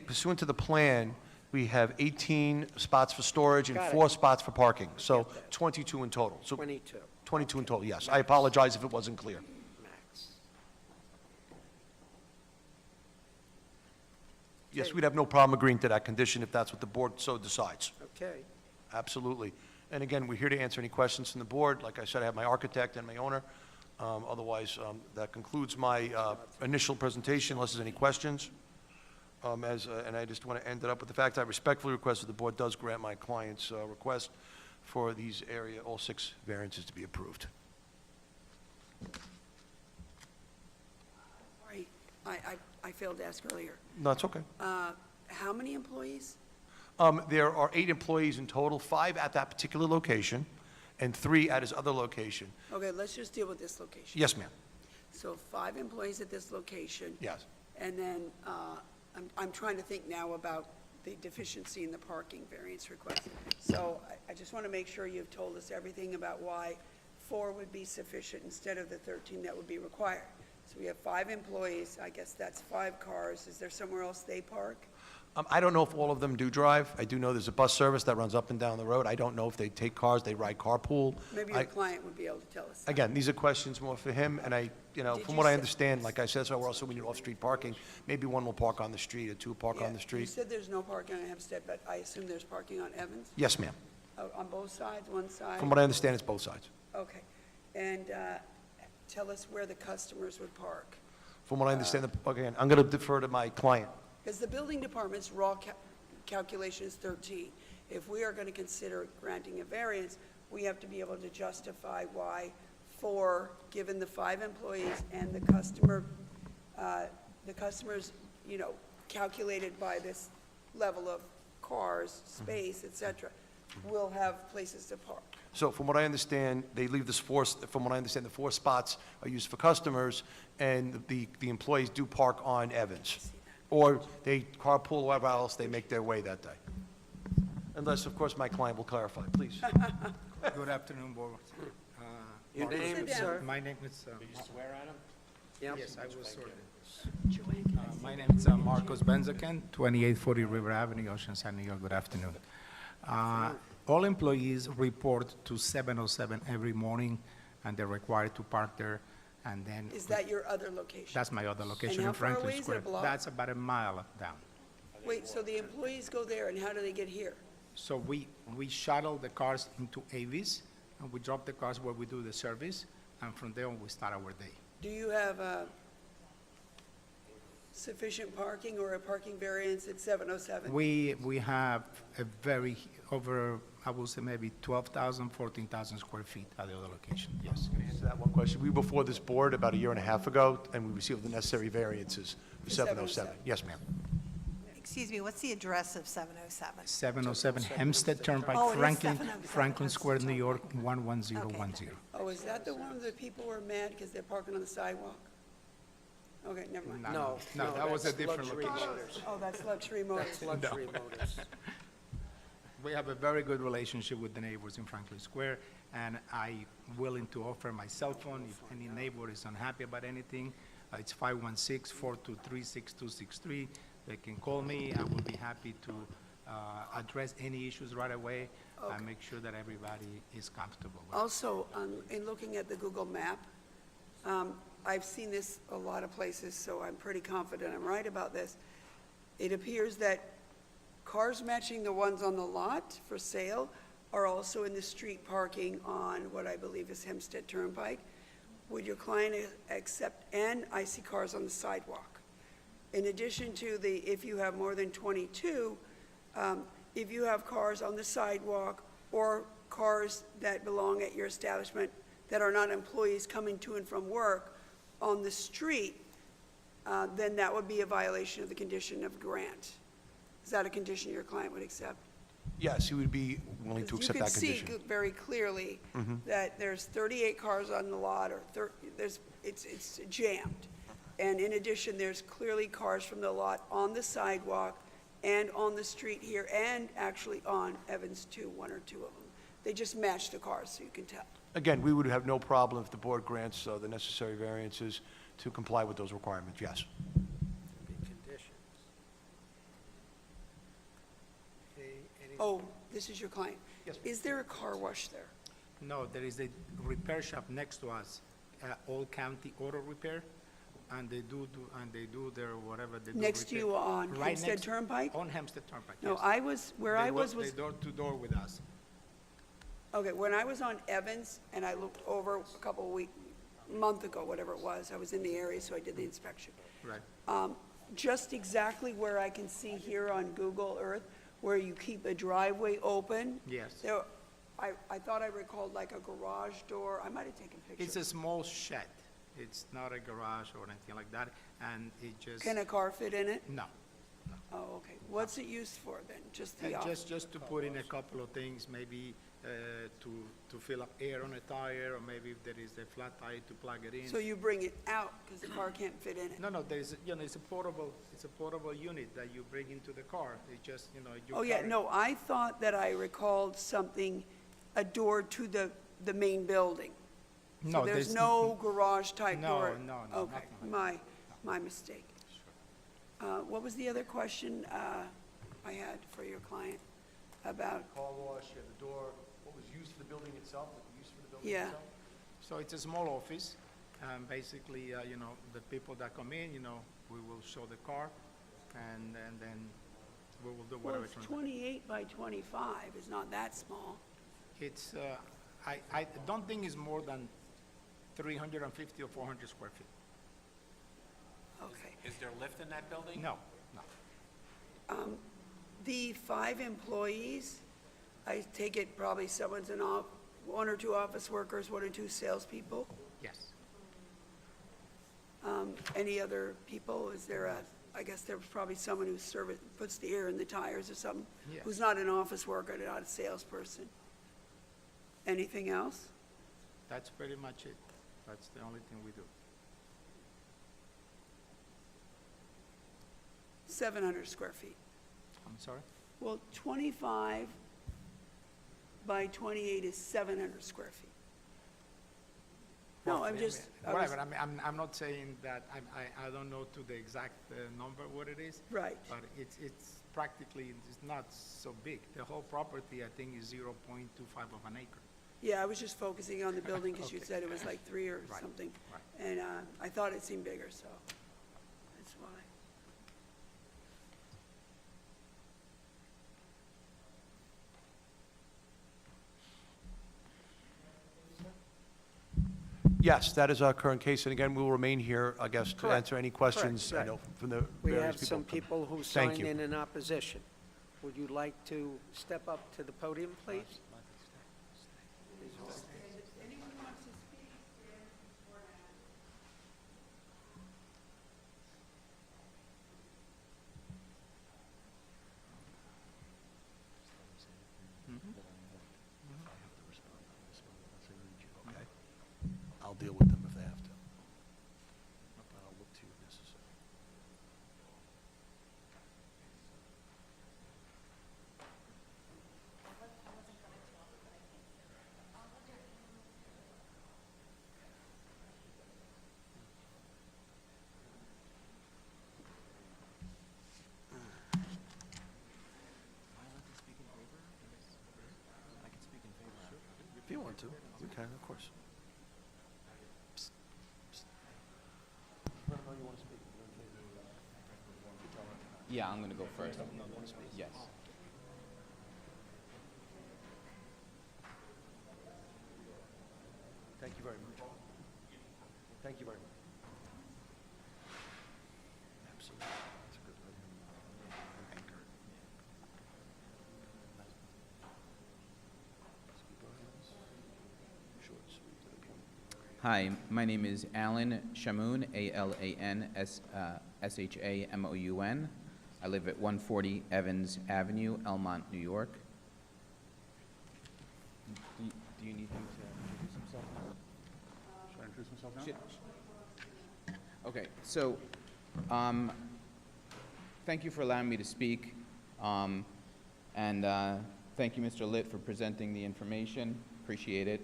Speaker 15: pursuant to the plan, we have 18 spots for storage and
Speaker 1: Got it.
Speaker 15: 4 spots for parking, so 22 in total. So
Speaker 1: 22,
Speaker 15: 22 in total, yes. I apologize if it wasn't clear.
Speaker 1: max.
Speaker 15: Yes, we'd have no problem agreeing to that condition if that's what the board so decides.
Speaker 1: Okay.
Speaker 15: Absolutely. And again, we're here to answer any questions from the board. Like I said, I have my architect and my owner. Otherwise, that concludes my initial presentation, unless there's any questions. And I just want to end it up with the fact I respectfully request that the board does grant my client's request for these all 6 variances to be approved.
Speaker 4: Sorry, I failed to ask earlier.
Speaker 15: No, it's okay.
Speaker 4: How many employees?
Speaker 15: There are 8 employees in total, 5 at that particular location, and 3 at his other location.
Speaker 4: Okay, let's just deal with this location.
Speaker 15: Yes, ma'am.
Speaker 4: So 5 employees at this location.
Speaker 15: Yes.
Speaker 4: And then, I'm trying to think now about the deficiency in the parking variance request. So I just want to make sure you've told us everything about why 4 would be sufficient instead of the 13 that would be required. So we have 5 employees, I guess that's 5 cars. Is there somewhere else they park?
Speaker 15: I don't know if all of them do drive. I do know there's a bus service that runs up and down the road. I don't know if they take cars, they ride carpool.
Speaker 4: Maybe your client would be able to tell us.
Speaker 15: Again, these are questions more for him, and
Speaker 4: Did
Speaker 15: from
Speaker 4: you
Speaker 15: what I
Speaker 4: say-
Speaker 15: understand, like I said, so we're also, we need off-street parking. Maybe 1 will park on the street, or 2 will park
Speaker 4: Yeah,
Speaker 15: on the
Speaker 4: You
Speaker 15: street.
Speaker 4: said there's no parking on Hempstead, but I assume there's parking on Evans?
Speaker 15: Yes, ma'am.
Speaker 4: On both sides, one side?
Speaker 15: From what I understand, it's both sides.
Speaker 4: Okay. And tell us where the customers would park.
Speaker 15: From what I understand, again, I'm going to defer to my client.
Speaker 4: Because the building department's raw calculation is 13. If we are going to consider granting a variance, we have to be able to justify why 4, given the 5 employees and the customers, calculated by this level of cars, space, et cetera, will have places to park.
Speaker 15: So from what I understand, they leave this from what I understand, the 4 spots are used for customers, and the employees do park on Evans. Or they carpool, or whatever else, they make their way that day. Unless, of course, my client will clarify, please.
Speaker 3: Good afternoon, Board.
Speaker 1: Your name, sir?
Speaker 17: My name is,
Speaker 12: Do you swear at him?
Speaker 1: Yep.
Speaker 17: yes, I will sort
Speaker 4: Joanne, can I see
Speaker 17: My
Speaker 4: that?
Speaker 17: name is Marcos Benzaken, 2840 River Avenue, Oceanside, New York. Good afternoon. All employees report to 707 every morning, and they're required to park there, and then...
Speaker 4: Is that your other location?
Speaker 17: That's my other location
Speaker 4: how
Speaker 17: in
Speaker 4: far
Speaker 17: Franklin
Speaker 4: away is it,
Speaker 17: Square.
Speaker 4: a block?
Speaker 17: That's about a mile down.
Speaker 4: Wait, so the employees go there, and how do they get here?
Speaker 17: So we shuttle the cars into Avis, and we drop the cars where we do the service, and from there on, we start our day.
Speaker 4: Do you have sufficient parking or a parking variance at 707?
Speaker 17: We have a very, over, I will say maybe 12,000, 14,000 square feet at the other location, yes.
Speaker 15: Can I answer that one question? We were before this board about a year and a half ago, and we received the necessary variances for 707. Yes, ma'am.
Speaker 16: Excuse me, what's the address of 707?
Speaker 17: 707 Hempstead Turnpike,
Speaker 16: Oh, it is
Speaker 17: Franklin,
Speaker 16: 707
Speaker 17: Franklin Square, New York,
Speaker 16: Hempstead.
Speaker 17: 11010.
Speaker 4: Oh, is that the one that people were mad because they're parking on the sidewalk? Okay, never mind.
Speaker 1: No,
Speaker 17: No, that was a
Speaker 1: that's
Speaker 17: different
Speaker 1: Luxury
Speaker 17: location.
Speaker 1: Motors.
Speaker 4: Oh, that's Luxury Motors.
Speaker 1: That's Luxury Motors.
Speaker 17: We have a very good relationship with the neighbors in Franklin Square, and I'm willing to offer my cell phone if any neighbor is unhappy about anything. It's 516-423-6263. They can call me. I will be happy to address any issues right away and make sure that everybody is comfortable with it.
Speaker 4: Also, in looking at the Google map, I've seen this a lot of places, so I'm pretty confident I'm right about this. It appears that cars matching the ones on the lot for sale are also in the street parking on what I believe is Hempstead Turnpike. Would your client accept, and I see cars on the sidewalk. In addition to if you have more than 22, if you have cars on the sidewalk or cars that belong at your establishment that are not employees coming to and from work on the street, then that would be a violation of the condition of grant. Is that a condition your client would accept?
Speaker 15: Yes, he would be willing to accept that condition.
Speaker 4: You could see very clearly that there's 38 cars on the lot, or it's jammed. And in addition, there's clearly cars from the lot on the sidewalk and on the street here, and actually on Evans too, one or two of them. They just match the cars, so you can tell.
Speaker 15: Again, we would have no problem if the board grants the necessary variances to comply with those requirements, yes.
Speaker 4: Oh, this is your client. Yes. Is there a car wash there?
Speaker 17: No, there is a repair shop next to us, All County Auto Repair, and they do their whatever they do.
Speaker 4: Next to
Speaker 17: repair.
Speaker 4: you on
Speaker 17: Right
Speaker 4: Hempstead
Speaker 17: next-
Speaker 4: Turnpike?
Speaker 17: On Hempstead Turnpike,
Speaker 4: No,
Speaker 17: yes.
Speaker 4: I was
Speaker 17: They door to door with us.
Speaker 4: okay, when I was on Evans, and I looked over a couple of month ago, whatever it was, I was in the area, so I did the inspection.
Speaker 17: Right.
Speaker 4: Just exactly where I can see here on Google Earth, where you keep a driveway open.
Speaker 17: Yes.
Speaker 4: There, I thought I recalled like a garage door. I might have taken pictures.
Speaker 17: It's a small shed. It's not a garage or anything like that, and it just...
Speaker 4: Can a car fit in it?
Speaker 17: No.
Speaker 4: Oh, okay. What's it used for then? Just the office?
Speaker 17: Just to put in a couple of things, maybe to fill up air on a tire, or maybe if there is a flat tire to plug it in.
Speaker 4: So you bring it out because the car can't fit in it?
Speaker 17: No, there's, it's a portable unit that you bring into the car. It just, you
Speaker 4: Oh, yeah,
Speaker 17: carry-
Speaker 4: no, I thought that I recalled something, a door to the main building.
Speaker 17: No,
Speaker 4: So there's
Speaker 17: there's
Speaker 4: no garage type
Speaker 17: No,
Speaker 4: door?
Speaker 17: no,
Speaker 4: Okay,
Speaker 17: nothing
Speaker 4: my mistake. What was the other question I had for your client about?
Speaker 15: Car wash, you have the door, what was used for the building itself,
Speaker 4: Yeah.
Speaker 17: So it's a small office, basically, the people that come in, we will show the car, and then we will do
Speaker 4: Well,
Speaker 17: whatever.
Speaker 4: it's 28 by 25, it's not that small.
Speaker 17: It's, I don't think it's more than 350 or 400 square feet.
Speaker 4: Okay.
Speaker 12: Is there a lift in that building?
Speaker 17: No.
Speaker 4: The 5 employees, I take it probably someone's one or two office workers, 1 or 2 salespeople?
Speaker 17: Yes.
Speaker 4: Any other people? Is there I guess there's probably someone who puts the air in the tires or something?
Speaker 17: Yes.
Speaker 4: Who's not an office worker, not a salesperson? Anything else?
Speaker 17: That's pretty much it. That's the only thing we do.
Speaker 4: 700 square feet.
Speaker 17: I'm sorry?
Speaker 4: Well, 25 by 28 is 700 square feet. No, I'm
Speaker 17: roughly,
Speaker 4: just, I was-
Speaker 17: whatever, I'm not saying that, I don't know to the exact number what it is.
Speaker 4: Right.
Speaker 17: But it's practically, it's not so big. The whole property, I think, is 0.25 of an acre.
Speaker 4: yeah, I was just focusing on the building because you
Speaker 17: Okay.
Speaker 4: said it was like 3 or
Speaker 17: Right,
Speaker 4: something.
Speaker 17: right.
Speaker 4: And I thought it seemed bigger, so that's why.
Speaker 15: Yes, that is our current case, and again, we will remain here, I guess, to
Speaker 1: Correct.
Speaker 15: answer any questions,
Speaker 1: Correct,
Speaker 15: I know,
Speaker 1: right.
Speaker 15: from the
Speaker 1: We
Speaker 15: various
Speaker 1: have
Speaker 15: people.
Speaker 1: some people who
Speaker 15: Thank
Speaker 1: signed
Speaker 15: you.
Speaker 1: in opposition. Would you like to step up to the podium, please?
Speaker 15: Okay? I'll deal with them if they have to. But I'll look to you if necessary. If you want to, you can, of course.
Speaker 18: Yeah, I'm gonna go first. Yes.
Speaker 15: Thank you very much. Thank you very much. Absolutely. That's a good anchor. Short, sweet, to the point.
Speaker 18: Hi, my name is Alan Shamoun, A-L-A-N-S-H-A-M-O-U-N. I live at 140 Evans Avenue, Elmont, New York. Do you need him to introduce himself now?
Speaker 7: Should I introduce myself now?
Speaker 18: Okay, so, thank you for allowing me to speak, and thank you, Mr. Litt, for presenting the information. Appreciate it.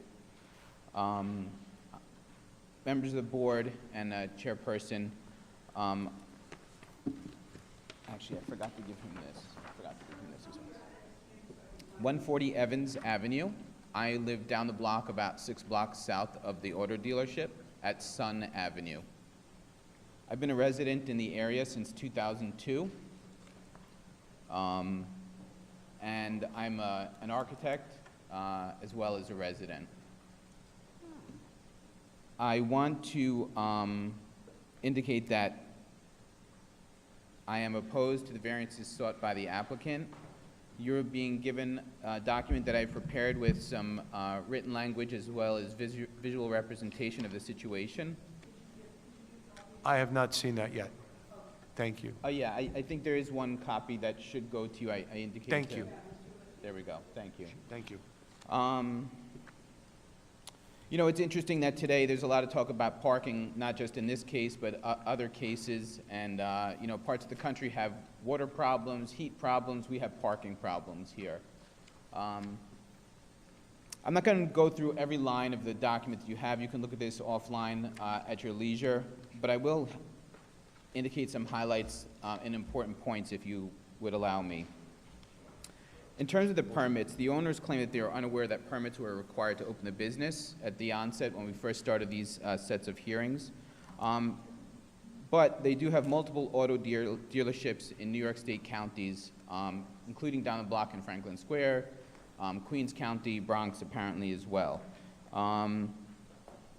Speaker 18: Members of the board and chairperson, actually, I forgot to give him this. As well. 140 Evans Avenue. I live down the block, about 6 blocks south of the auto dealership at Sun Avenue. I've been a resident in the area since 2002, and I'm an architect as well as a resident. I want to indicate that I am opposed to the variances sought by the applicant. You're being given a document that I've prepared with some written language as well as visual representation of the situation.
Speaker 15: I have not seen that yet. Thank you.
Speaker 18: Oh, yeah, I think there is one copy that should go to you. I indicated.
Speaker 15: Thank you.
Speaker 18: There we go. Thank you.
Speaker 15: Thank you.
Speaker 18: You know, it's interesting that today there's a lot of talk about parking, not just in this case, but other cases. And, you know, parts of the country have water problems, heat problems. We have parking problems here. I'm not going to go through every line of the document that you have. You can look at this offline at your leisure. But I will indicate some highlights and important points if you would allow me. In terms of the permits, the owners claim that they are unaware that permits were required to open the business at the onset when we first started these sets of hearings. But they do have multiple auto dealerships in New York State counties, including down the block in Franklin Square, Queens County, Bronx apparently as well.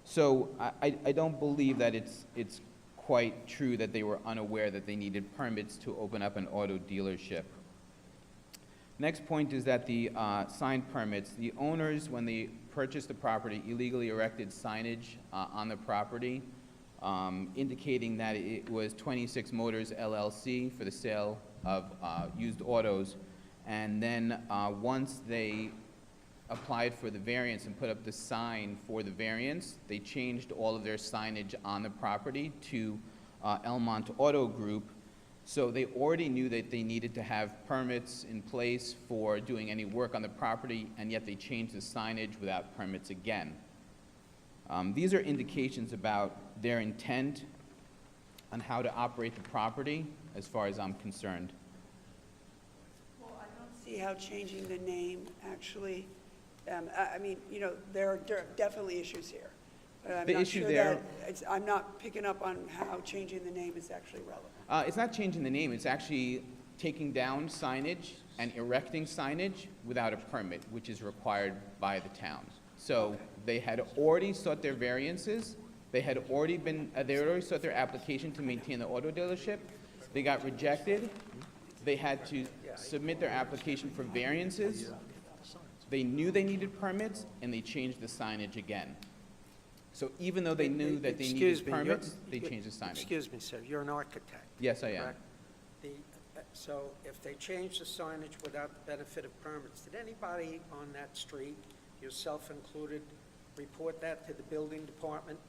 Speaker 18: So I don't believe that it's quite true that they were unaware that they needed permits to open up an auto dealership. Next point is that the sign permits, the owners, when they purchased the property, illegally erected signage on the property, indicating that it was 26 Motors LLC for the sale of used autos. And then once they applied for the variance and put up the sign for the variance, they changed all of their signage on the property to Elmont Auto Group. So they already knew that they needed to have permits in place for doing any work on the property, and yet they changed the signage without permits again. These are indications about their intent on how to operate the property, as far as I'm concerned.
Speaker 4: Well, I don't see how changing the name actually, I mean, there are definitely issues here. But I'm
Speaker 18: The
Speaker 4: not
Speaker 18: issue
Speaker 4: sure
Speaker 18: there-
Speaker 4: that, I'm not picking up on how changing the name is actually relevant.
Speaker 18: It's not changing the name, it's actually taking down signage and erecting signage without a permit, which is required by the town. So they had already sought their variances, they had already sought their application to maintain the auto dealership, they got rejected, they had to submit their application for variances, they knew they needed permits, and they changed the signage again. So even though they knew that they
Speaker 1: Excuse
Speaker 18: needed
Speaker 1: me, you're-
Speaker 18: permits, they changed the signage.
Speaker 1: Excuse me, sir, you're an architect.
Speaker 18: Yes, I am.
Speaker 1: correct? So if they change the signage without the benefit of permits, did anybody on that street, yourself included, report that to the building department?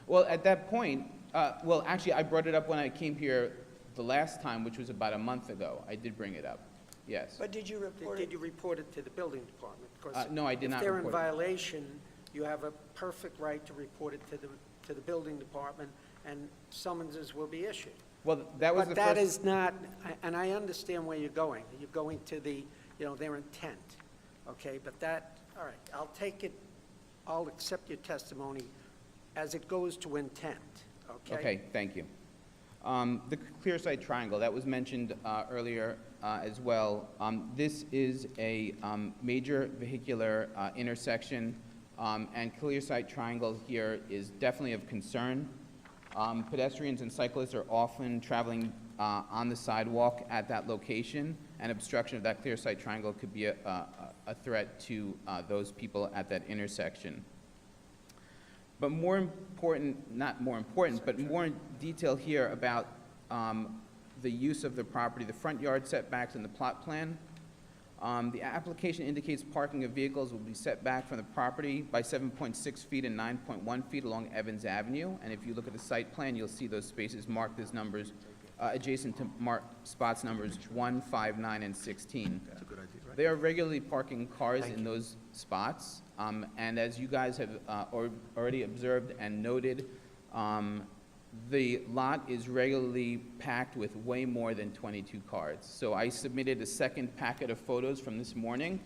Speaker 18: Well, at that point, actually, I brought it up when I came here the last time, which was about a month ago. I did bring it up, yes.
Speaker 4: But did you report
Speaker 1: Did
Speaker 4: it?
Speaker 1: you report it to the building department? 'Cause
Speaker 18: No, I did not
Speaker 1: If they're in
Speaker 18: report it.
Speaker 1: violation, you have a perfect right to report it to the building department, and summonses will be issued.
Speaker 18: Well, that was the
Speaker 1: But that
Speaker 18: first...
Speaker 1: is not, and I understand where you're going. You're going to the, their intent, okay? But that, all right, I'll take it, I'll accept your testimony as it goes to intent, okay?
Speaker 18: Okay, thank you. The clear sight triangle, that was mentioned earlier as well. This is a major vehicular intersection, and clear sight triangle here is definitely of concern. Pedestrians and cyclists are often traveling on the sidewalk at that location, and obstruction of that clear sight triangle could be a threat to those people at that intersection. But more important, not more important, but more in detail here about the use of the property, the front yard setbacks in the plot plan. The application indicates parking of vehicles will be set back from the property by 7.6 feet and 9.1 feet along Evans Avenue. And if you look at the site plan, you'll see those spaces marked as numbers, adjacent to spots numbers 1, 5, 9, and 16. That's a good idea, right? They are regularly parking cars in those spots. And as you guys have already observed and noted, the lot is regularly packed with way more than 22 cars. So I submitted a second packet of photos from this morning.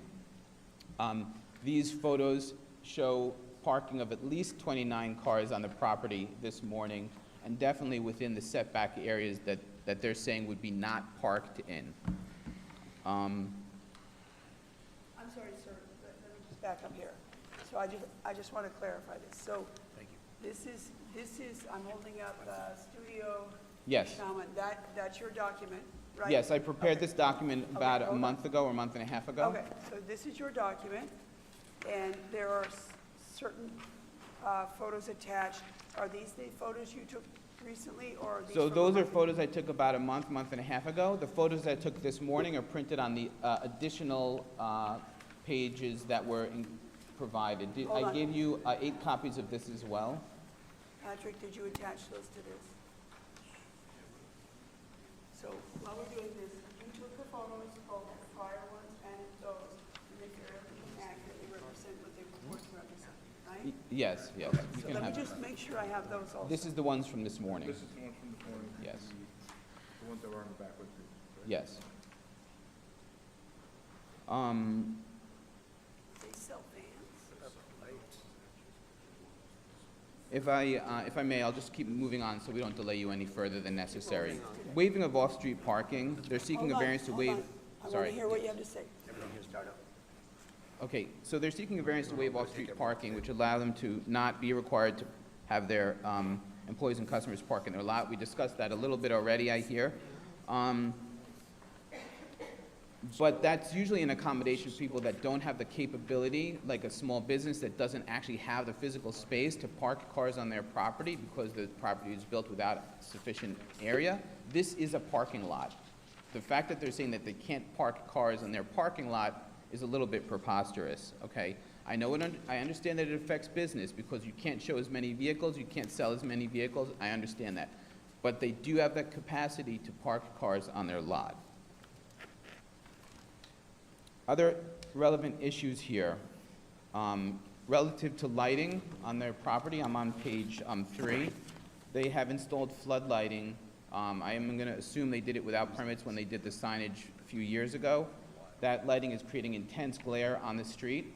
Speaker 18: These photos show parking of at least 29 cars on the property this morning, and definitely within the setback areas that they're saying would be not parked in.
Speaker 4: I'm sorry, sir, let me just back up here. So I just want to clarify this. So this is, I'm holding up Studio
Speaker 18: Yes.
Speaker 4: Shaman. That's your document, right?
Speaker 18: Yes, I prepared this document about a
Speaker 4: hold on.
Speaker 18: month ago or a month and a half ago.
Speaker 4: Okay, so this is your document, and there are certain photos attached. Are these the photos you took recently, or are these
Speaker 18: So
Speaker 4: from a
Speaker 18: those are
Speaker 4: month-
Speaker 18: photos I took about a month and a half ago. The photos I took this morning are printed on the additional pages that were provided.
Speaker 4: Hold
Speaker 18: I
Speaker 4: on.
Speaker 18: gave you 8 copies of this as well.
Speaker 4: Patrick, did you attach those to this? So while we're doing this, you took the photos, both the prior ones and those, and if they're accurately represent what they purport to represent, right?
Speaker 18: Yes, yes. You
Speaker 4: So
Speaker 18: can
Speaker 4: let me
Speaker 18: have-
Speaker 4: just make sure I have those also.
Speaker 18: This is the ones from this morning.
Speaker 2: This is the one from this morning.
Speaker 18: Yes,
Speaker 2: The ones that were on the back with you.
Speaker 18: yes.
Speaker 4: They sell vans.
Speaker 18: If I may, I'll just keep moving on so we don't delay you any further than necessary. Waiving of off-street parking, they're seeking a
Speaker 4: Hold on,
Speaker 18: variance to
Speaker 4: hold
Speaker 18: waive.
Speaker 4: on. I want
Speaker 18: Sorry.
Speaker 4: to hear what you have to say.
Speaker 18: Okay, so they're seeking a variance to waive off-street parking, which allow them to not be required to have their employees and customers park in their lot. We discussed that a little bit already, I hear. But that's usually an accommodation for people that don't have the capability, like a small business that doesn't actually have the physical space to park cars on their property because the property is built without sufficient area. This is a parking lot. The fact that they're saying that they can't park cars on their parking lot is a little bit preposterous, okay? I understand that it affects business because you can't show as many vehicles, you can't sell as many vehicles, I understand that. But they do have the capacity to park cars on their lot. Other relevant issues here. Relative to lighting on their property, I'm on page 3. They have installed flood lighting. I am going to assume they did it without permits when they did the signage a few years ago. That lighting is creating intense glare on the street,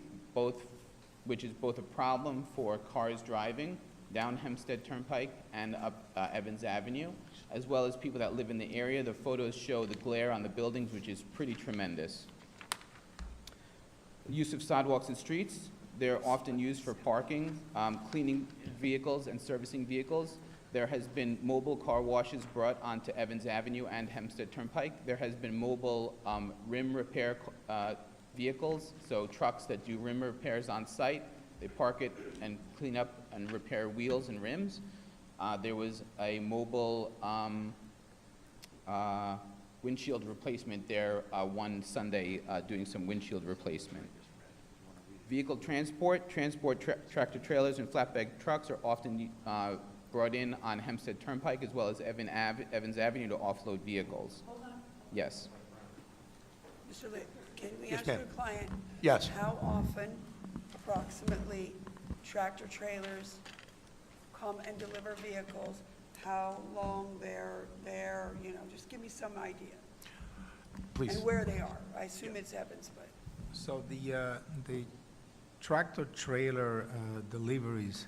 Speaker 18: which is both a problem for cars driving down Hempstead Turnpike and up Evans Avenue, as well as people that live in the area. The photos show the glare on the buildings, which is pretty tremendous. Use of sidewalks and streets. They're often used for parking, cleaning vehicles and servicing vehicles. There has been mobile car washes brought onto Evans Avenue and Hempstead Turnpike. There has been mobile rim repair vehicles, so trucks that do rim repairs on site. They park it and clean up and repair wheels and rims. There was a mobile windshield replacement there one Sunday doing some windshield replacement. Vehicle transport, tractor trailers and flatbed trucks are often brought in on Hempstead Turnpike as well as Evans Avenue to offload vehicles.
Speaker 4: Hold on.
Speaker 18: Yes.
Speaker 4: Mr. Litt, can we
Speaker 15: Yes,
Speaker 4: ask your
Speaker 15: ma'am.
Speaker 4: client?
Speaker 15: Yes.
Speaker 4: How often approximately tractor trailers come and deliver vehicles? How long they're there, just give me some idea.
Speaker 15: Please.
Speaker 4: And where they are. I assume it's Evans, but.
Speaker 17: So the tractor trailer deliveries,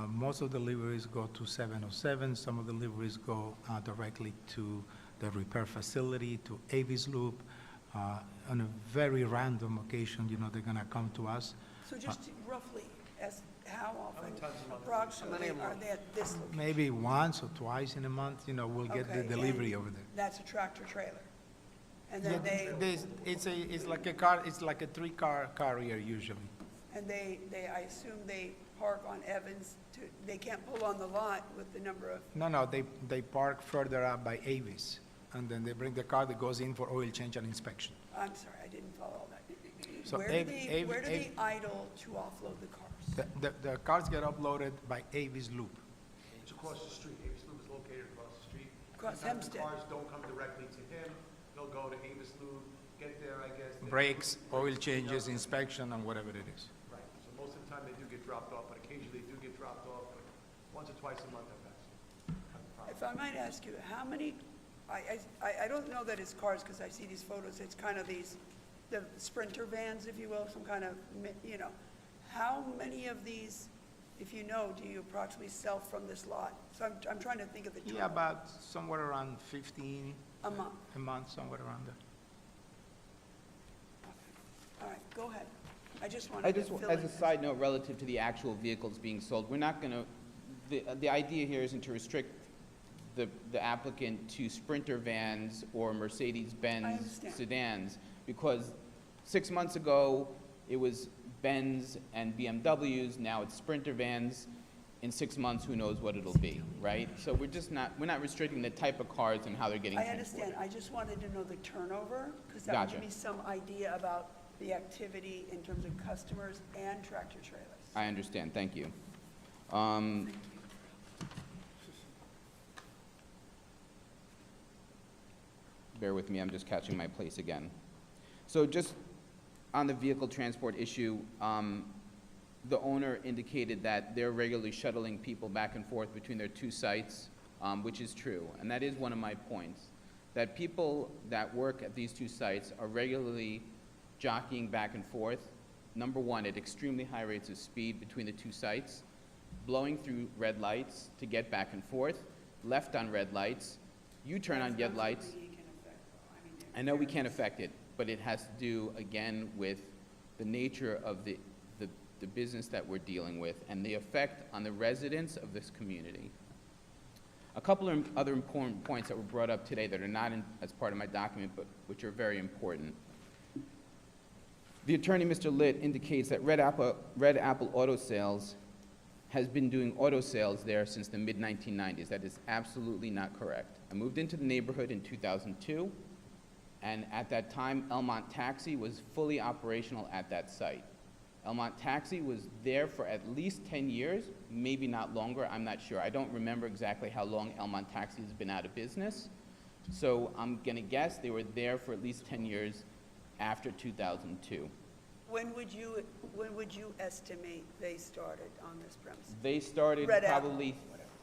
Speaker 17: most of the deliveries go to 707. Some of the deliveries go directly to the repair facility, to Avis Loop. On a very random occasion, they're gonna come to us.
Speaker 4: So just roughly, how often approximately are they at this location?
Speaker 17: Maybe once or twice in a month, we'll get the
Speaker 4: Okay,
Speaker 17: delivery
Speaker 4: and
Speaker 17: over there.
Speaker 4: That's a tractor trailer? And
Speaker 17: Yeah,
Speaker 4: then
Speaker 17: it's like a car, it's like a 3-car carrier usually.
Speaker 4: and I assume they park on Evans they can't pull on the lot with the number of,
Speaker 17: No, they park further up by Avis, and then they bring the car that goes in for oil change and inspection.
Speaker 4: I'm sorry, I didn't follow all that.
Speaker 17: So
Speaker 4: Where do they idle to offload the cars?
Speaker 17: The cars get uploaded by Avis Loop.
Speaker 15: It's across the street. Avis Loop is located across the street.
Speaker 4: Across
Speaker 15: Sometimes the
Speaker 4: Hempstead.
Speaker 15: cars don't come directly to him. They'll go to Avis Loop, get there, I guess.
Speaker 17: Brakes, oil changes, inspection, and whatever it is.
Speaker 15: Right. So most of the time they do get dropped off, but occasionally they do get dropped off, but once or twice a month at best.
Speaker 4: If I might ask you, how many, I don't know that it's cars, because I see these photos, it's kind of the Sprinter vans, if you will, some kind of, how many of these, if you know, do you approximately sell from this lot? So I'm trying to think of the
Speaker 17: Yeah,
Speaker 4: turnover.
Speaker 17: about somewhere around 15
Speaker 4: A month.
Speaker 17: a month, somewhere around there.
Speaker 4: All right, go ahead. I just wanted to fill
Speaker 18: As
Speaker 4: in.
Speaker 18: a side note, relative to the actual vehicles being sold, we're not going to, the idea here isn't to restrict the applicant to Sprinter vans or Mercedes-Benz
Speaker 4: understand.
Speaker 18: sedans, because 6 months ago, it was Benz and BMWs, now it's Sprinter vans. In 6 months, who knows what it'll be, right? So we're not restricting the type of cars and how they're getting
Speaker 4: I
Speaker 18: transported.
Speaker 4: understand, I just wanted to know the turnover, because that would
Speaker 18: Gotcha.
Speaker 4: give me some idea about the activity in terms of customers and tractor trailers.
Speaker 18: I understand, thank you. Bear with me, I'm just catching my place again. So just on the vehicle transport issue, the owner indicated that they're regularly shuttling people back and forth between their 2 sites, which is true. And that is one of my points, that people that work at these 2 sites are regularly jockeying back and forth, number one, at extremely high rates of speed between the 2 sites, blowing through red lights to get back and forth, left on red lights, U-turn on red lights. I know we can't affect it, but it has to do, again, with the nature of the business that we're dealing with and the effect on the residents of this community. A couple of other important points that were brought up today that are not as part of my document, but which are very important. The attorney, Mr. Litt, indicates that Red Apple Auto Sales has been doing auto sales there since the mid-1990s. That is absolutely not correct. I moved into the neighborhood in 2002, and at that time, Elmont Taxi was fully operational at that site. Elmont Taxi was there for at least 10 years, maybe not longer, I'm not sure. I don't remember exactly how long Elmont Taxi has been out of business. So I'm gonna guess they were there for at least 10 years after 2002.
Speaker 4: When would you estimate they started on this premise?
Speaker 18: They started
Speaker 4: Red Apple,
Speaker 18: probably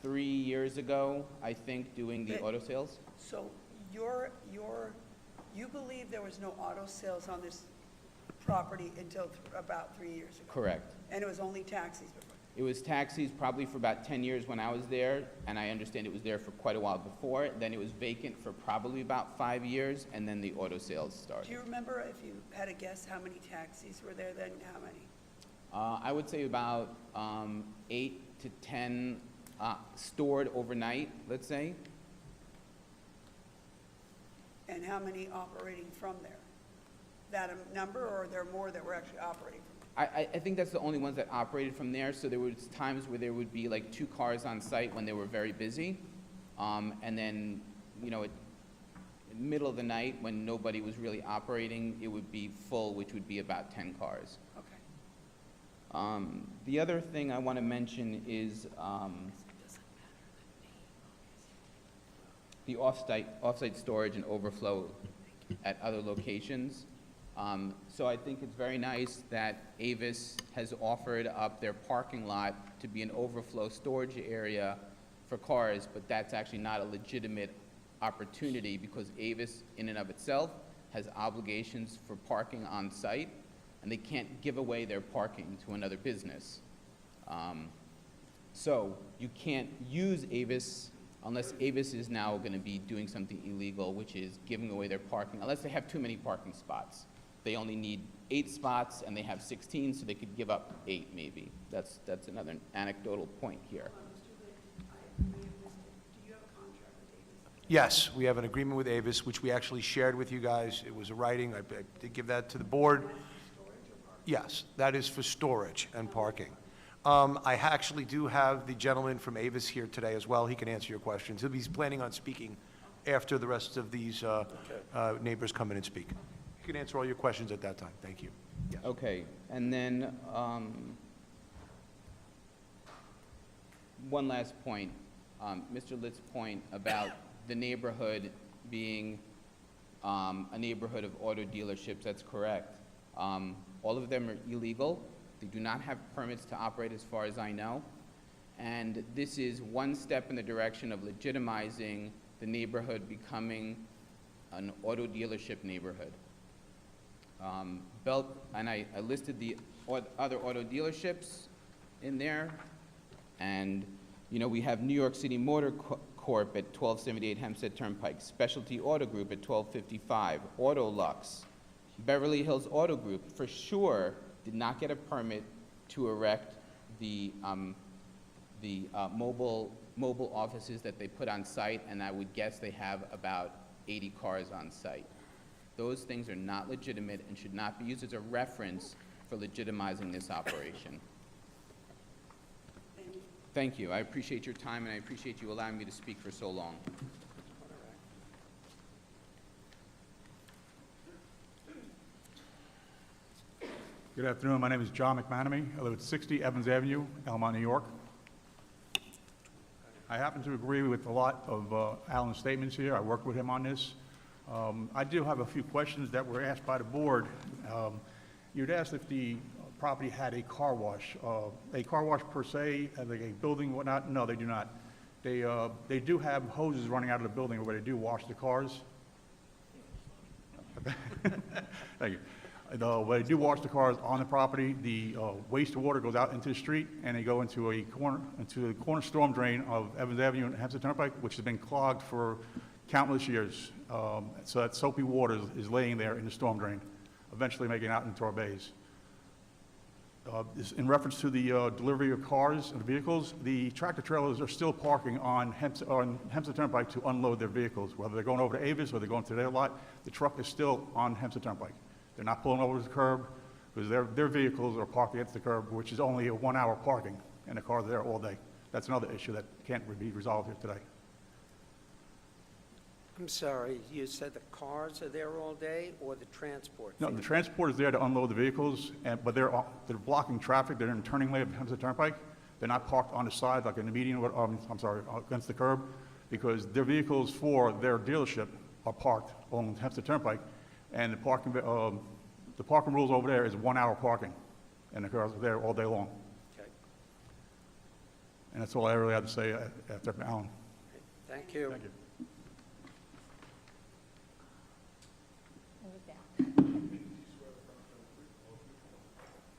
Speaker 18: 3 years ago, I think, doing the
Speaker 4: But-
Speaker 18: auto sales.
Speaker 4: So you believe there was no auto sales on this property until about 3 years ago?
Speaker 18: Correct.
Speaker 4: And it was only taxis before?
Speaker 18: It was taxis probably for about 10 years when I was there, and I understand it was there for quite a while before. Then it was vacant for probably about 5 years, and then the auto sales
Speaker 4: Do
Speaker 18: started.
Speaker 4: you remember, if you had a guess, how many taxis were there then, how many?
Speaker 18: I would say about 8 to 10 stored overnight, let's say.
Speaker 4: And how many operating from there? That a number, or are there more that were actually operating from?
Speaker 18: I think that's the only ones that operated from there, so there was times where there would be like 2 cars on site when they were very busy. And then, you know, in the middle of the night, when nobody was really operating, it would be full, which would be about 10 cars.
Speaker 4: Okay.
Speaker 18: The other thing I want to mention is the off-site storage and overflow at other locations. So I think it's very nice that Avis has offered up their parking lot to be an overflow storage area for cars, but that's actually not a legitimate opportunity because Avis, in and of itself, has obligations for parking on site, and they can't give away their parking to another business. So you can't use Avis unless Avis is now going to be doing something illegal, which is giving away their parking, unless they have too many parking spots. They only need 8 spots, and they have 16, so they could give up 8, maybe. That's another anecdotal point here.
Speaker 15: Yes, we have an agreement with Avis, which we actually shared with you guys. It was a writing. I did give that to the board. Yes, that is for storage and parking. I actually do have the gentleman from Avis here today as well. He can answer your questions. He's planning on speaking after the rest of these neighbors come in and speak. He can answer all your questions at that time. Thank you. Yes.
Speaker 18: Okay, and then one last point. Mr. Litt's point about the neighborhood being a neighborhood of auto dealerships, that's correct. All of them are illegal. They do not have permits to operate as far as I know. And this is one step in the direction of legitimizing the neighborhood becoming an auto dealership neighborhood. And I listed the other auto dealerships in there. And, you know, we have New York City Motor Corp at 1278 Hempstead Turnpike, Specialty Auto Group at 1255, Auto Lux, Beverly Hills Auto Group, for sure did not get a permit to erect the mobile offices that they put on site, and I would guess they have about 80 cars on site. Those things are not legitimate and should not be used as a reference for legitimizing this operation. Thank you. I appreciate your time, and I appreciate you allowing me to speak for so long.
Speaker 19: Good afternoon. My name is John McManamy. I live at 60 Evans Avenue, Elmont, New York. I happen to agree with a lot of Alan's statements here. I worked with him on this. I do have a few questions that were asked by the board. You'd asked if the property had a car wash per se, like a building, whatnot. No, they do not. They do have hoses running out of the building where they do wash the cars. Thank you. Where they do wash the cars on the property, the wastewater goes out into the street, and they go into the corner storm drain of Evans Avenue and Hempstead Turnpike, which has been clogged for countless years. So that soapy water is laying there in the storm drain, eventually making it out into our bays. In reference to the delivery of cars and vehicles, the tractor trailers are still parking on Hempstead Turnpike to unload their vehicles. Whether they're going over to Avis or they're going to their lot, the truck is still on Hempstead Turnpike. They're not pulling over the curb because their vehicles are parked against the curb, which is only a 1-hour parking, and the cars are there all day. That's another issue that can't be resolved here today.
Speaker 1: I'm sorry, you said the cars are there all day, or the transport?
Speaker 19: No, the transport is there to unload the vehicles, but they're blocking traffic. They're in the turning lane of Hempstead Turnpike. They're not parked on the side like in the median, against the curb, because their vehicles for their dealership are parked on Hempstead Turnpike, and the parking The parking rules over there is 1 hour parking, and the cars are there all day long.
Speaker 1: Okay,
Speaker 19: And that's all I really have to say after Alan.
Speaker 1: thank you.
Speaker 19: Thank you.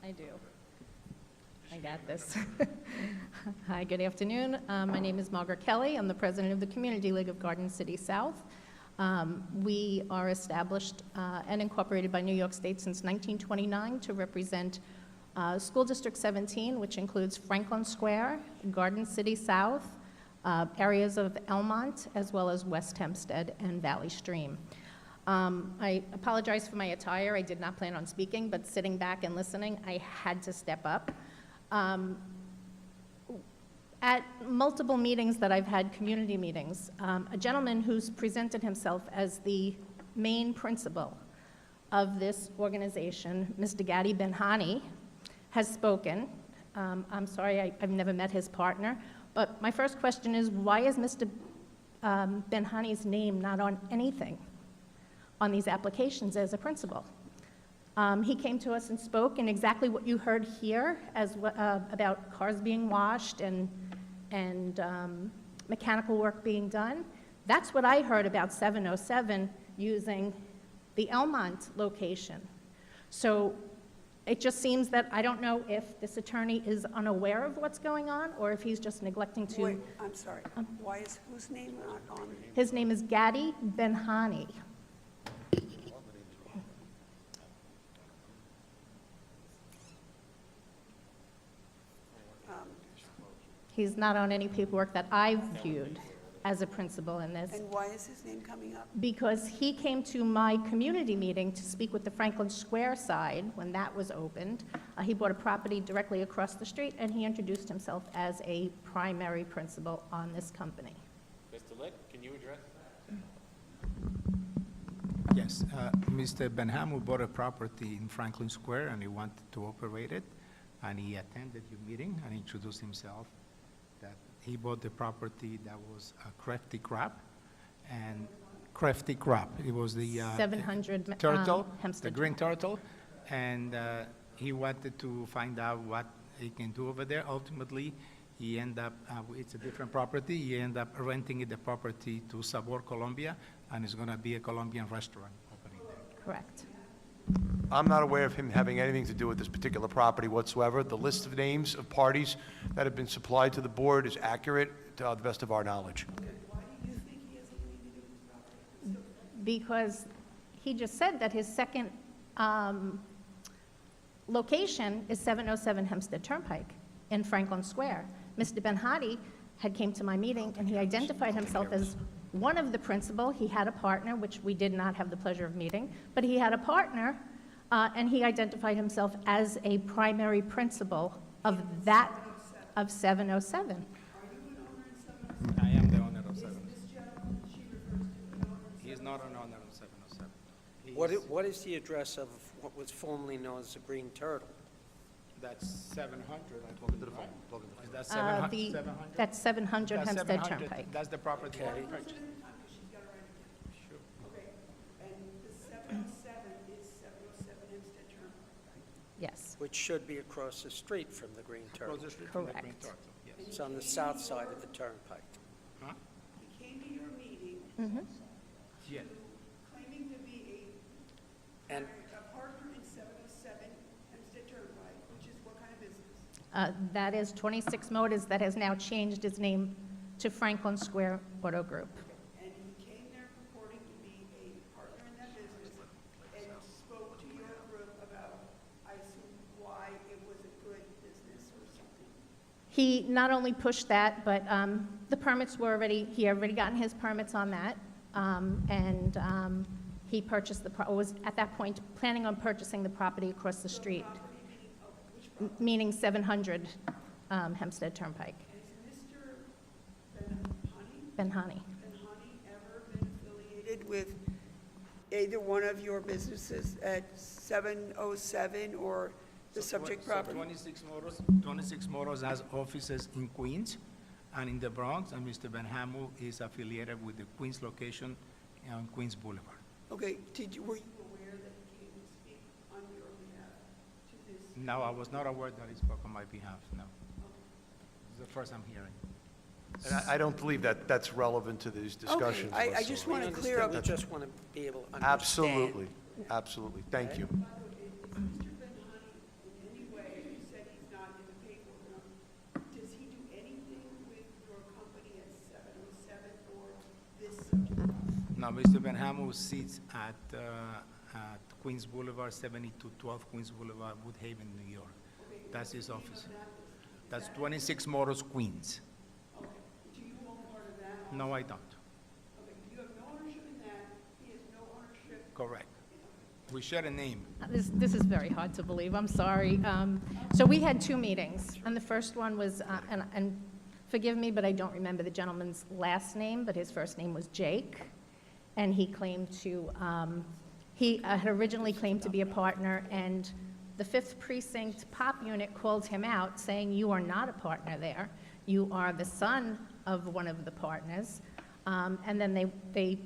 Speaker 20: I do. I got this. Hi, good afternoon. My name is Margaret Kelly. I'm the president of the Community League of Garden City South. We are established and incorporated by New York State since 1929 to represent School District 17, which includes Franklin Square, Garden City South, areas of Elmont, as well as West Hempstead and Valley Stream. I apologize for my attire. I did not plan on speaking, but sitting back and listening, I had to step up. At multiple meetings that I've had, community meetings, a gentleman who's presented himself as the main principal of this organization, Mr. Gadi Benhani, has spoken. I'm sorry, I've never met his partner, but my first question is, why is Mr. Benhani's name not on anything on these applications as a principal? He came to us and spoke, and exactly what you heard here as about cars being washed and mechanical work being done. That's what I heard about 707 using the Elmont location. So it just seems that I don't know if this attorney is unaware of what's going on or if he's just neglecting to.
Speaker 4: Wait, I'm sorry. Why is, whose name not on?
Speaker 20: His name is Gadi Benhani. He's not on any paperwork that I've viewed as a principal in this.
Speaker 4: And why is his name coming up?
Speaker 20: Because he came to my community meeting to speak with the Franklin Square side when that was opened. He bought a property directly across the street, and he introduced himself as a primary principal on this company.
Speaker 12: Mr. Litt, can you address that?
Speaker 17: Yes, Mr. Benhamu bought a property in Franklin Square, and he wanted to operate it, and he attended your meeting and introduced himself. That he bought the property that was a Crafty Crab, and Crafty Crab, it was the
Speaker 20: 700
Speaker 17: turtle, the
Speaker 20: Hempstead.
Speaker 17: green turtle, and he wanted to find out what he can do over there. Ultimately, he ended up, it's a different property, he ended up renting the property to Sabor Colombia, and it's gonna be a Colombian restaurant opening there.
Speaker 20: Correct.
Speaker 15: I'm not aware of him having anything to do with this particular property whatsoever. The list of names of parties that have been supplied to the board is accurate to the best of our knowledge.
Speaker 4: Why do you think he has anything to do with this property?
Speaker 20: Because he just said that his second location is 707 Hempstead Turnpike in Franklin Square. Mr. Benhadi had came to my meeting, and he identified himself as one of the principal. He had a partner, which we did not have the pleasure of meeting, but he had a partner, and he identified himself as a primary principal of that, of 707.
Speaker 17: I am the owner of 707. He is not an owner of 707.
Speaker 1: What is the address of what was formerly known as the Green Turtle?
Speaker 17: That's 700, I believe, right? Is that
Speaker 20: The-
Speaker 17: 700?
Speaker 20: That's 700
Speaker 17: That's
Speaker 20: Hempstead
Speaker 17: 700.
Speaker 20: Turnpike.
Speaker 17: That's the property that
Speaker 1: Okay.
Speaker 17: we purchased.
Speaker 4: Sure. Okay, and the 707 is 707 Hempstead Turnpike.
Speaker 20: Yes.
Speaker 1: Which should be across the street from the Green Turtle.
Speaker 17: Across the street from the Green
Speaker 20: Correct.
Speaker 17: Turtle, yes.
Speaker 1: It's on the south side of the turnpike.
Speaker 17: Huh?
Speaker 4: He came to your meeting
Speaker 17: Yeah.
Speaker 4: claiming to be
Speaker 1: And
Speaker 4: a partner in 707 Hempstead Turnpike, which is what kind of business?
Speaker 20: That is 26 Motors that has now changed its name to Franklin Square Auto Group.
Speaker 4: And he came there purporting to be a partner in that business and spoke to your group about, I assume, why it was a good business or something.
Speaker 20: He not only pushed that, but the permits were already, he had already gotten his permits on that, and he purchased was at that point planning on purchasing the property across the street, meaning 700 Hempstead Turnpike.
Speaker 4: Has Mr.
Speaker 20: Benhani.
Speaker 4: Benhani ever been affiliated with either one of your businesses at 707 or the subject property?
Speaker 17: 26 Motors has offices in Queens and in the Bronx, and Mr. Benhamu is affiliated with the Queens location on Queens Boulevard.
Speaker 4: Okay, were you aware that he came to speak on
Speaker 17: No, I was not aware that he spoke on my behalf, no. It's the first I'm hearing.
Speaker 15: And I don't believe that that's relevant to these discussions.
Speaker 4: Okay, I just
Speaker 15: whatsoever.
Speaker 4: want to clear up.
Speaker 1: We just want to be able to understand.
Speaker 15: Absolutely, absolutely. Thank you.
Speaker 4: Mr. Benhani, in any way, you said he's not in the paperwork. Does he do anything with your company at 707 or this subject?
Speaker 17: No, Mr. Benhamu sits at Queens Boulevard, 7212 Queens Boulevard, Woodhaven, New York. That's his office. That's 26 Motors, Queens.
Speaker 4: Okay, do you own part of that?
Speaker 17: No, I don't.
Speaker 4: Okay, you have no ownership in that, he has no ownership.
Speaker 17: Correct. We share a name.
Speaker 20: This is very hard to believe, I'm sorry. So we had two meetings, and the first one was, and forgive me, but I don't remember the gentleman's last name, but his first name was Jake, and he claimed to, he had originally claimed to be a partner, and the 5th Precinct Pop Unit called him out, saying, "You are not a partner there. You are the son of one of the partners." And then they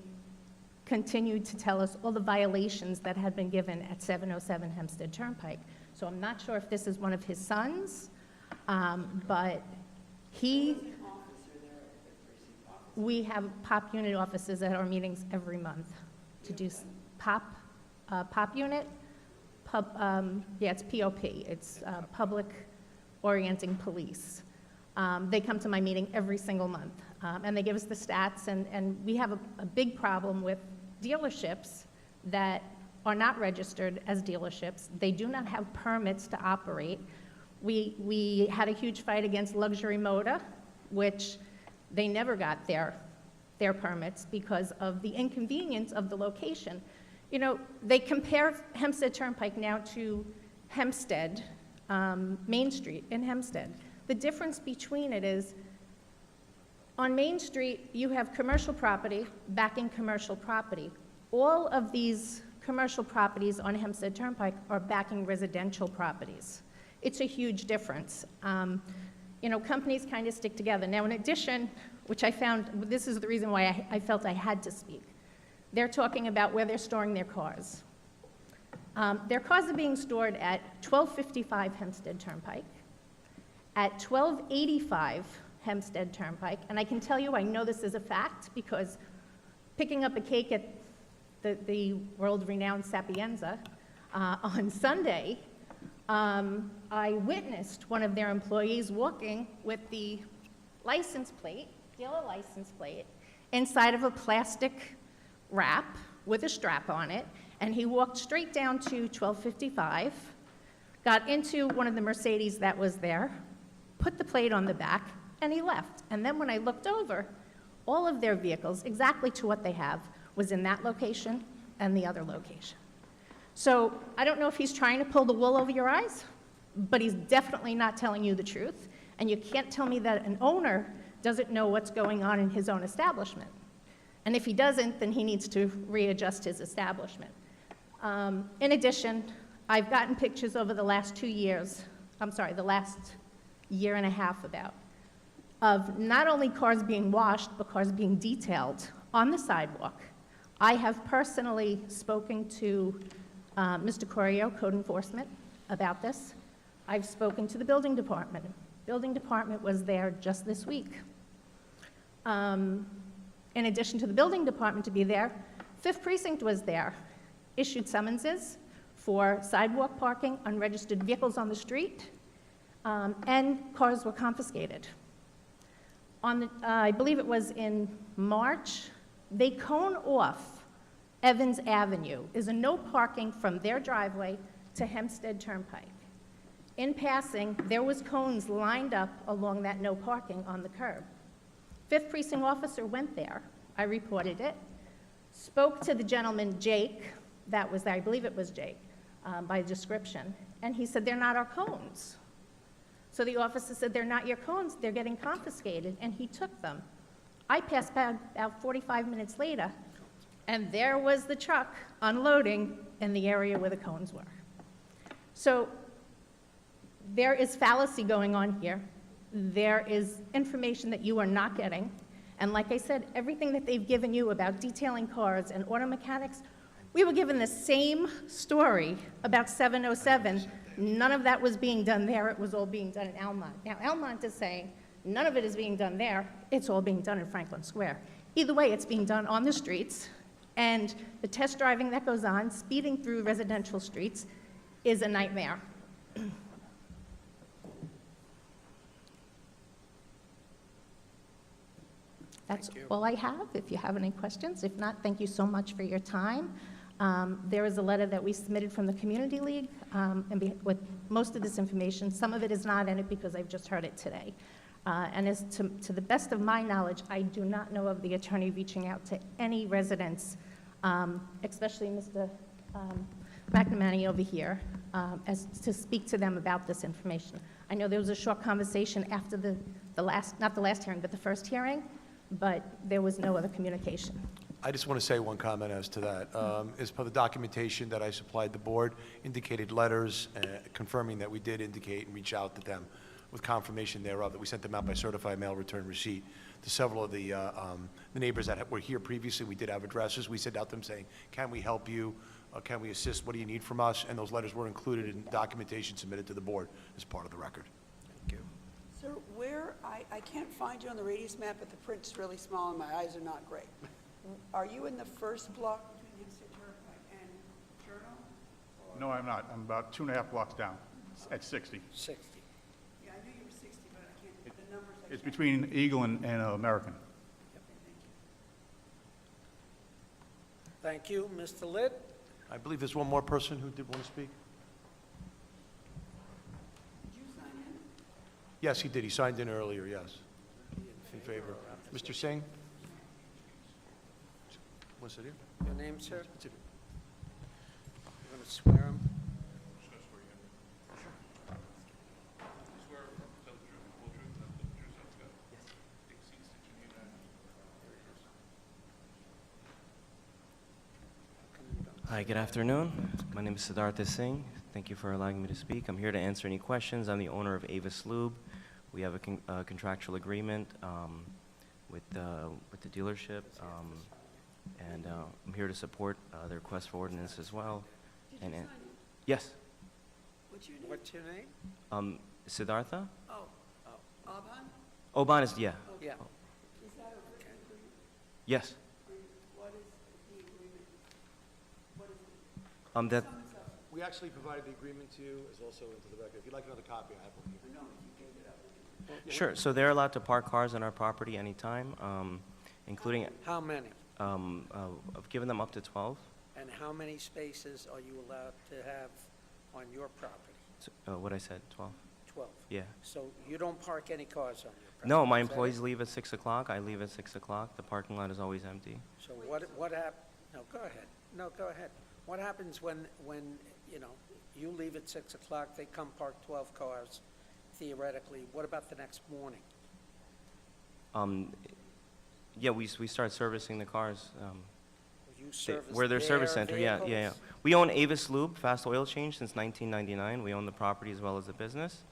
Speaker 20: continued to tell us all the violations that had been given at 707 Hempstead Turnpike. So I'm not sure if this is one of his sons, but we have Pop Unit officers at our meetings every month to do Pop Unit. It's POP, it's Public Orienting Police. They come to my meeting every single month, and they give us the stats, and we have a big problem with dealerships that are not registered as dealerships. They do not have permits to operate. We had a huge fight against Luxury Motor, which they never got their permits because of the inconvenience of the location. You know, they compare Hempstead Turnpike now to Hempstead, Main Street in Hempstead. The difference between it is, on Main Street, you have commercial property backing commercial property. All of these commercial properties on Hempstead Turnpike are backing residential properties. It's a huge difference. You know, companies kind of stick together. Now, in addition, which I found, this is the reason why I felt I had to speak. They're talking about where they're storing their cars. Their cars are being stored at 1255 Hempstead Turnpike, at 1285 Hempstead Turnpike, and I can tell you I know this is a fact because picking up a cake at the world-renowned Sapienza on Sunday, I witnessed one of their employees walking with the license plate, dealer license plate, inside of a plastic wrap with a strap on it, and he walked straight down to 1255, got into one of the Mercedes that was there, put the plate on the back, and he left. And then when I looked over, all of their vehicles, exactly to what they have, was in that location and the other location. So I don't know if he's trying to pull the wool over your eyes, but he's definitely not telling you the truth. And you can't tell me that an owner doesn't know what's going on in his own establishment. And if he doesn't, then he needs to readjust his establishment. In addition, I've gotten pictures over the last 2 years, the last year and a half about, of not only cars being washed, but cars being detailed on the sidewalk. I have personally spoken to Mr. Corio, Code Enforcement, about this. I've spoken to the building department. Building department was there just this week. In addition to the building department to be there, 5th Precinct was there, issued summonses for sidewalk parking, unregistered vehicles on the street, and cars were confiscated. I believe it was in March, they cone off Evans Avenue. Is a no parking from their driveway to Hempstead Turnpike. In passing, there was cones lined up along that no parking on the curb. 5th Precinct officer went there, I reported it, spoke to the gentleman, Jake, that was there, I believe it was Jake, by description, and he said, "They're not our cones." So the officer said, "They're not your cones, they're getting confiscated," and he took them. I passed by about 45 minutes later, and there was the truck unloading in the area where the cones were. So there is fallacy going on here. There is information that you are not getting. And like I said, everything that they've given you about detailing cars and auto mechanics, we were given the same story about 707 None of that was being done there, it was all being done in Almont. Now, Almont is saying, none of it is being done there, it's all being done in Franklin Square. Either way, it's being done on the streets, and the test driving that goes on, speeding through residential streets, is a nightmare. That's all I have, if you have any questions. If not, thank you so much for your time. There is a letter that we submitted from the Community League, with most of this information. Some of it is not in it because I've just heard it today. And as to the best of my knowledge, I do not know of the attorney reaching out to any residents, especially Mr. McNamara over here, as to speak to them about this information. I know there was a short conversation after the last, not the last hearing, but the first hearing, but there was no other communication.
Speaker 15: I just want to say one comment as to that. As per the documentation that I supplied the board, indicated letters confirming that we did indicate and reach out to them with confirmation thereof, that we sent them out by certified mail return receipt to several of the neighbors that were here previously. We did have addresses. We sent out them saying, can we help you? Can we assist? What do you need from us? And those letters were included in documentation submitted to the board as part of the record.
Speaker 1: Thank you.
Speaker 4: Sir, I can't find you on the radius map, but the print's really small and my eyes are not great. Are you in the first block between Hempstead Turnpike and Journal?
Speaker 19: No, I'm not. I'm about 2.5 blocks down at 60.
Speaker 1: 60.
Speaker 4: Yeah, I knew you were 60, but I can't, the numbers I
Speaker 19: It's
Speaker 4: can't.
Speaker 19: between Eagle and American.
Speaker 1: Thank you. Mr. Litt?
Speaker 15: I believe there's one more person who did want to speak.
Speaker 4: Did you sign in?
Speaker 15: Yes, he did. He signed in earlier, yes. In favor. Mr. Singh? What's it here?
Speaker 1: Your name, sir? You want to swear him?
Speaker 21: Hi, good afternoon. My name is Siddhartha Singh. Thank you for allowing me to speak. I'm here to answer any questions. I'm the owner of Avis Lube. We have a contractual agreement with the dealership, and I'm here to support the request for ordinance as well.
Speaker 4: Did you sign in?
Speaker 21: Yes.
Speaker 4: What's your name?
Speaker 1: What's your name?
Speaker 21: Siddhartha?
Speaker 4: Abhan?
Speaker 21: Oban is, yeah.
Speaker 1: Yeah.
Speaker 4: Is that a written agreement?
Speaker 21: Yes.
Speaker 4: What is the agreement? What is it?
Speaker 21: That,
Speaker 15: We actually provided the agreement to you, as also into the record. If you'd like another copy, I have one here.
Speaker 4: No, you gave it up.
Speaker 21: sure, so they're allowed to park cars on our property anytime, including,
Speaker 1: How many?
Speaker 21: I've given them up to 12.
Speaker 1: And how many spaces are you allowed to have on your property?
Speaker 21: So, what I said, 12?
Speaker 1: 12.
Speaker 21: Yeah.
Speaker 1: So you don't park any cars on your property?
Speaker 21: No, my
Speaker 1: is that it?
Speaker 21: employees leave at 6 o'clock. I leave at 6 o'clock. The parking lot is always empty.
Speaker 1: So what no, go ahead. No, go ahead. What happens when, you know, you leave at 6 o'clock, they come park 12 cars, theoretically? What about the next morning?
Speaker 21: Yeah, we start servicing the cars.
Speaker 1: You service
Speaker 21: We're their service
Speaker 1: their
Speaker 21: center, yeah.
Speaker 1: vehicles?
Speaker 21: We own Avis Lube, fast oil change, since 1999. We own the property as well as the business.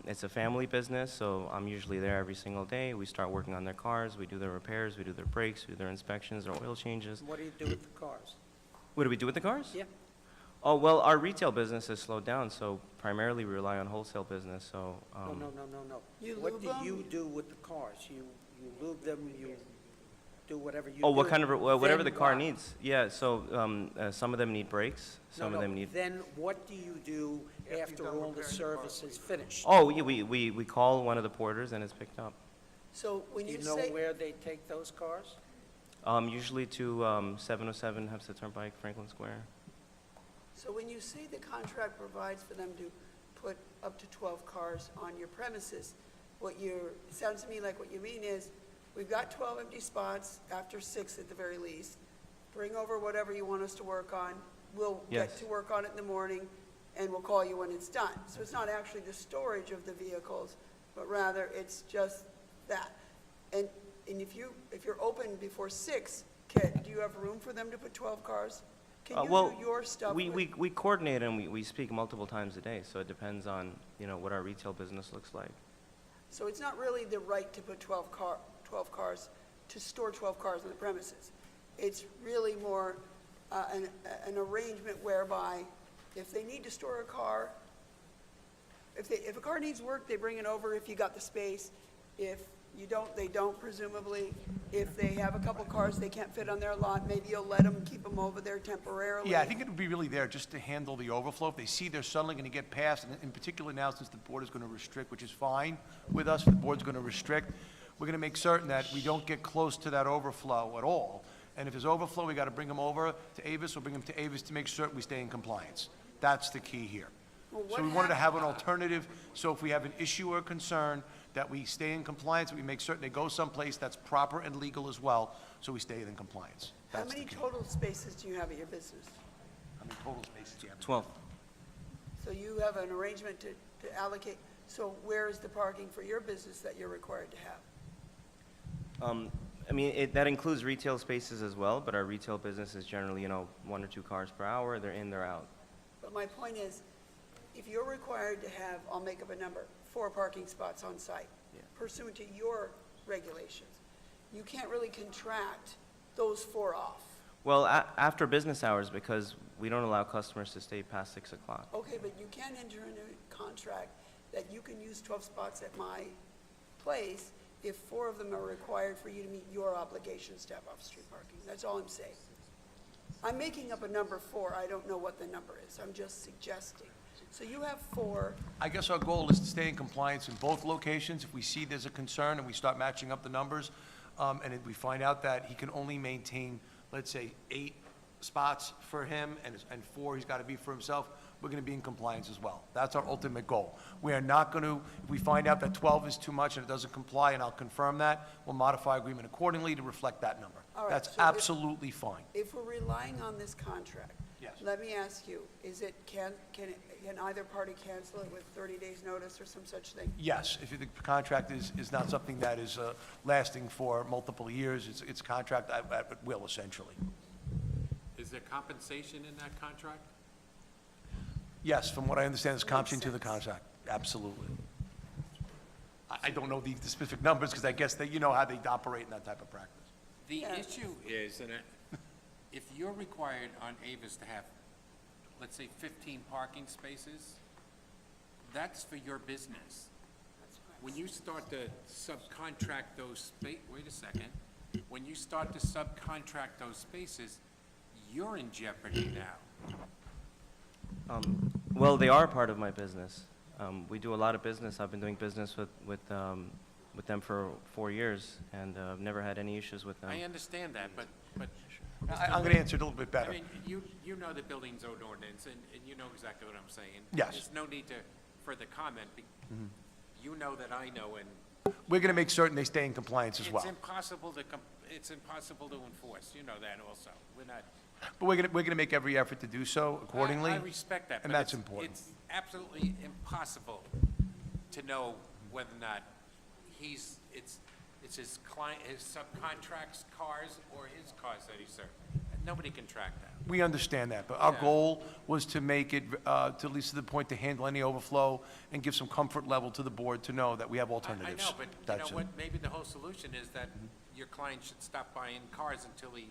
Speaker 21: It's a family business, so I'm usually there every single day. We start working on their cars, we do their repairs, we do their brakes, we do their inspections, their oil changes.
Speaker 1: What do you do with the cars?
Speaker 21: What do we do with the cars?
Speaker 1: Yeah.
Speaker 21: Oh, well, our retail business has slowed down, so primarily we rely on wholesale business, so.
Speaker 1: No.
Speaker 4: You
Speaker 1: What
Speaker 4: lube
Speaker 1: do
Speaker 4: them?
Speaker 1: you do with the cars? You lube them, you do whatever you do?
Speaker 21: Oh, what kind of, whatever the
Speaker 1: Then
Speaker 21: car
Speaker 1: what?
Speaker 21: needs. Yeah, so some of them need brakes, some of them need.
Speaker 1: Then what do you do after all the service is finished?
Speaker 21: Oh, yeah, we call one of the porters and it's picked up.
Speaker 4: So when
Speaker 1: Do
Speaker 4: you
Speaker 1: you know
Speaker 4: say,
Speaker 1: where they take those cars?
Speaker 21: Usually to 707 Hempstead Turnpike, Franklin Square.
Speaker 4: so when you say the contract provides for them to put up to 12 cars on your premises, it sounds to me like what you mean is, we've got 12 empty spots after 6 at the very least. Bring over whatever you want us to work on. We'll get
Speaker 21: Yes.
Speaker 4: to work on it in the morning, and we'll call you when it's done. So it's not actually the storage of the vehicles, but rather it's just that. And if you're open before 6, do you have room for them to put 12 cars? Can you
Speaker 21: Well,
Speaker 4: do your stuff?
Speaker 21: we coordinate and we speak multiple times a day, so it depends on, what our retail business looks like.
Speaker 4: So it's not really the right to put 12 cars, to store 12 cars on the premises. It's really more an arrangement whereby if they need to store a car if a car needs work, they bring it over if you got the space. If you don't, they don't presumably. If they have a couple cars they can't fit on their lot, maybe you'll let them keep them over there temporarily.
Speaker 15: Yeah, I think it would be really there just to handle the overflow. If they see they're suddenly going to get past, and in particular now since the board is going to restrict, which is fine with us, the board's going to restrict, we're going to make certain that we don't get close to that overflow at all. And if there's overflow, we got to bring them over to Avis or bring them to Avis to make certain we stay in compliance. That's the key here.
Speaker 4: Well,
Speaker 15: So we wanted to have an alternative, so if we have an issue or concern, that we stay in compliance, we make certain they go someplace that's proper and legal as well, so we stay in compliance.
Speaker 4: How
Speaker 15: That's the
Speaker 4: many
Speaker 15: key.
Speaker 4: total spaces do you have at your business?
Speaker 15: How many total spaces do you have?
Speaker 21: 12.
Speaker 4: So you have an arrangement to allocate, so where is the parking for your business that you're required to have?
Speaker 21: I mean, that includes retail spaces as well, but our retail business is generally, 1 or 2 cars per hour. They're in, they're out.
Speaker 4: But my point is, if you're required to have, I'll make up a number, 4 parking spots on site pursuant to your regulations, you can't really contract those 4 off.
Speaker 21: Well, after business hours, because we don't allow customers to stay past 6 o'clock.
Speaker 4: Okay, but you can enter into a contract that you can use 12 spots at my place if 4 of them are required for you to meet your obligations to have off-street parking. That's all I'm saying. I'm making up a number 4. I don't know what the number is. I'm just suggesting. So you have 4.
Speaker 15: I guess our goal is to stay in compliance in both locations. If we see there's a concern and we start matching up the numbers, and if we find out that he can only maintain, let's say, 8 spots for him and 4 he's got to be for himself, we're going to be in compliance as well. That's our ultimate goal. We are not going to, if we find out that 12 is too much and it doesn't comply, and I'll confirm that, we'll modify agreement accordingly to reflect that number.
Speaker 4: All right,
Speaker 15: That's
Speaker 4: so
Speaker 15: absolutely fine.
Speaker 4: If we're relying on this contract,
Speaker 15: Yes.
Speaker 4: let me ask you, is it, can either party cancel it with 30 days' notice or some such thing?
Speaker 15: Yes, if the contract is not something that is lasting for multiple years, it's a contract at will, essentially.
Speaker 12: Is there compensation in that contract?
Speaker 15: Yes, from what I understand, it's compensation to the contract, absolutely. I don't know the specific numbers, because I guess that you know how they operate in that type of practice.
Speaker 12: The issue is, and if you're required on Avis to have, let's say, 15 parking spaces, that's for your business. When you start to subcontract those wait a second. When you start to subcontract those spaces, you're in jeopardy now.
Speaker 21: Well, they are part of my business. We do a lot of business. I've been doing business with them for 4 years, and I've never had any issues with them.
Speaker 12: I understand that, but
Speaker 15: I'm going to answer it a little bit better.
Speaker 12: I mean, you know the building zone ordinance, and you know exactly what I'm saying.
Speaker 15: Yes.
Speaker 12: There's no need to further comment. You know that I know, and
Speaker 15: We're going to make certain they stay in compliance as well.
Speaker 12: it's impossible to enforce. You know that also. We're not.
Speaker 15: But we're going to make every effort to do so accordingly.
Speaker 12: I respect that,
Speaker 15: and
Speaker 12: but
Speaker 15: that's
Speaker 12: it's-
Speaker 15: important.
Speaker 12: It's absolutely impossible to know whether or not it's his client, his subcontracts cars or his cars that he served. Nobody can track that.
Speaker 15: We understand that, but our
Speaker 12: Yeah.
Speaker 15: goal was to make it, to at least to the point to handle any overflow and give some comfort level to the board to know that we have
Speaker 12: I
Speaker 15: alternatives.
Speaker 12: know, but you
Speaker 15: That's
Speaker 12: know
Speaker 15: it.
Speaker 12: what, maybe the whole solution is that your client should stop buying cars until he,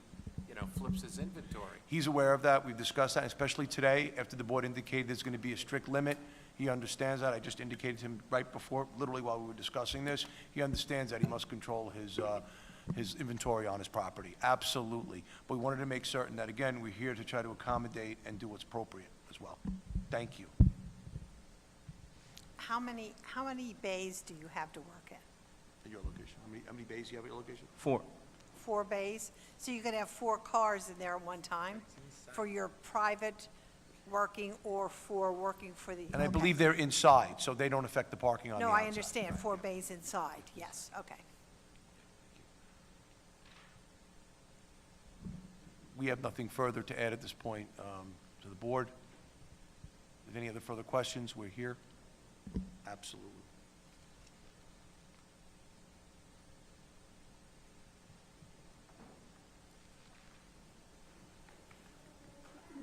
Speaker 12: flips his inventory.
Speaker 15: He's aware of that. We've discussed that, especially today, after the board indicated there's going to be a strict limit. He understands that. I just indicated to him right before, literally while we were discussing this. He understands that he must control his inventory on his property. Absolutely. But we wanted to make certain that, again, we're here to try to accommodate and do what's appropriate as well. Thank you.
Speaker 16: How many bays do you have to work in?
Speaker 15: At your location. How many bays do you have at your location?
Speaker 21: 4.
Speaker 16: 4 bays? So you could have 4 cars in there at one time for your private working or for working for the...
Speaker 15: And I
Speaker 16: okay.
Speaker 15: believe they're inside, so they don't affect the parking on the
Speaker 16: No,
Speaker 15: outside.
Speaker 16: I understand, 4 bays inside, yes, okay.
Speaker 15: We have nothing further to add at this point to the board. If any other further questions, we're here. Absolutely.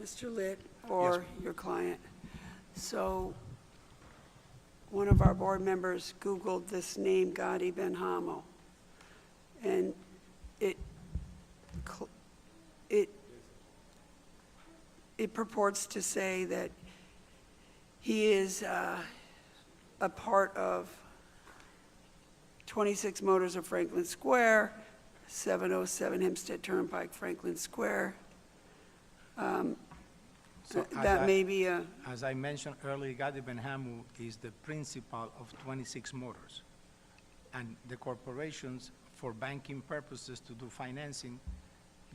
Speaker 4: Mr. Litt or your client. So one of our board members Googled this name, Gadi Ben Hamo, and it purports to say that he is a part of 26 Motors of Franklin Square, 707 Hempstead Turnpike, Franklin Square.
Speaker 17: So as
Speaker 4: That
Speaker 17: I-
Speaker 4: may be a,
Speaker 17: As I mentioned earlier, Gadi Benhamu is the principal of 26 Motors. And the corporations, for banking purposes to do financing,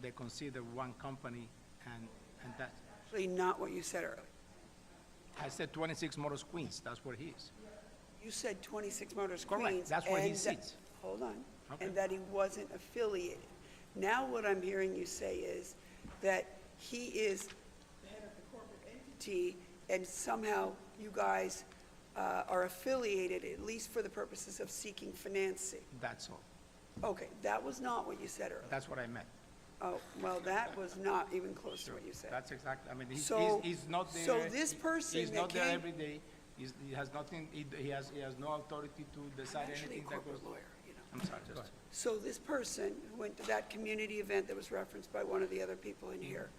Speaker 17: they consider one company, and that,
Speaker 4: actually not what you said earlier.
Speaker 17: I said 26 Motors Queens, that's where he is.
Speaker 4: You said 26 Motors
Speaker 17: Correct,
Speaker 4: Queens.
Speaker 17: that's where he
Speaker 4: and that-
Speaker 17: sits.
Speaker 4: Hold on.
Speaker 17: Okay.
Speaker 4: And that he wasn't affiliated. Now what I'm hearing you say is that he is the head of the corporate entity, and somehow you guys are affiliated, at least for the purposes of seeking financing.
Speaker 17: That's all.
Speaker 4: Okay, that was not what you said earlier.
Speaker 17: That's what I meant.
Speaker 4: Oh, well, that was not even close to what you said.
Speaker 17: That's exactly, I mean,
Speaker 4: So-
Speaker 17: he's not there.
Speaker 4: so this person
Speaker 17: He's
Speaker 4: that
Speaker 17: not there
Speaker 4: came-
Speaker 17: every day. He has nothing, he has no authority to
Speaker 4: I'm
Speaker 17: decide
Speaker 4: actually a
Speaker 17: anything that goes.
Speaker 4: corporate lawyer, you know.
Speaker 17: I'm sorry, go ahead.
Speaker 4: So this person who went to that community event that was referenced by one of the other people in here,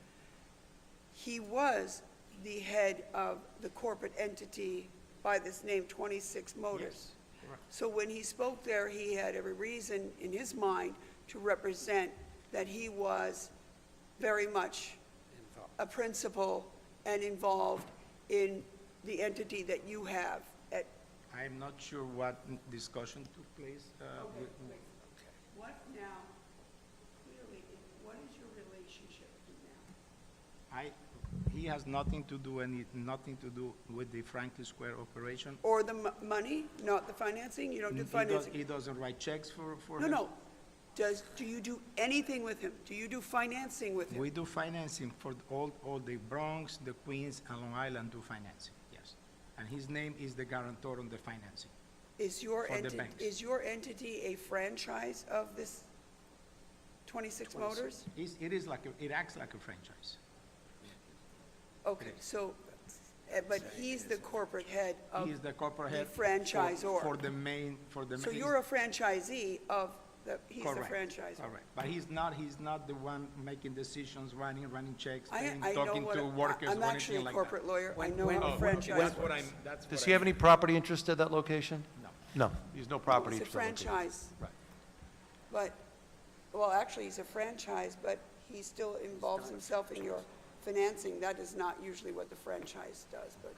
Speaker 4: he was the head of the corporate entity by this name, 26 Motors.
Speaker 17: correct.
Speaker 4: So when he spoke there, he had every reason in his mind to represent that he was very much a principal and involved in the entity that you have at.
Speaker 17: I'm not sure what discussion took place.
Speaker 4: What now, clearly, what is your relationship now?
Speaker 17: He has nothing to do with the Franklin Square operation.
Speaker 4: Or the money, not the financing? You don't do the financing?
Speaker 17: He doesn't write checks for
Speaker 4: No,
Speaker 17: him.
Speaker 4: no. Do you do anything with him? Do you do financing with him?
Speaker 17: We do financing for all the Bronx, the Queens, and Long Island do financing, yes. And his name is the guarantor on the financing.
Speaker 4: Is your
Speaker 17: for the
Speaker 4: entity,
Speaker 17: banks.
Speaker 4: is your entity a franchise of this 26 Motors?
Speaker 17: It acts like a franchise.
Speaker 4: Okay, so, but he's the corporate head of
Speaker 17: He is the corporate
Speaker 4: the
Speaker 17: head.
Speaker 4: franchisor.
Speaker 17: For the main.
Speaker 4: So you're a franchisee of he's the
Speaker 17: Correct,
Speaker 4: franchisor.
Speaker 17: Correct, but he's not the one making decisions, running checks,
Speaker 4: I know
Speaker 17: talking
Speaker 4: what,
Speaker 17: to workers
Speaker 4: I'm
Speaker 17: or
Speaker 4: actually a
Speaker 17: anything like that.
Speaker 4: corporate lawyer. I know
Speaker 1: when-
Speaker 4: how a franchise
Speaker 17: That's what
Speaker 4: works.
Speaker 15: Does he have any property interest at that location?
Speaker 17: No.
Speaker 15: No, he has no property
Speaker 4: It's
Speaker 15: interest
Speaker 4: a
Speaker 15: at that location.
Speaker 4: franchise.
Speaker 15: Right.
Speaker 4: But, well, actually, he's a franchise, but he still involves himself in your financing. That is not usually what the franchise does, but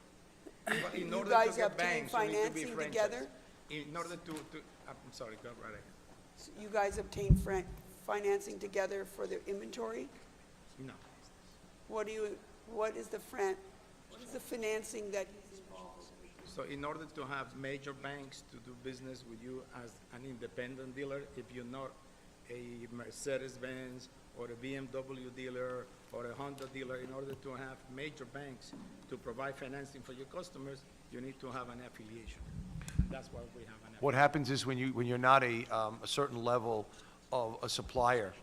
Speaker 17: But in
Speaker 4: you
Speaker 17: order
Speaker 4: guys
Speaker 17: to get
Speaker 4: obtain
Speaker 17: banks, you need to be
Speaker 4: financing
Speaker 17: franchised.
Speaker 4: together?
Speaker 17: In order to, I'm sorry, go right ahead.
Speaker 4: You guys obtain financing together for the inventory?
Speaker 17: No.
Speaker 4: What is the financing that he's involved in?
Speaker 17: So in order to have major banks to do business with you as an independent dealer, if you're not a Mercedes-Benz or a BMW dealer or a Honda dealer, in order to have major banks to provide financing for your customers, you need to have an affiliation. That's why we have an affiliation.
Speaker 15: What happens is when you're not a certain level of a supplier,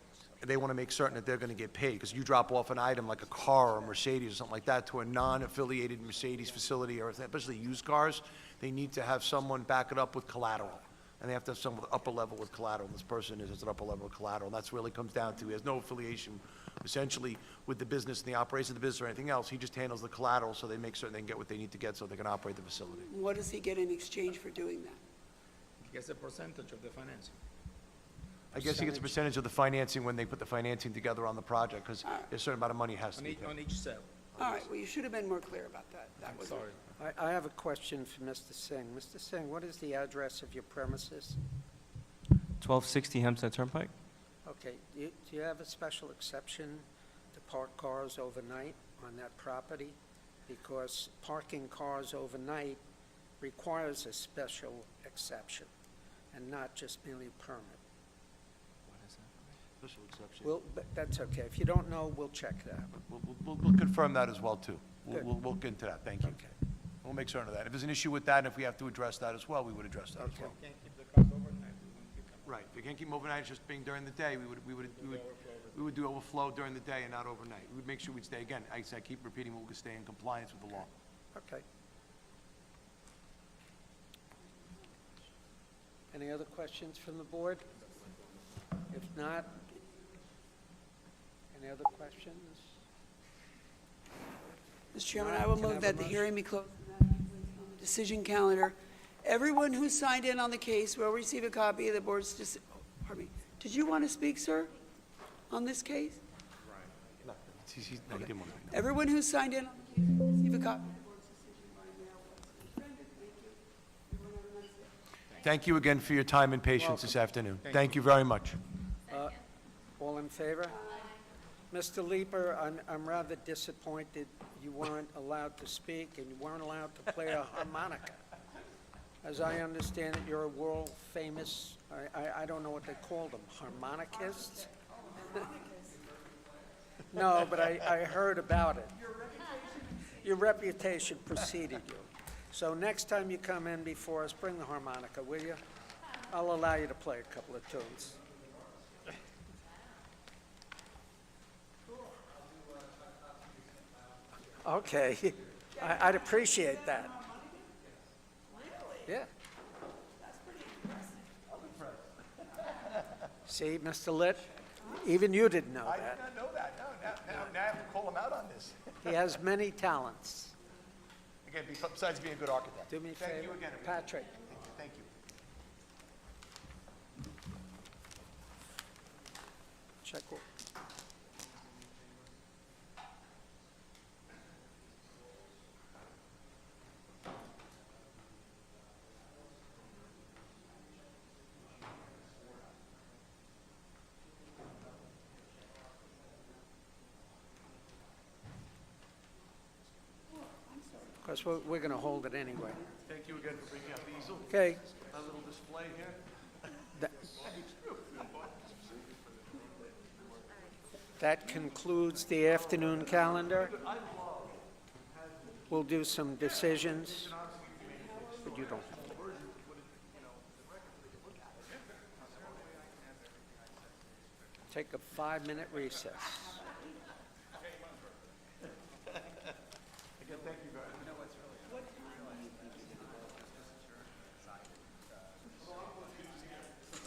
Speaker 15: they want to make certain that they're going to get paid, because you drop off an item like a car or a Mercedes or something like that to a non-affiliated Mercedes facility, or especially used cars, they need to have someone back it up with collateral. And they have to have someone with upper level with collateral, and this person is at an upper level of collateral, and that's really comes down to, he has no affiliation essentially with the business and the operation of the business or anything else, he just handles the collateral, so they make certain they can get what they need to get so they can operate the facility.
Speaker 4: What does he get in exchange for doing that?
Speaker 17: He gets a percentage of the financing.
Speaker 15: I guess he gets a percentage of the financing when they put the financing together on the project, because there's a certain amount of money has to be paid.
Speaker 17: On each sale.
Speaker 4: All right, well, you should have been more clear about that. That
Speaker 17: I'm
Speaker 4: was
Speaker 17: sorry.
Speaker 1: I have a question for Mr. Singh. Mr. Singh, what is the address of your premises?
Speaker 21: 1260 Hempstead Turnpike?
Speaker 1: Okay, do you have a special exception to park cars overnight on that property? Because parking cars overnight requires a special exception and not just merely a permit.
Speaker 15: Special exception.
Speaker 1: Well, but that's okay. If you don't know, we'll check that.
Speaker 15: We'll confirm that as well, too.
Speaker 1: Good.
Speaker 15: We'll get into that, thank you.
Speaker 1: Okay.
Speaker 15: We'll make certain of that. If there's an issue with that, and if we have to address that as well, we would address that as well.
Speaker 17: Can't keep the cars overnight. We won't keep them.
Speaker 15: Right, if you can't keep them overnight, it's just being during the day, we would do overflow during the day and not overnight. We would make sure we'd stay, again, I keep repeating, we would stay in compliance with the law.
Speaker 1: Okay. Any other questions from the board? If not, any other questions?
Speaker 4: Mr. Chairman,
Speaker 1: All right,
Speaker 4: I will
Speaker 1: can I
Speaker 4: move
Speaker 1: have a
Speaker 4: that the
Speaker 1: motion?
Speaker 4: hearing be closed and that be placed on the decision calendar Everyone who signed in on the case will receive a copy of the board's, pardon me. Did you want to speak, sir, on this case?
Speaker 15: No, he didn't want to.
Speaker 4: Everyone who signed in on the case will receive a copy of the board's decision by mail. Suspended. Thank you. Everyone have a nice day.
Speaker 15: Thank you again for your time and patience this afternoon. Thank you very much.
Speaker 1: All in favor? Mr. Leeper, I'm rather disappointed you weren't allowed to speak and you weren't allowed to play a harmonica. As I understand it, you're a world-famous, I don't know what they call them, harmonicists? No, but I heard about it. Your reputation preceded you. So next time you come in before us, bring the harmonica, will you? I'll allow you to play a couple of tunes. Okay, I'd appreciate that. Yeah. See, Mr. Litt, even you didn't know
Speaker 15: I did
Speaker 1: that.
Speaker 15: not know that. No, now I have to call him out on this.
Speaker 1: He has many talents.
Speaker 15: Again, besides being a good architect.
Speaker 1: Do me a favor.
Speaker 15: Thank you again.
Speaker 1: Patrick.
Speaker 15: Thank you.
Speaker 1: Check. Because we're going to hold it anyway.
Speaker 15: Thank you again for bringing out the easel.
Speaker 1: Okay.
Speaker 15: A little display here.
Speaker 1: That concludes the afternoon calendar. We'll do some decisions, but you don't have to. Take a 5-minute recess.
Speaker 15: Again, thank you very much.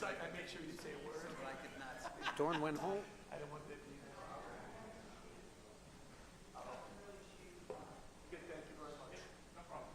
Speaker 15: I made sure you say a word. I could not speak.
Speaker 1: Dawn went home.
Speaker 15: I didn't want that. Thank you very much. No problem.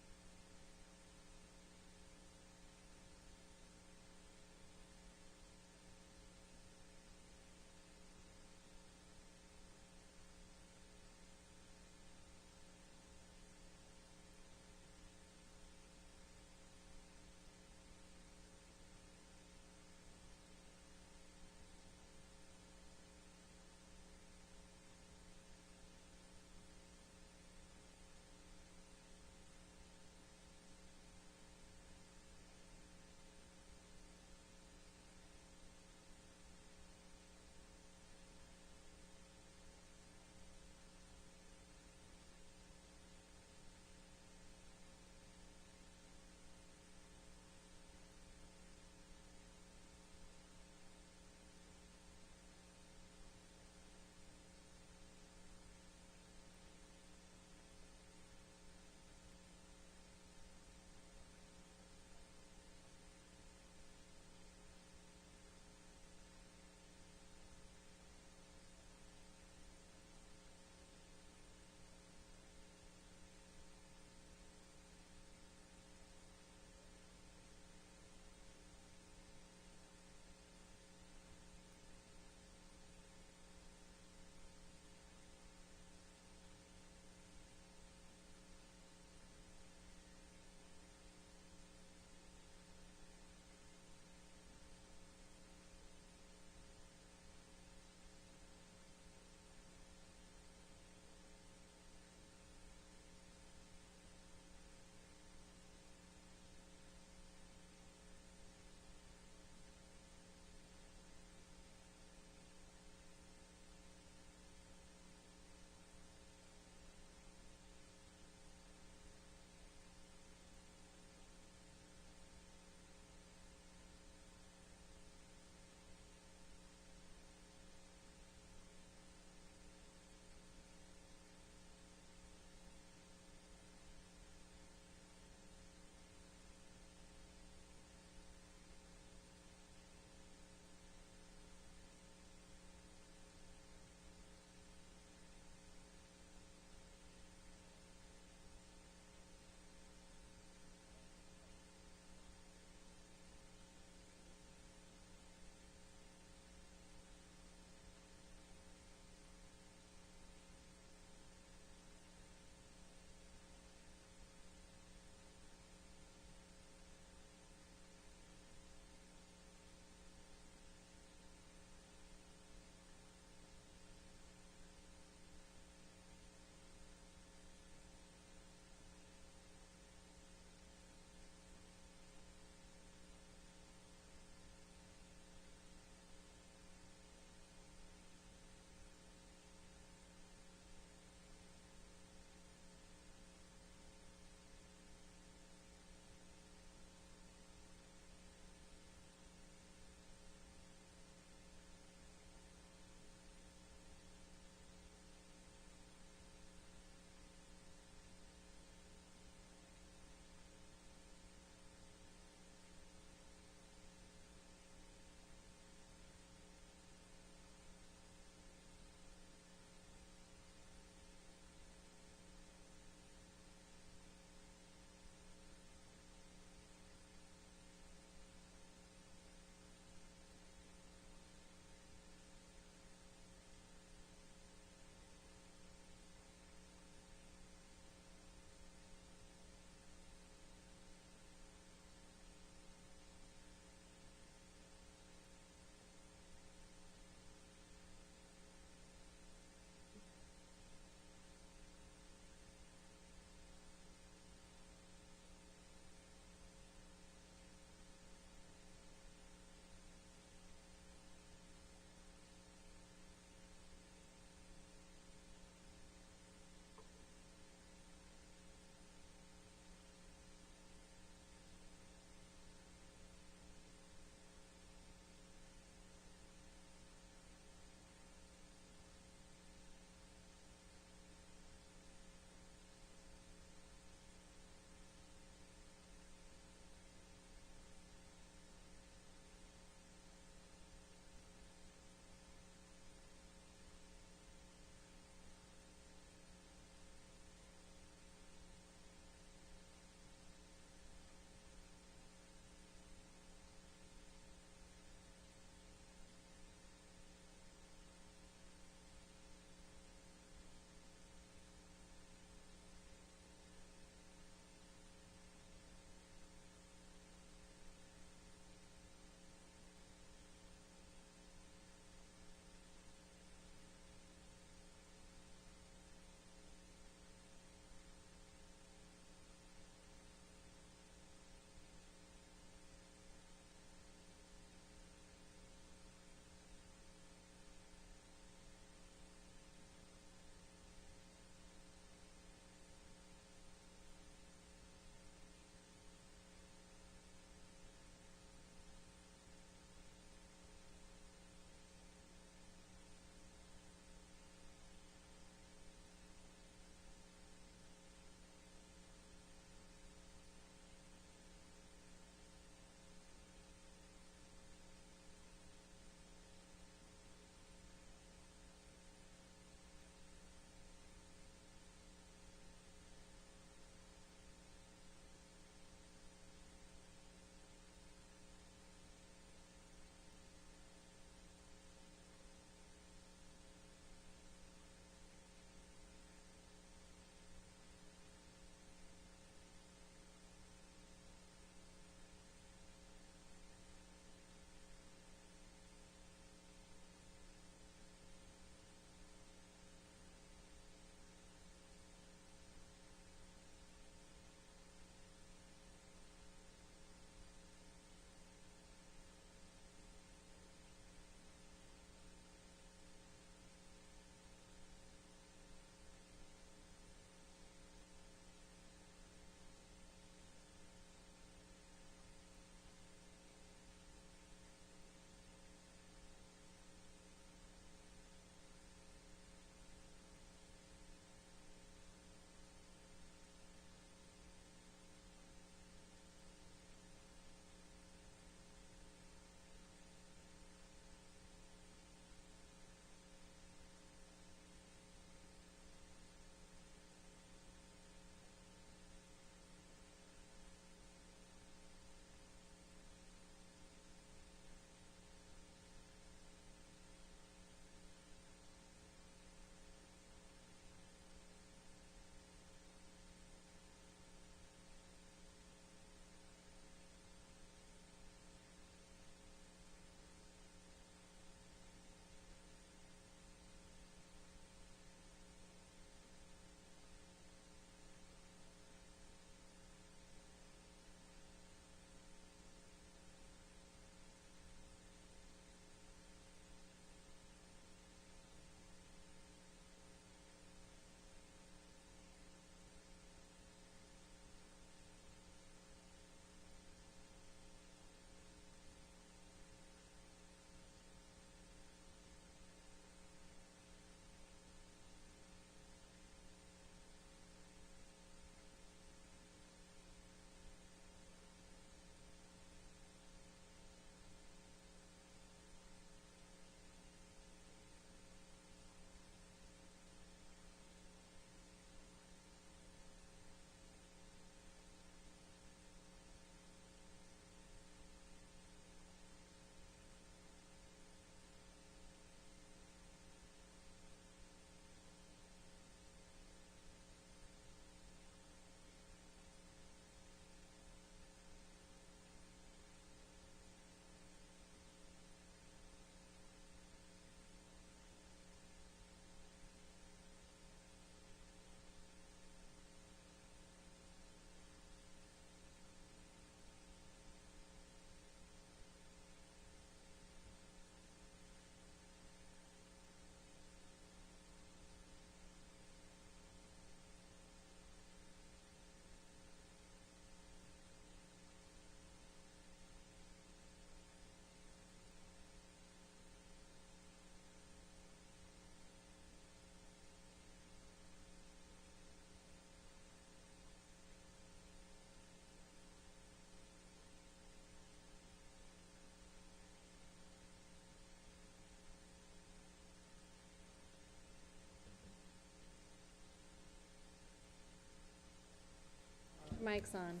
Speaker 20: mic's on.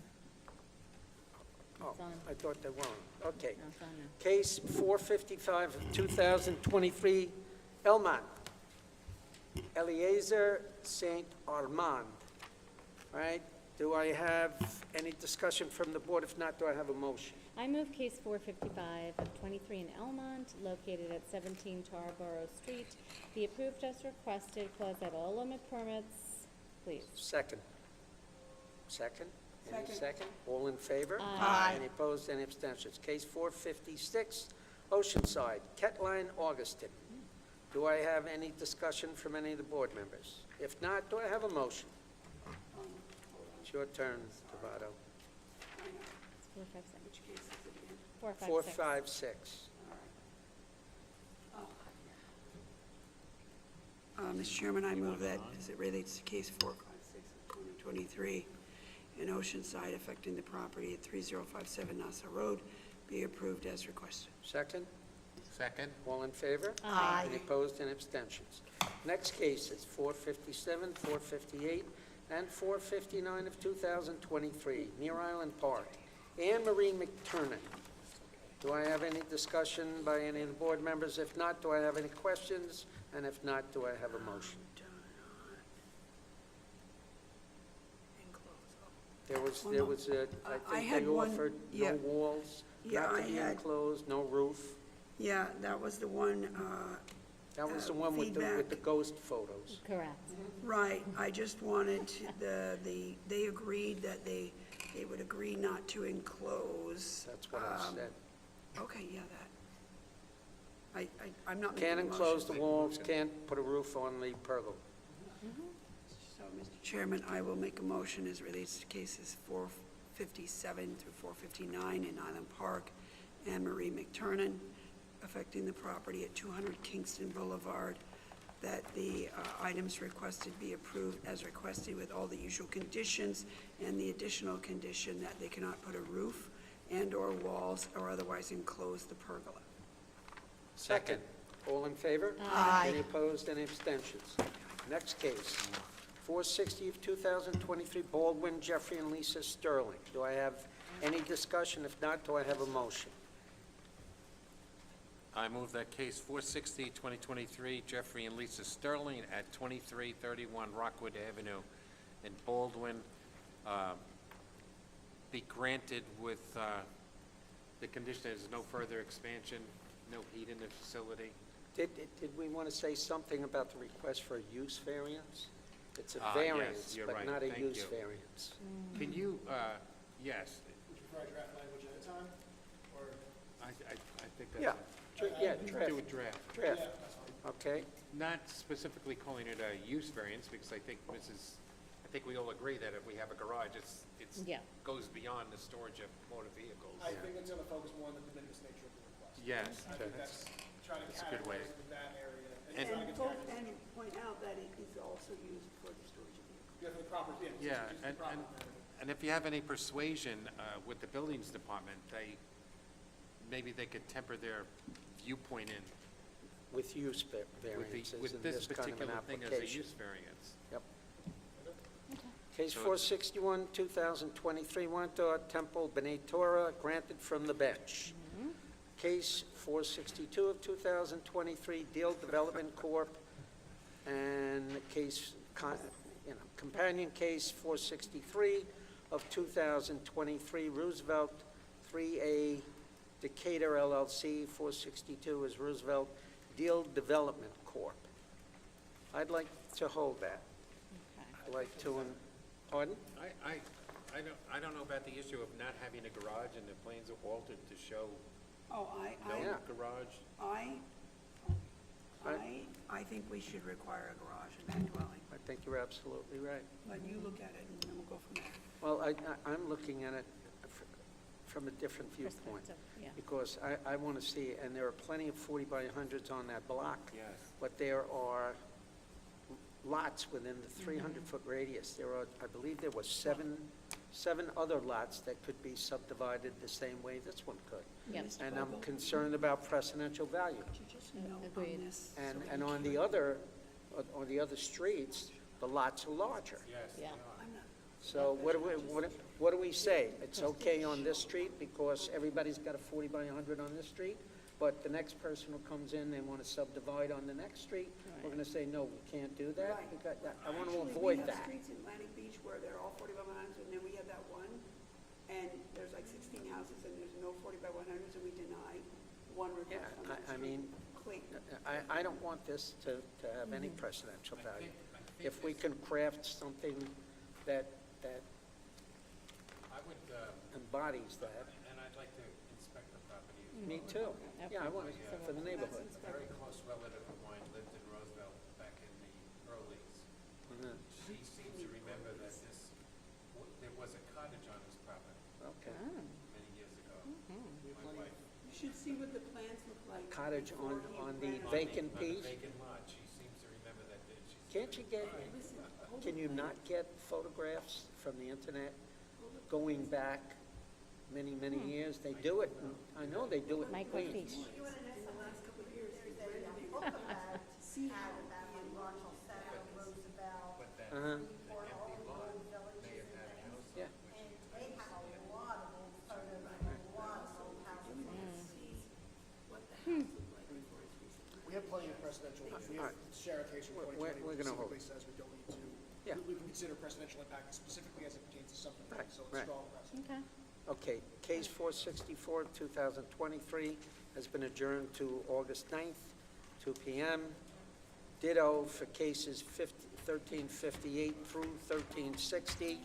Speaker 1: Oh,
Speaker 20: It's on.
Speaker 1: I thought they weren't. Okay.
Speaker 20: No, it's on now.
Speaker 1: Case 455 of 2023, Elmont, Eliezer Saint Armand. All right, do I have any discussion from the board? If not, do I have a motion?
Speaker 5: I move case 455 of 23 in Elmont, located at 17 Tarboro Street, be approved as requested, close out all limit permits, please.
Speaker 1: Second. Second? Any
Speaker 4: Second.
Speaker 1: second? All in favor?
Speaker 5: Aye.
Speaker 1: Any opposed, any abstentions? Case 456, Oceanside, Ketline, Augustin. Do I have any discussion from any of the board members? If not, do I have a motion? It's your turn, Tabado.
Speaker 5: It's 456.
Speaker 4: Which case is it again?
Speaker 5: 456.
Speaker 1: 456.
Speaker 4: Mr. Chairman, I move that, as it relates to case 456 of 2023 in Oceanside affecting the property at 3057 Nassau Road, be approved as requested.
Speaker 1: Second?
Speaker 12: Second?
Speaker 1: All in favor?
Speaker 4: Aye.
Speaker 1: Any opposed, any abstentions? Next cases, 457, 458, and 459 of 2023, Near Island Park. Anne Marie McTurnan. Do I have any discussion by any of the board members? If not, do I have any questions? And if not, do I have a motion? There was a,
Speaker 4: I
Speaker 1: I think
Speaker 4: had
Speaker 1: they
Speaker 4: one-
Speaker 1: offered
Speaker 4: yeah.
Speaker 1: no walls,
Speaker 4: Yeah,
Speaker 1: not to
Speaker 4: I
Speaker 1: be
Speaker 4: had-
Speaker 1: enclosed, no roof.
Speaker 4: Yeah, that was the one,
Speaker 1: That was the one with the
Speaker 4: feedback.
Speaker 1: ghost photos.
Speaker 5: Correct.
Speaker 4: right, I just wanted they agreed that they would agree not to enclose.
Speaker 1: That's what I said.
Speaker 4: Okay, yeah, that. I'm not making
Speaker 1: Can't
Speaker 4: a
Speaker 1: enclose the
Speaker 4: motion.
Speaker 1: walls, can't put a roof on the pergola.
Speaker 4: So, Mr. Chairman, I will make a motion as relates to cases 457 through 459 in Island Park, Anne Marie McTurnan, affecting the property at 200 Kingston Boulevard, that the items requested be approved as requested with all the usual conditions and the additional condition that they cannot put a roof and/or walls or otherwise enclose the pergola.
Speaker 1: Second. All in favor?
Speaker 4: Aye.
Speaker 1: Any opposed, any abstentions? Next case, 460 of 2023, Baldwin, Jeffrey, and Lisa Sterling. Do I have any discussion? If not, do I have a motion?
Speaker 12: I move that case 460, 2023, Jeffrey and Lisa Sterling at 2331 Rockwood Avenue in Baldwin, be granted with the condition there's no further expansion, no heat in the facility.
Speaker 1: Did we want to say something about the request for a use variance? It's a
Speaker 12: Yes,
Speaker 1: variance,
Speaker 12: you're
Speaker 1: but
Speaker 12: right.
Speaker 1: not a
Speaker 12: Thank
Speaker 1: use
Speaker 12: you.
Speaker 1: variance.
Speaker 12: Can you, yes,
Speaker 3: Would you prefer draft language at a time, or?
Speaker 12: I think that's.
Speaker 1: Yeah, yeah, draft.
Speaker 12: Do a draft.
Speaker 1: Draft,
Speaker 3: Yeah, that's fine.
Speaker 1: okay?
Speaker 12: Not specifically calling it a use variance, because I think I think we all agree that if we have a garage, it's
Speaker 5: Yeah.
Speaker 12: goes beyond the storage of motor vehicles.
Speaker 3: I think it's gonna focus more on the de minimis nature of the request.
Speaker 12: Yes,
Speaker 3: I think that's, trying to
Speaker 12: that's a good way.
Speaker 3: categorize that area.
Speaker 12: And-
Speaker 3: trying to get taxes.
Speaker 4: And point out that it is also used for the storage of vehicles.
Speaker 3: Yeah, for the proper, yeah.
Speaker 12: Yeah,
Speaker 3: it's the
Speaker 12: and,
Speaker 3: proper
Speaker 12: and,
Speaker 3: manner.
Speaker 12: and if you have any persuasion with the buildings department, maybe they could temper their viewpoint in
Speaker 1: With use variances
Speaker 12: with
Speaker 1: in
Speaker 12: this
Speaker 1: this kind of an
Speaker 12: particular thing as a
Speaker 1: application.
Speaker 12: use variance.
Speaker 1: Yep. Case
Speaker 12: So
Speaker 1: 461, 2023, Wanta Temple B'nai Torah, granted from the bench. Case 462 of 2023, Deal Development Corp., and companion case 463 of 2023, Roosevelt 3A Decatur LLC, 462 is Roosevelt Deal Development Corp. I'd like to hold that. I'd like to, pardon?
Speaker 12: I don't know about the issue of not having a garage, and the plans are altered to show
Speaker 4: Oh,
Speaker 12: no
Speaker 1: Yeah.
Speaker 12: garage.
Speaker 4: I think we should require a garage in that dwelling,
Speaker 1: I think you're absolutely right.
Speaker 4: but you look at it and then we'll go from there.
Speaker 1: Well, I'm looking at it from a different viewpoint.
Speaker 5: Perspective, yeah.
Speaker 1: Because I want to see, and there are plenty of 40 by 100s on that block.
Speaker 12: Yes.
Speaker 1: But there are lots within the 300-foot radius. There are, I believe there were seven other lots that could be subdivided the same way this one could.
Speaker 5: Yep.
Speaker 1: And I'm concerned about precedential value.
Speaker 4: Could you just note
Speaker 5: Agreed.
Speaker 4: on this?
Speaker 1: And on the other streets, the lots are larger.
Speaker 12: Yes.
Speaker 5: Yeah.
Speaker 1: So what do we say? It's okay on this street because everybody's got a 40 by 100 on this street, but the next person who comes in, they want to subdivide on the next street, we're going to say, no, we can't do that?
Speaker 4: Right.
Speaker 1: I want to
Speaker 4: Actually,
Speaker 1: avoid
Speaker 4: we have
Speaker 1: that.
Speaker 4: streets in Atlantic Beach where they're all 40 by 100s, and then we have that one, and there's like 16 houses, and there's no 40 by 100s, and we deny one
Speaker 1: Yeah,
Speaker 4: request on that
Speaker 1: I
Speaker 4: street.
Speaker 1: mean,
Speaker 4: Clayton.
Speaker 1: I don't want this to have any precedential value. If we can craft something that
Speaker 12: I would,
Speaker 1: embodies that,
Speaker 12: and I'd like to inspect the property.
Speaker 1: me too. Yeah, I want it for the neighborhood.
Speaker 12: A very close relative of mine lived in Roseville back in the earlys.
Speaker 1: Mhm.
Speaker 12: She seems to remember that there was a cottage on this property
Speaker 1: Okay.
Speaker 12: many years ago. My wife.
Speaker 4: You should see what the plans look like.
Speaker 1: Cottage
Speaker 4: before he
Speaker 1: on the
Speaker 4: renovated.
Speaker 1: vacant
Speaker 12: On
Speaker 1: piece?
Speaker 12: the vacant lot, she seems to remember that.
Speaker 1: Can't you get, can you not get photographs from the internet going back many, many years? They do it, I know they do it in Queens.
Speaker 4: In the last couple of years, he's renovated. See how
Speaker 1: Uh-huh. Yeah.
Speaker 3: We have plenty of precedential, we
Speaker 1: All
Speaker 3: have
Speaker 1: right.
Speaker 3: share a case from
Speaker 1: We're-
Speaker 3: 2020
Speaker 1: we're
Speaker 3: which
Speaker 1: gonna hold.
Speaker 3: specifically says we don't need to.
Speaker 1: Yeah.
Speaker 3: We can consider precedential impact specifically as it pertains to something,
Speaker 1: Right,
Speaker 3: so it's
Speaker 1: right.
Speaker 3: strong precedent.
Speaker 5: Okay.
Speaker 1: Okay, case 464, 2023 has been adjourned to August 9th, 2 PM. Ditto for cases 1358 through 1360,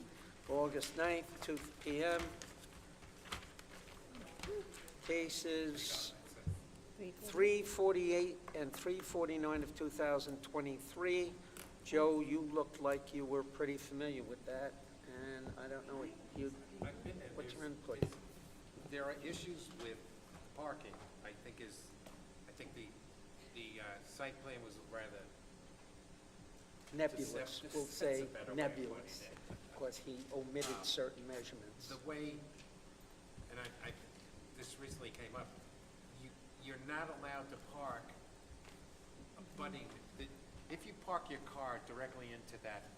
Speaker 1: August 9th, 2 PM. Cases 348 and 349 of 2023. Joe, you looked like you were pretty familiar with that, and I don't know,
Speaker 12: I've been there.
Speaker 1: what's your input?
Speaker 12: There are issues with parking, I think the site plan was rather
Speaker 1: Nebulous,
Speaker 12: deceptive.
Speaker 1: we'll
Speaker 12: That's
Speaker 1: say
Speaker 12: a better way of putting
Speaker 1: nebulous,
Speaker 12: it.
Speaker 1: because he omitted certain measurements.
Speaker 12: The way, and this recently came up, you're not allowed to park abutting, if you park your car directly into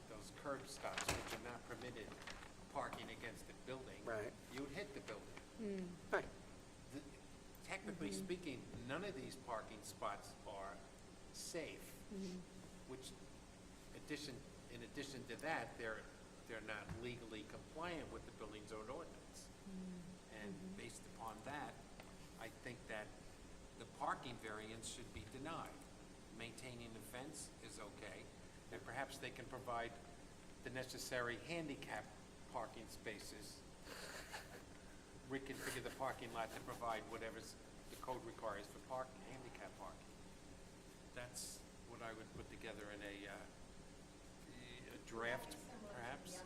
Speaker 12: those curb stops, which are not permitted parking against the building.
Speaker 1: Right.
Speaker 12: You would hit the building.
Speaker 1: Right.
Speaker 12: Technically speaking, none of these parking spots are safe, which in addition to that, they're not legally compliant with the building zone ordinance. And based upon that, I think that the parking variance should be denied. Maintaining the fence is okay, and perhaps they can provide the necessary handicap parking spaces. Reconfigure the parking lot to provide whatever's the code requires for handicap parking. That's what I would put together in a draft, perhaps.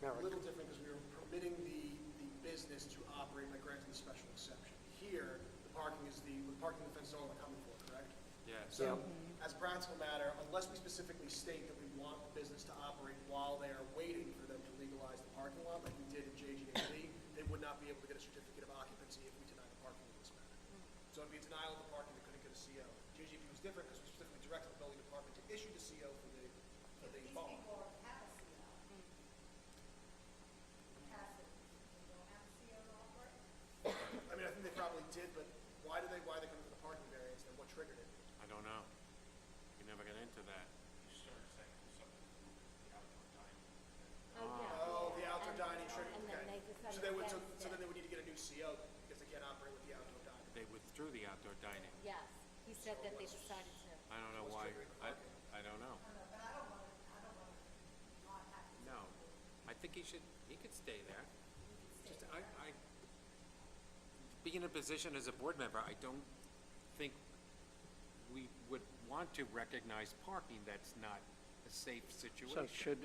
Speaker 3: A little different because we were permitting the business to operate by granting the special exception. Here, the parking the fence is all we're coming for, correct?
Speaker 12: Yeah.
Speaker 3: So, as a practical matter, unless we specifically state that we want the business to operate while they are waiting for them to legalize the parking lot, like we did in JGAB, they would not be able to get a certificate of occupancy if we deny the parking in this manner. So it'd be a denial of the parking, they couldn't get a CO. JGB was different because we specifically directed the building department to issue the CO for the bar. I mean, I think they probably did, but why they come for the parking variance, then what triggered it?
Speaker 12: I don't know. We never got into that.
Speaker 3: Oh, the outdoor dining triggered,
Speaker 5: And then
Speaker 3: okay.
Speaker 5: they decided
Speaker 3: So they would,
Speaker 5: against
Speaker 3: so
Speaker 5: it.
Speaker 3: then they would need to get a new CO because they can't operate with the outdoor dining.
Speaker 12: They withdrew the outdoor dining.
Speaker 5: Yes, he said that they decided to.
Speaker 12: I don't know why. I don't know. No, I think he could stay there. Just, being in a position as a board member, I don't think we would want to recognize parking that's not a safe situation.
Speaker 1: So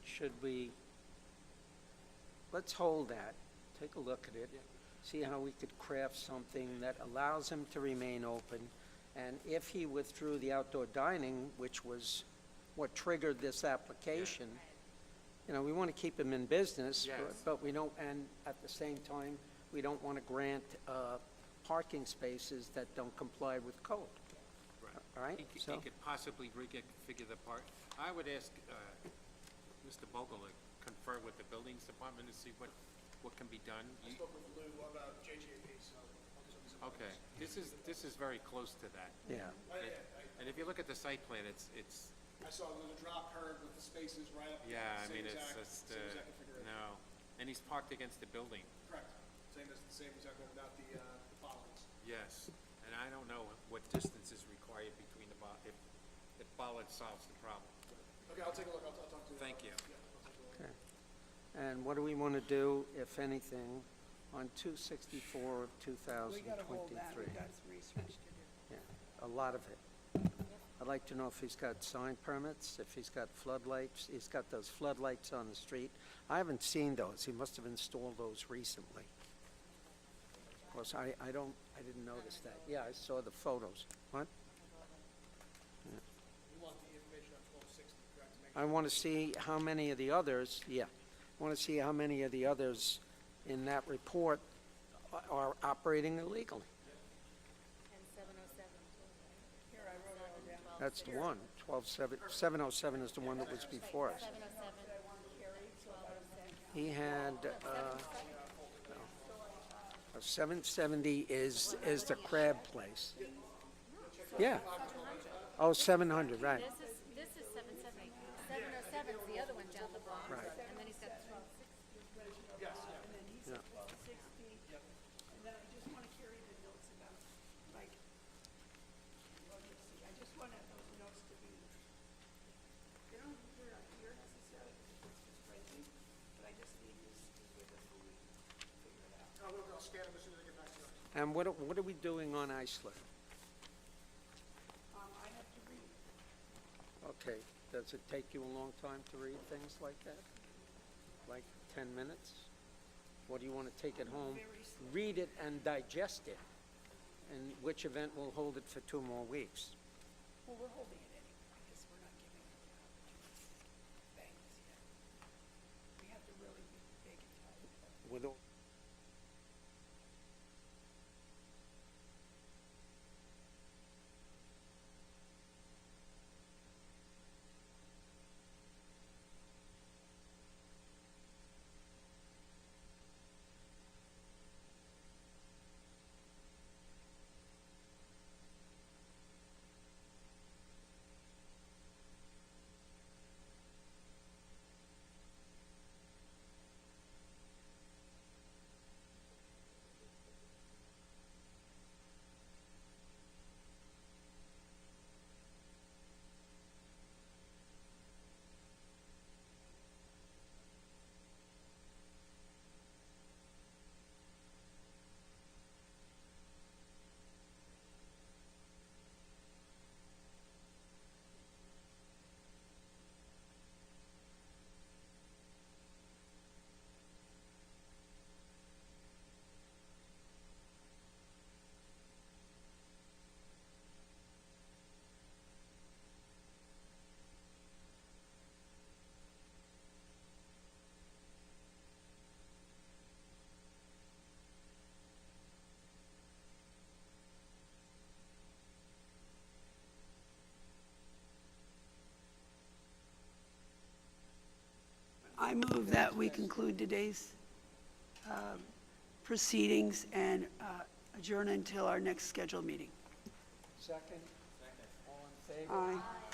Speaker 1: should we, let's hold that, take a look at it, see how we could craft something that allows him to remain open, and if he withdrew the outdoor dining, which was what triggered this application, we want to keep him in business,
Speaker 12: Yes.
Speaker 1: but we don't, and at the same time, we don't want to grant parking spaces that don't comply with code. All right?
Speaker 12: He
Speaker 1: So-
Speaker 12: could possibly reconfigure the park. I would ask Mr. Bogle to confer with the buildings department to see what can be done.
Speaker 3: I spoke with Lou about JGAP, so I'll just some
Speaker 12: Okay, this is very close to that.
Speaker 1: Yeah.
Speaker 12: And if you look at the site plan, it's,
Speaker 3: I saw the drop curve with the spaces right up.
Speaker 12: yeah, I
Speaker 3: same
Speaker 12: mean, it's
Speaker 3: exact-
Speaker 12: just,
Speaker 3: same exact configuration.
Speaker 12: no. And he's parked against the building.
Speaker 3: Correct. Same exact one without the bollards.
Speaker 12: Yes, and I don't know what distance is required between the if bollard solves the problem.
Speaker 3: Okay, I'll take a look. I'll talk to you.
Speaker 12: Thank you.
Speaker 3: Yeah, I'll talk to you.
Speaker 1: Okay. And what do we want to do, if anything, on 264 of 2023?
Speaker 4: We gotta hold that, we got some research to do.
Speaker 1: Yeah, a lot of it. I'd like to know if he's got sign permits, if he's got floodlights. He's got those floodlights on the street. I haven't seen those. He must have installed those recently. Of course, I didn't notice that. Yeah, I saw the photos. What?
Speaker 3: You want the information on 1260, correct? To make
Speaker 1: I want to see how many of the others, I want to see how many of the others in that report are operating illegally.
Speaker 5: And 707 too, right?
Speaker 4: Here, I wrote it all down.
Speaker 1: That's the one. 707 is the one that was before us.
Speaker 5: 707, 1206.
Speaker 1: He had, 770 is the crab place. Yeah. Oh, 700, right.
Speaker 5: This is 770. 707 is the other one down the block.
Speaker 1: Right.
Speaker 5: And then he's got 1260.
Speaker 3: Yes,
Speaker 4: And then he said
Speaker 1: Yeah.
Speaker 4: 1260, and then I just wanna carry the notes about, like, well, let's see, I just wanted those notes to be, they don't, they're not here necessarily, because it's just spreadsheet, but I just need these with us when we figure it out.
Speaker 3: I'll scan them as soon as I get back to you.
Speaker 1: And what are we doing on Iceland?
Speaker 4: I have to read.
Speaker 1: Okay, does it take you a long time to read things like that? Like 10 minutes? What do you want to take it home? Read it and digest it. And which event will hold it for 2 more weeks?
Speaker 4: Well, we're holding it anyway, because we're not giving it the opportunity to bang this yet. We have to really be big and tight.
Speaker 1: With all
Speaker 4: I move that we conclude today's proceedings and adjourn until our next scheduled meeting.
Speaker 1: Second? All in favor?
Speaker 4: Aye.